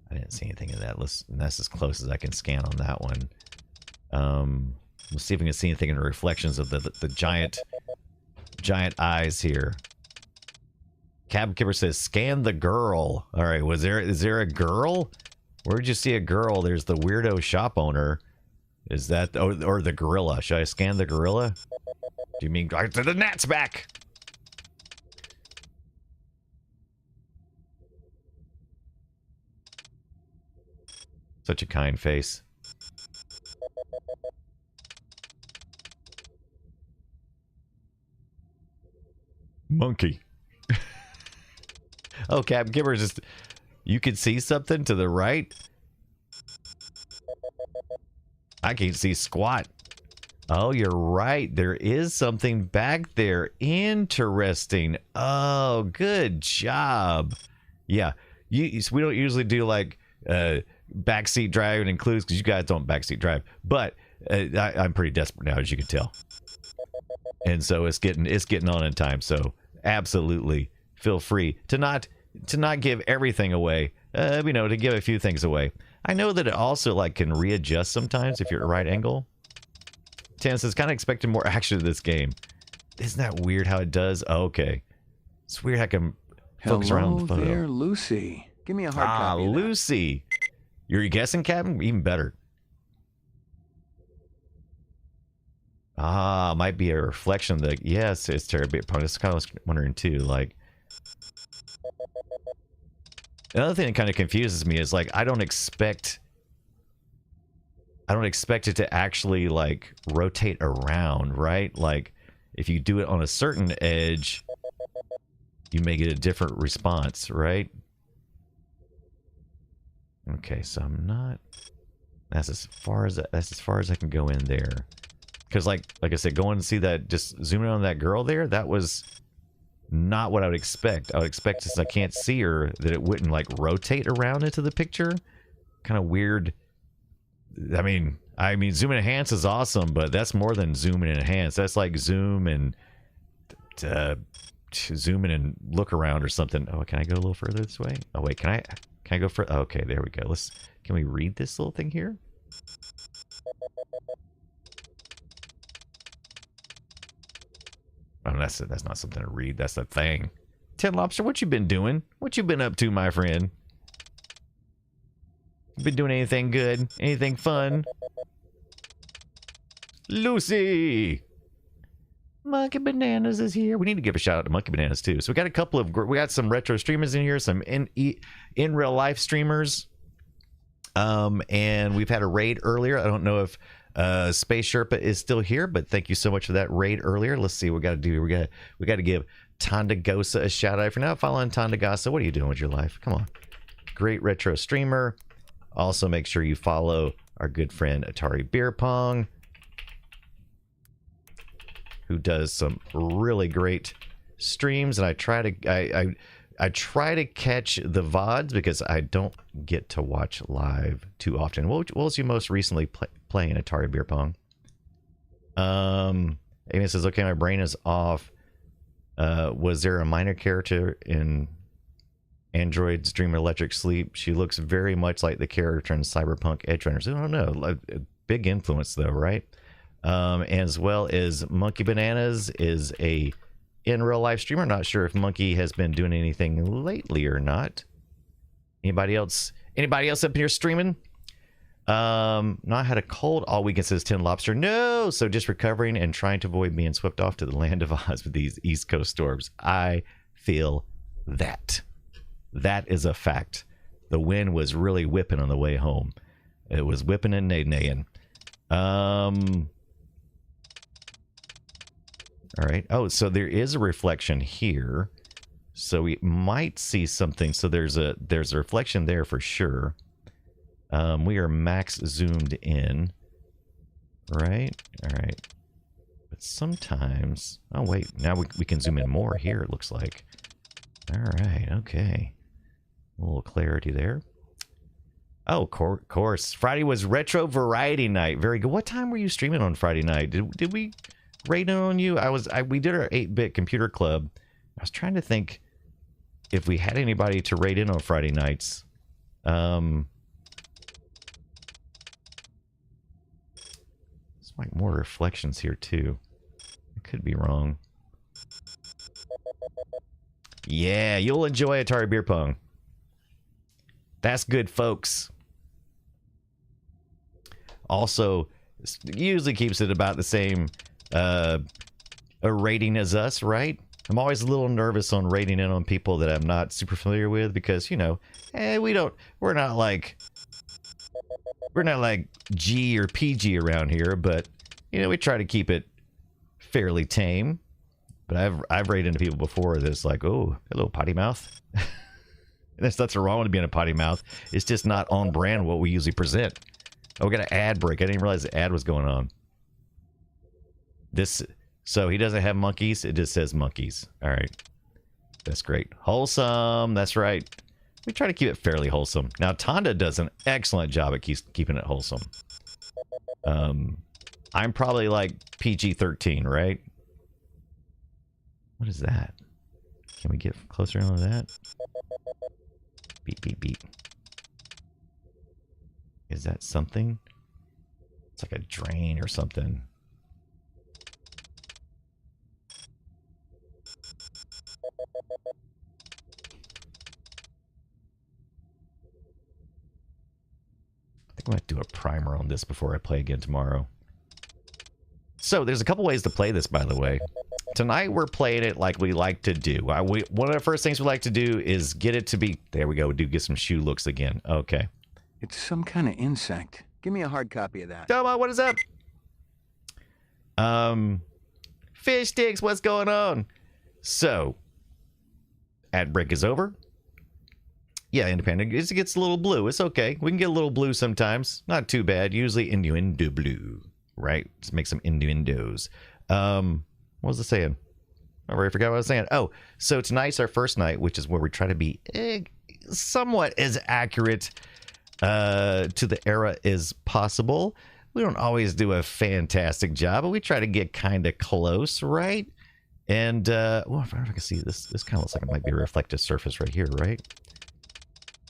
A: I didn't see anything of that. That's as close as I can scan on that one. Let's see if we can see anything in the reflections of the giant eyes here. Cab Kipper says, scan the girl. All right, is there a girl? Where did you see a girl? There's the weirdo shop owner. Is that, or the gorilla? Should I scan the gorilla? Do you mean, the gnat's back? Such a kind face. Monkey. Oh, Cap Gibber, just you could see something to the right. I can't see squat. Oh, you're right. There is something back there. Interesting. Oh, good job. Yeah, we don't usually do like backseat driving and clues because you guys don't backseat drive. But I'm pretty desperate now, as you can tell. And so it's getting on in time. So absolutely feel free to not give everything away. To give a few things away. I know that it also like can readjust sometimes if you're at a right angle. Tan says, kind of expecting more action in this game. Isn't that weird how it does? Oh, okay. It's weird how I can focus around the photo.
F: Hello there, Lucy. Give me a hard copy.
A: Ah, Lucy. You're guessing, Captain? Even better. Ah, might be a reflection of the... Yes, it's terrible. That's kind of wondering, too. Like... Another thing that kind of confuses me is, like, I don't expect it to actually, like, rotate around, right? Like, if you do it on a certain edge, you may get a different response, right? Okay, so I'm not... That's as far as I can go in there. Because, like I said, going to see that, just zooming on that girl there, that was not what I would expect. I would expect, since I can't see her, that it wouldn't, like, rotate around into the picture. Kind of weird. I mean, zoom and enhance is awesome, but that's more than zoom and enhance. That's like zoom and zoom in and look around or something. Oh, can I go a little further this way? Oh, wait, can I go further? Okay, there we go. Can we read this little thing here? Oh, that's not something to read. That's the thing. Ted Lobster, what you been doing? What you been up to, my friend? You been doing anything good? Anything fun? Lucy! Monkey Bananas is here. We need to give a shout out to Monkey Bananas, too. So we got some retro streamers in here, some in real life streamers. And we've had a raid earlier. I don't know if Space Sherpa is still here, but thank you so much for that raid earlier. Let's see what we got to do. We got to give Tandagosa a shout out. If you're not following Tandagosa, what are you doing with your life? Come on. Great retro streamer. Also, make sure you follow our good friend Atari Beer Pong, who does some really great streams. And I try to catch the VODs because I don't get to watch live too often. What was you most recently playing Atari Beer Pong? Amy says, okay, my brain is off. Was there a minor character in Android's Dream Electric Sleep? She looks very much like the character in Cyberpunk Edge Runners. I don't know. Big influence, though, right? As well as Monkey Bananas is a in real life streamer. Not sure if Monkey has been doing anything lately or not. Anybody else up here streaming? No, I had a cold all weekend, says Tin Lobster. No, so just recovering and trying to avoid being swept off to the land of Oz with these East Coast storms. I feel that. That is a fact. The wind was really whipping on the way home. It was whipping and neighing. All right. Oh, so there is a reflection here. So we might see something. So there's a reflection there for sure. We are max zoomed in. Right? All right. But sometimes... Oh, wait. Now we can zoom in more here, it looks like. All right. Okay. A little clarity there. Oh, of course. Friday was Retro Variety Night. Very good. What time were you streaming on Friday night? Did we raid on you? We did our 8-bit computer club. I was trying to think if we had anybody to raid in on Friday nights. It's like more reflections here too. I could be wrong. Yeah, you'll enjoy Atari Beer Pong. That's good, folks. Also, usually keeps it about the same a rating as us, right? I'm always a little nervous on rating in on people that I'm not super familiar with because, you know, we're not like We're not like G or PG around here, but you know, we try to keep it fairly tame. But I've rated into people before that's like, oh, hello, potty mouth. There's nothing wrong with being a potty mouth. It's just not on brand what we usually present. Oh, we got an ad break. I didn't realize the ad was going on. So he doesn't have monkeys. It just says monkeys. All right. That's great. Wholesome. That's right. We try to keep it fairly wholesome. Now, Tonda does an excellent job at keeping it wholesome. I'm probably like PG-13, right? What is that? Can we get closer on that? Beep, beep, beep. Is that something? It's like a drain or something. I think I'm going to do a primer on this before I play again tomorrow. So, there's a couple ways to play this, by the way. Tonight, we're playing it like we like to do. One of the first things we like to do is get it to be... There we go. Get some shoe looks again. Okay.
F: It's some kind of insect. Give me a hard copy of that.
A: Domo, what is up? Fish sticks, what's going on? So, ad break is over. Yeah, independent. It gets a little blue. It's okay. We can get a little blue sometimes. Not too bad. Usually innuendo blue. Right? Let's make some innuendos. What was I saying? I already forgot what I was saying. Oh, so tonight's our first night, which is where we try to be somewhat as accurate to the era as possible. We don't always do a fantastic job, but we try to get kind of close, right? And, well, if I can see this kind of looks like it might be a reflective surface right here, right?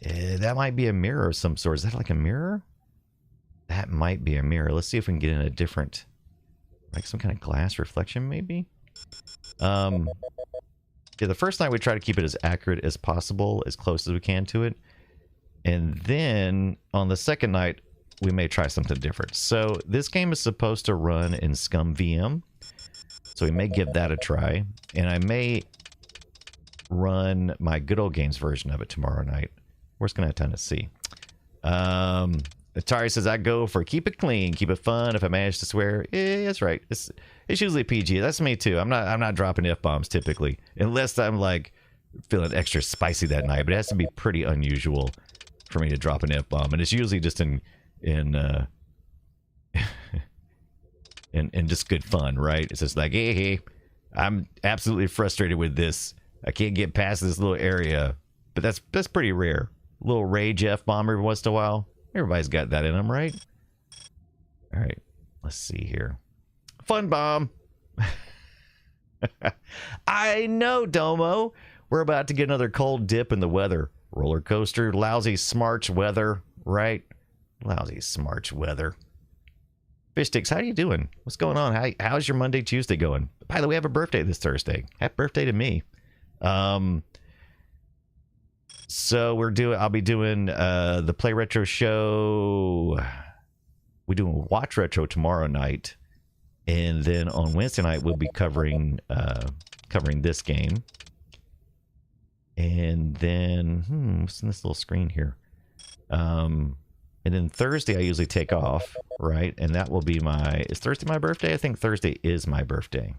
A: That might be a mirror of some sort. Is that like a mirror? That might be a mirror. Let's see if we can get in a different, like some kind of glass reflection, maybe? Yeah, the first night we try to keep it as accurate as possible, as close as we can to it. And then on the second night, we may try something different. So this game is supposed to run in SCUMMVM. So we may give that a try. And I may run my Good Old Games version of it tomorrow night. We're just going to have time to see. Atari says, I go for keep it clean, keep it fun. If I manage to swear, that's right. It's usually PG. That's me too. I'm not dropping F-bombs typically. Unless I'm like feeling extra spicy that night. But it has to be pretty unusual for me to drop an F-bomb. And it's usually just in just good fun, right? It's just like, hey, I'm absolutely frustrated with this. I can't get past this little area. But that's pretty rare. A little rage F-bomb every once in a while. Everybody's got that in them, right? All right. Let's see here. Fun bomb. I know, Domo. We're about to get another cold dip in the weather. Roller coaster, lousy smarch weather, right? Lousy smarch weather. Fish sticks, how are you doing? What's going on? How's your Monday, Tuesday going? By the way, I have a birthday this Thursday. Happy birthday to me. So I'll be doing the Play Retro show. We're doing Watch Retro tomorrow night. And then on Wednesday night, we'll be covering this game. And then, what's in this little screen here? And then Thursday, I usually take off, right? And that will be is Thursday my birthday? I think Thursday is my birthday.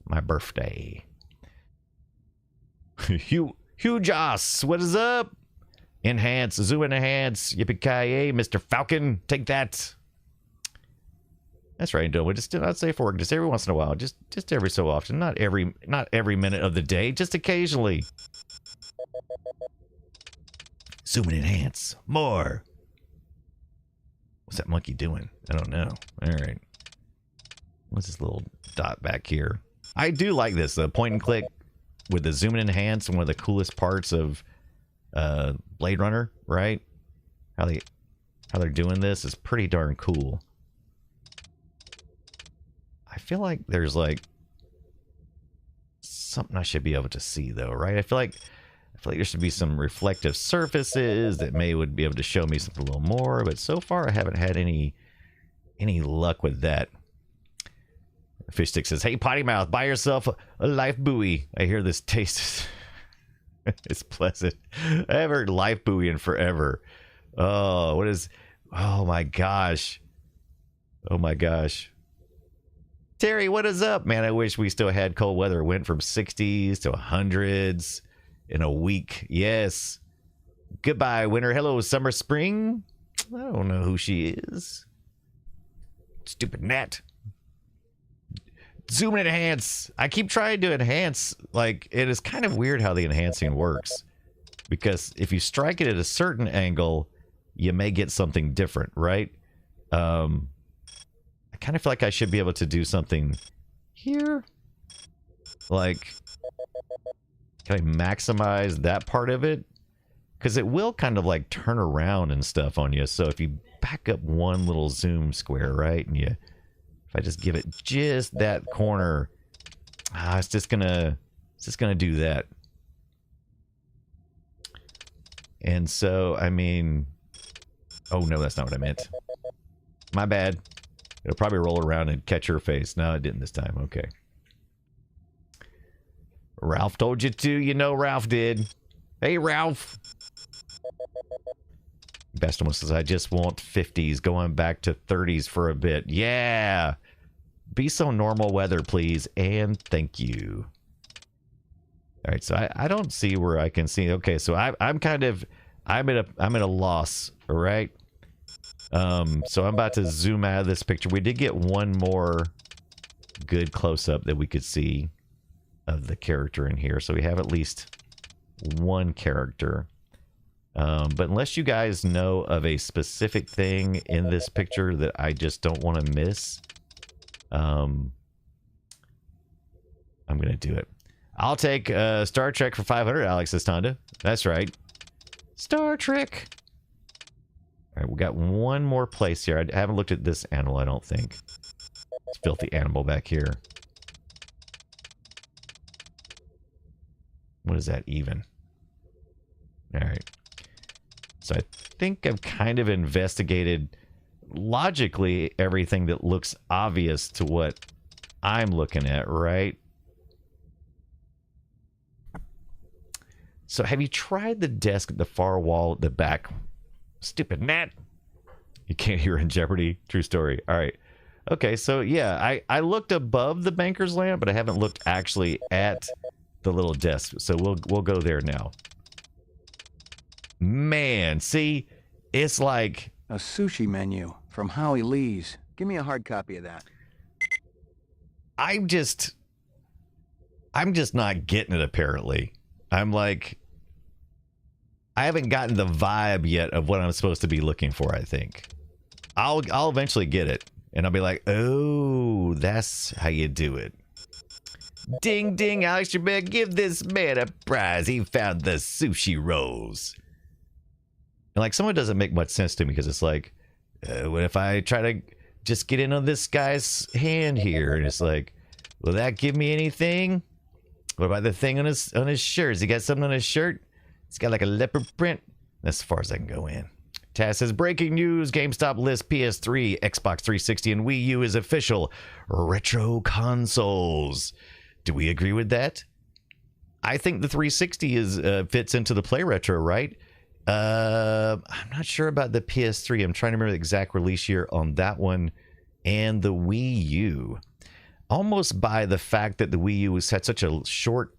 A: My birthday. Huge ass, what is up? Enhance, zoom and enhance, yippee-ki-yay, Mr. Falcon, take that. That's right, Domo. Just not safe for work, just every once in a while, just every so often, not every minute of the day, just occasionally. Zoom and enhance, more. What's that monkey doing? I don't know. All right. What's this little dot back here? I do like this, the point and click with the zoom and enhance, one of the coolest parts of Blade Runner, right? How they're doing this is pretty darn cool. I feel like there's like something I should be able to see though, right? I feel like there should be some reflective surfaces that would be able to show me something a little more, but so far I haven't had any luck with that. Fishstick says, hey, potty mouth, buy yourself a life buoy. I hear this taste it's pleasant. I haven't heard life buoy in forever. Oh, Oh my gosh. Oh my gosh. Terry, what is up? Man, I wish we still had cold weather. It went from 60s to 100s in a week. Yes. Goodbye, winter. Hello, summer, spring. I don't know who she is. Stupid Nat. Zoom and enhance. I keep trying to enhance. Like, it is kind of weird how the enhancing works. Because if you strike it at a certain angle, you may get something different, right? I kind of feel like I should be able to do something here. Like, can I maximize that part of it? Because it will kind of like turn around and stuff on you. So if you back up one little zoom square, right? And if I just give it just that corner, it's just gonna do that. And so, I mean, oh no, that's not what I meant. My bad. It'll probably roll around and catch her face. No, it didn't this time. Okay. Ralph told you to. You know Ralph did. Hey, Ralph. Best one says, I just want 50s, going back to 30s for a bit. Yeah. Be so normal weather, please. And thank you. All right, so I don't see where I can see. Okay, so I'm at a loss, all right? So I'm about to zoom out of this picture. We did get one more good close-up that we could see of the character in here. So we have at least one character. But unless you guys know of a specific thing in this picture that I just don't want to miss, I'm going to do it. I'll take Star Trek for 500, Alex Estanda. That's right. Star Trek. All right, we got one more place here. I haven't looked at this animal, I don't think. This filthy animal back here. What is that even? All right. So I think I've kind of investigated logically everything that looks obvious to what I'm looking at, right? So have you tried the desk at the far wall at the back? Stupid Nat. You can't hear in Jeopardy. True story. All right. Okay, so yeah, I looked above the banker's lamp, but I haven't looked actually at the little desk. So we'll go there now. Man, see, it's like
F: a sushi menu from Howie Lee's. Give me a hard copy of that.
A: I'm just not getting it, apparently. I'm like, I haven't gotten the vibe yet of what I'm supposed to be looking for, I think. I'll eventually get it. And I'll be like, oh, that's how you do it. Ding, ding, Alex Trebek, give this man a prize. He found the sushi rolls. And like, someone doesn't make much sense to me because it's like, what if I try to just get in on this guy's hand here? And it's like, will that give me anything? What about the thing on his shirt? Has he got something on his shirt? It's got like a leopard print. That's as far as I can go in. Taz says, breaking news, GameStop lists PS3, Xbox 360, and Wii U is official retro consoles. Do we agree with that? I think the 360 fits into the play retro, right? I'm not sure about the PS3. I'm trying to remember the exact release year on that one. And the Wii U. Almost by the fact that the Wii U had such a short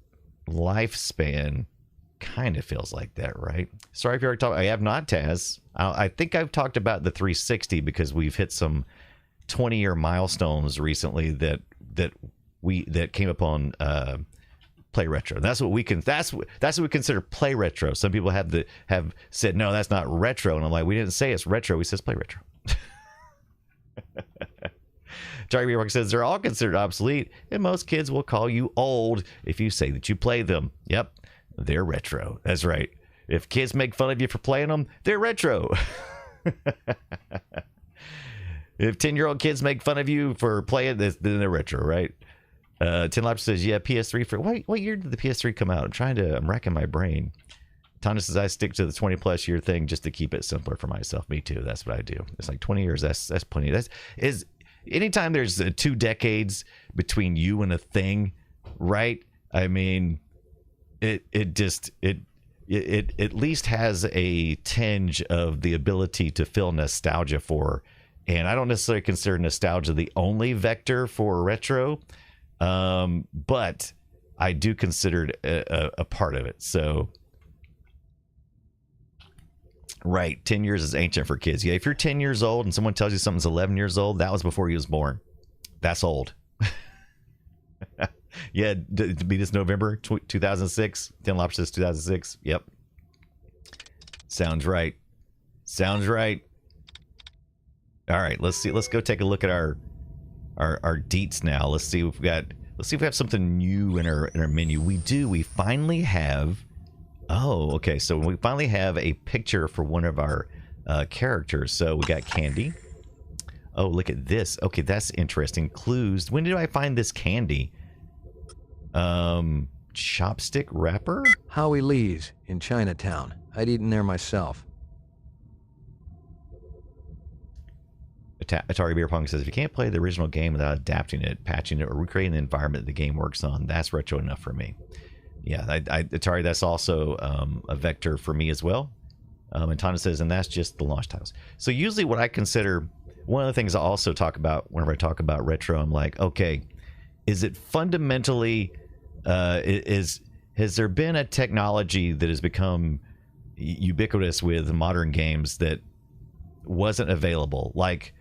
A: lifespan, kind of feels like that, right? Sorry if you already talked. I have not, Taz. I think I've talked about the 360 because we've hit some 20-year milestones recently that came upon play retro. That's what we consider play retro. Some people have said no, that's not retro, and I'm like, we didn't say it's retro. We says play retro. Charlie B. says they're all considered obsolete, and most kids will call you old if you say that you play them. Yep, they're retro. That's right. If kids make fun of you for playing them, they're retro. If 10-year-old kids make fun of you for playing this, then they're retro, right? 10 Laps says, yeah, PS3 for what year did the PS3 come out? I'm racking my brain. Tana says, I stick to the 20+ year thing just to keep it simpler for myself. Me too. That's what I do. It's like 20 years. That's plenty. Anytime there's 2 decades between you and a thing, right? I mean, you it at least has a tinge of the ability to feel nostalgia for. And I don't necessarily consider nostalgia the only vector for retro, but I do consider it a part of it. So, right, 10 years is ancient for kids. Yeah, if you're 10 years old and someone tells you something's 11 years old, that was before you was born. That's old. Yeah, to be this November 2006, 10 Lobsters 2006. Yep. Sounds right. Sounds right. All right, let's see. Let's go take a look at our deets now. Let's see if we have something new in our menu. We do. We finally have. Oh, okay. So we finally have a picture for one of our characters. So we got Candy. Oh, look at this. Okay, that's interesting. Clues. When did I find this Candy? Chopstick wrapper?
F: Howie Lee's in Chinatown. I'd eaten there myself.
A: Atari Beer Pong says, if you can't play the original game without adapting it, patching it, or recreating the environment the game works on, that's retro enough for me. Yeah, Atari, that's also a vector for me as well. And Tana says, and that's just the launch titles. So usually what I consider, one of the things I also talk about whenever I talk about retro, I'm like, okay, is it fundamentally, has there been a technology that has become ubiquitous with modern games that wasn't available? Like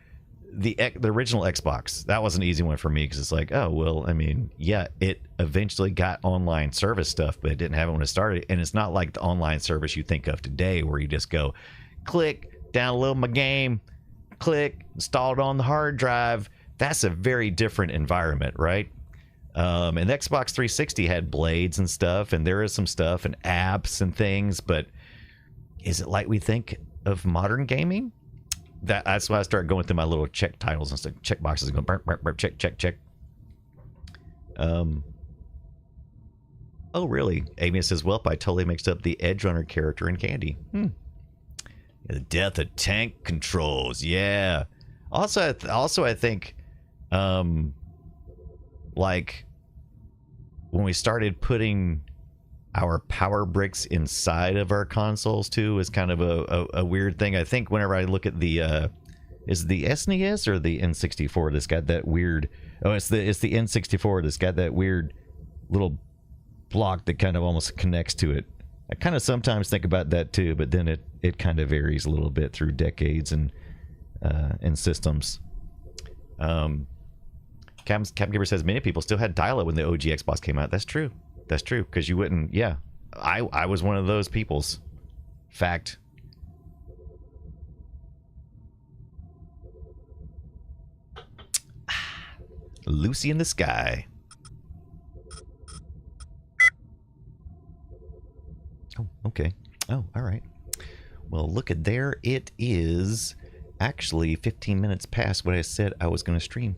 A: the original Xbox, that was an easy one for me because it's like, oh, well, I mean, yeah, it eventually got online service stuff, but it didn't have it when it started. And it's not like the online service you think of today where you just go, click, download my game, click, install it on the hard drive. That's a very different environment, right? And the Xbox 360 had blades and stuff, and there is some stuff and apps and things, but is it like we think of modern gaming? That's why I started going through my little check titles and stuff, check boxes and go burp, check, check, check. Oh, really? Amy says, well, I totally mixed up the Edge Runner character in Candy. The death of tank controls. Yeah. Also, I think, like, when we started putting our power bricks inside of our consoles too is kind of a weird thing. I think whenever I look at the is the SNES or the N64 that's got that weird, oh, it's the N64 that's got that weird little block that kind of almost connects to it. I kind of sometimes think about that too, but then it kind of varies a little bit through decades and systems. Captain says many people still had dial-up when the OG Xbox came out. That's true. That's true, because you wouldn't. Yeah, I was one of those people's. Fact. Lucy in the Sky. Oh, okay. Oh, all right. Well, look at there. It is actually 15 minutes past what I said I was going to stream.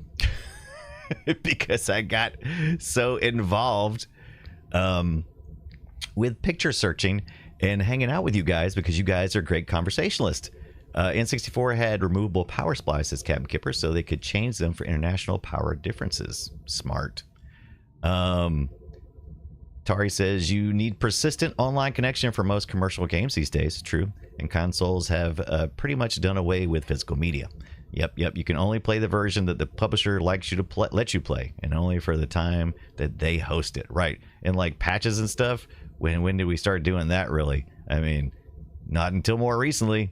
A: Because I got so involved with picture searching and hanging out with you guys because you guys are great conversationalists. N64 had removable power supplies, says Captain Kipper, so they could change them for international power differences. Smart. Tari says you need persistent online connection for most commercial games these days. True. And consoles have pretty much done away with physical media. Yep. You can only play the version that the publisher likes you to let you play, and only for the time that they host it. Right. And like patches and stuff, when did we start doing that, really? I mean, not until more recently.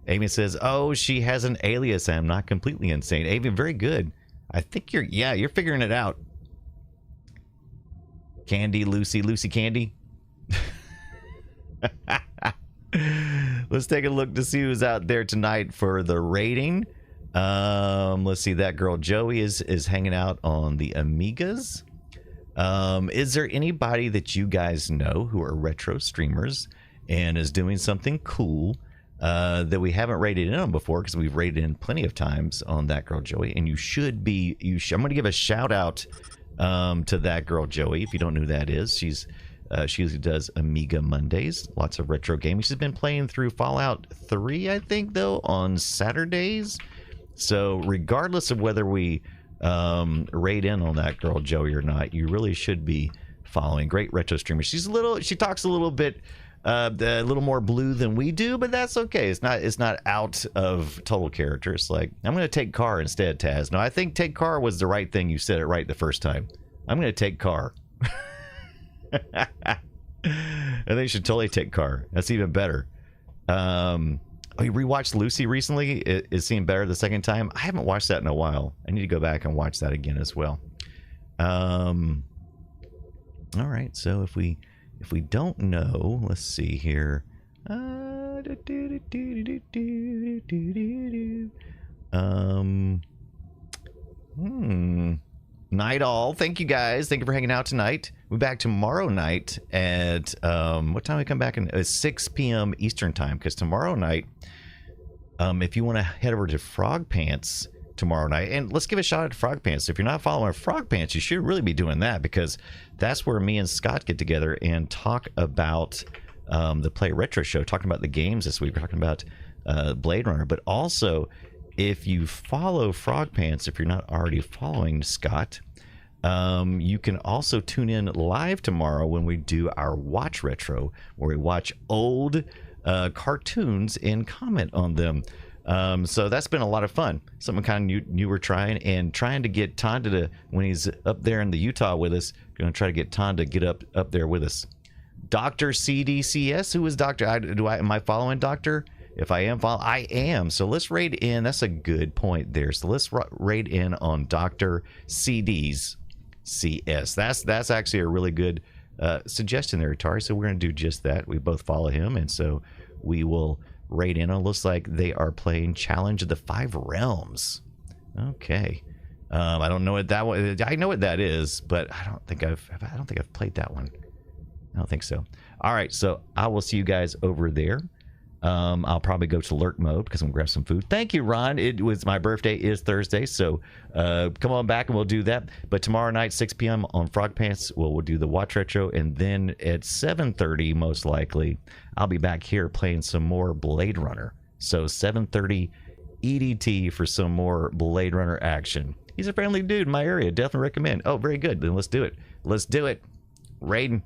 A: Amy says, oh, she has an alias. I'm not completely insane. Amy, very good. I think you're figuring it out. Candy, Lucy Candy. Let's take a look to see who's out there tonight for the rating. Let's see, that girl Joey is hanging out on the Amigas. Is there anybody that you guys know who are retro streamers and is doing something cool that we haven't rated in on before, because we've rated in plenty of times on that girl Joey, and you should be. I'm going to give a shout out to that girl Joey. If you don't know who that is, she usually does Amiga Mondays, lots of retro gaming. She's been playing through Fallout 3, I think, though, on Saturdays. So regardless of whether we rate in on that girl Joey or not, you really should be following. Great retro streamer. She talks a little bit a little more blue than we do, but that's okay. It's not out of total character. It's like, I'm going to take Car instead, Taz. No, I think take Car was the right thing. You said it right the first time. I'm going to take Car. I think you should totally take Car. That's even better. Oh, you rewatched Lucy recently? It seemed better the second time. I haven't watched that in a while. I need to go back and watch that again as well. All right, so if we don't know, let's see here. Night all. Thank you guys. Thank you for hanging out tonight. We're back tomorrow night at what time we come back? It's 6 p.m. Eastern time, because tomorrow night, if you want to head over to Frog Pants tomorrow night, and let's give a shout out to Frog Pants. If you're not following Frog Pants, you should really be doing that, because that's where me and Scott get together and talk about the Play Retro show, talking about the games this week. We're talking about Blade Runner, but also if you follow Frog Pants, if you're not already following Scott, you can also tune in live tomorrow when we do our Watch Retro, where we watch old cartoons and comment on them. So that's been a lot of fun. Something kind of new we're trying, and trying to get Tonda to, when he's up there in the Utah with us, going to try to get Tonda to get up there with us. Dr. CDCS, who is Dr. Am I following Doctor? If I am following, I am. So let's raid in. That's a good point there. So let's raid in on Dr. CD's CS. That's actually a really good suggestion there, Atari. So we're going to do just that. We both follow him, and so we will raid in. It looks like they are playing Challenge of the Five Realms. Okay. I don't know what that one. I know what that is, but I don't think I've played that one. I don't think so. All right, so I will see you guys over there. I'll probably go to lurk mode because I'm gonna grab some food. Thank you, Ron. It was my birthday is Thursday, so come on back and we'll do that. But tomorrow night, 6 p.m. on Frog Pants, we'll do the Watch Retro, and then at 7:30, most likely, I'll be back here playing some more Blade Runner. So 7:30 EDT for some more Blade Runner action. He's a friendly dude in my area. Definitely recommend. Oh, very good. Then let's do it. Let's do it. Raiden.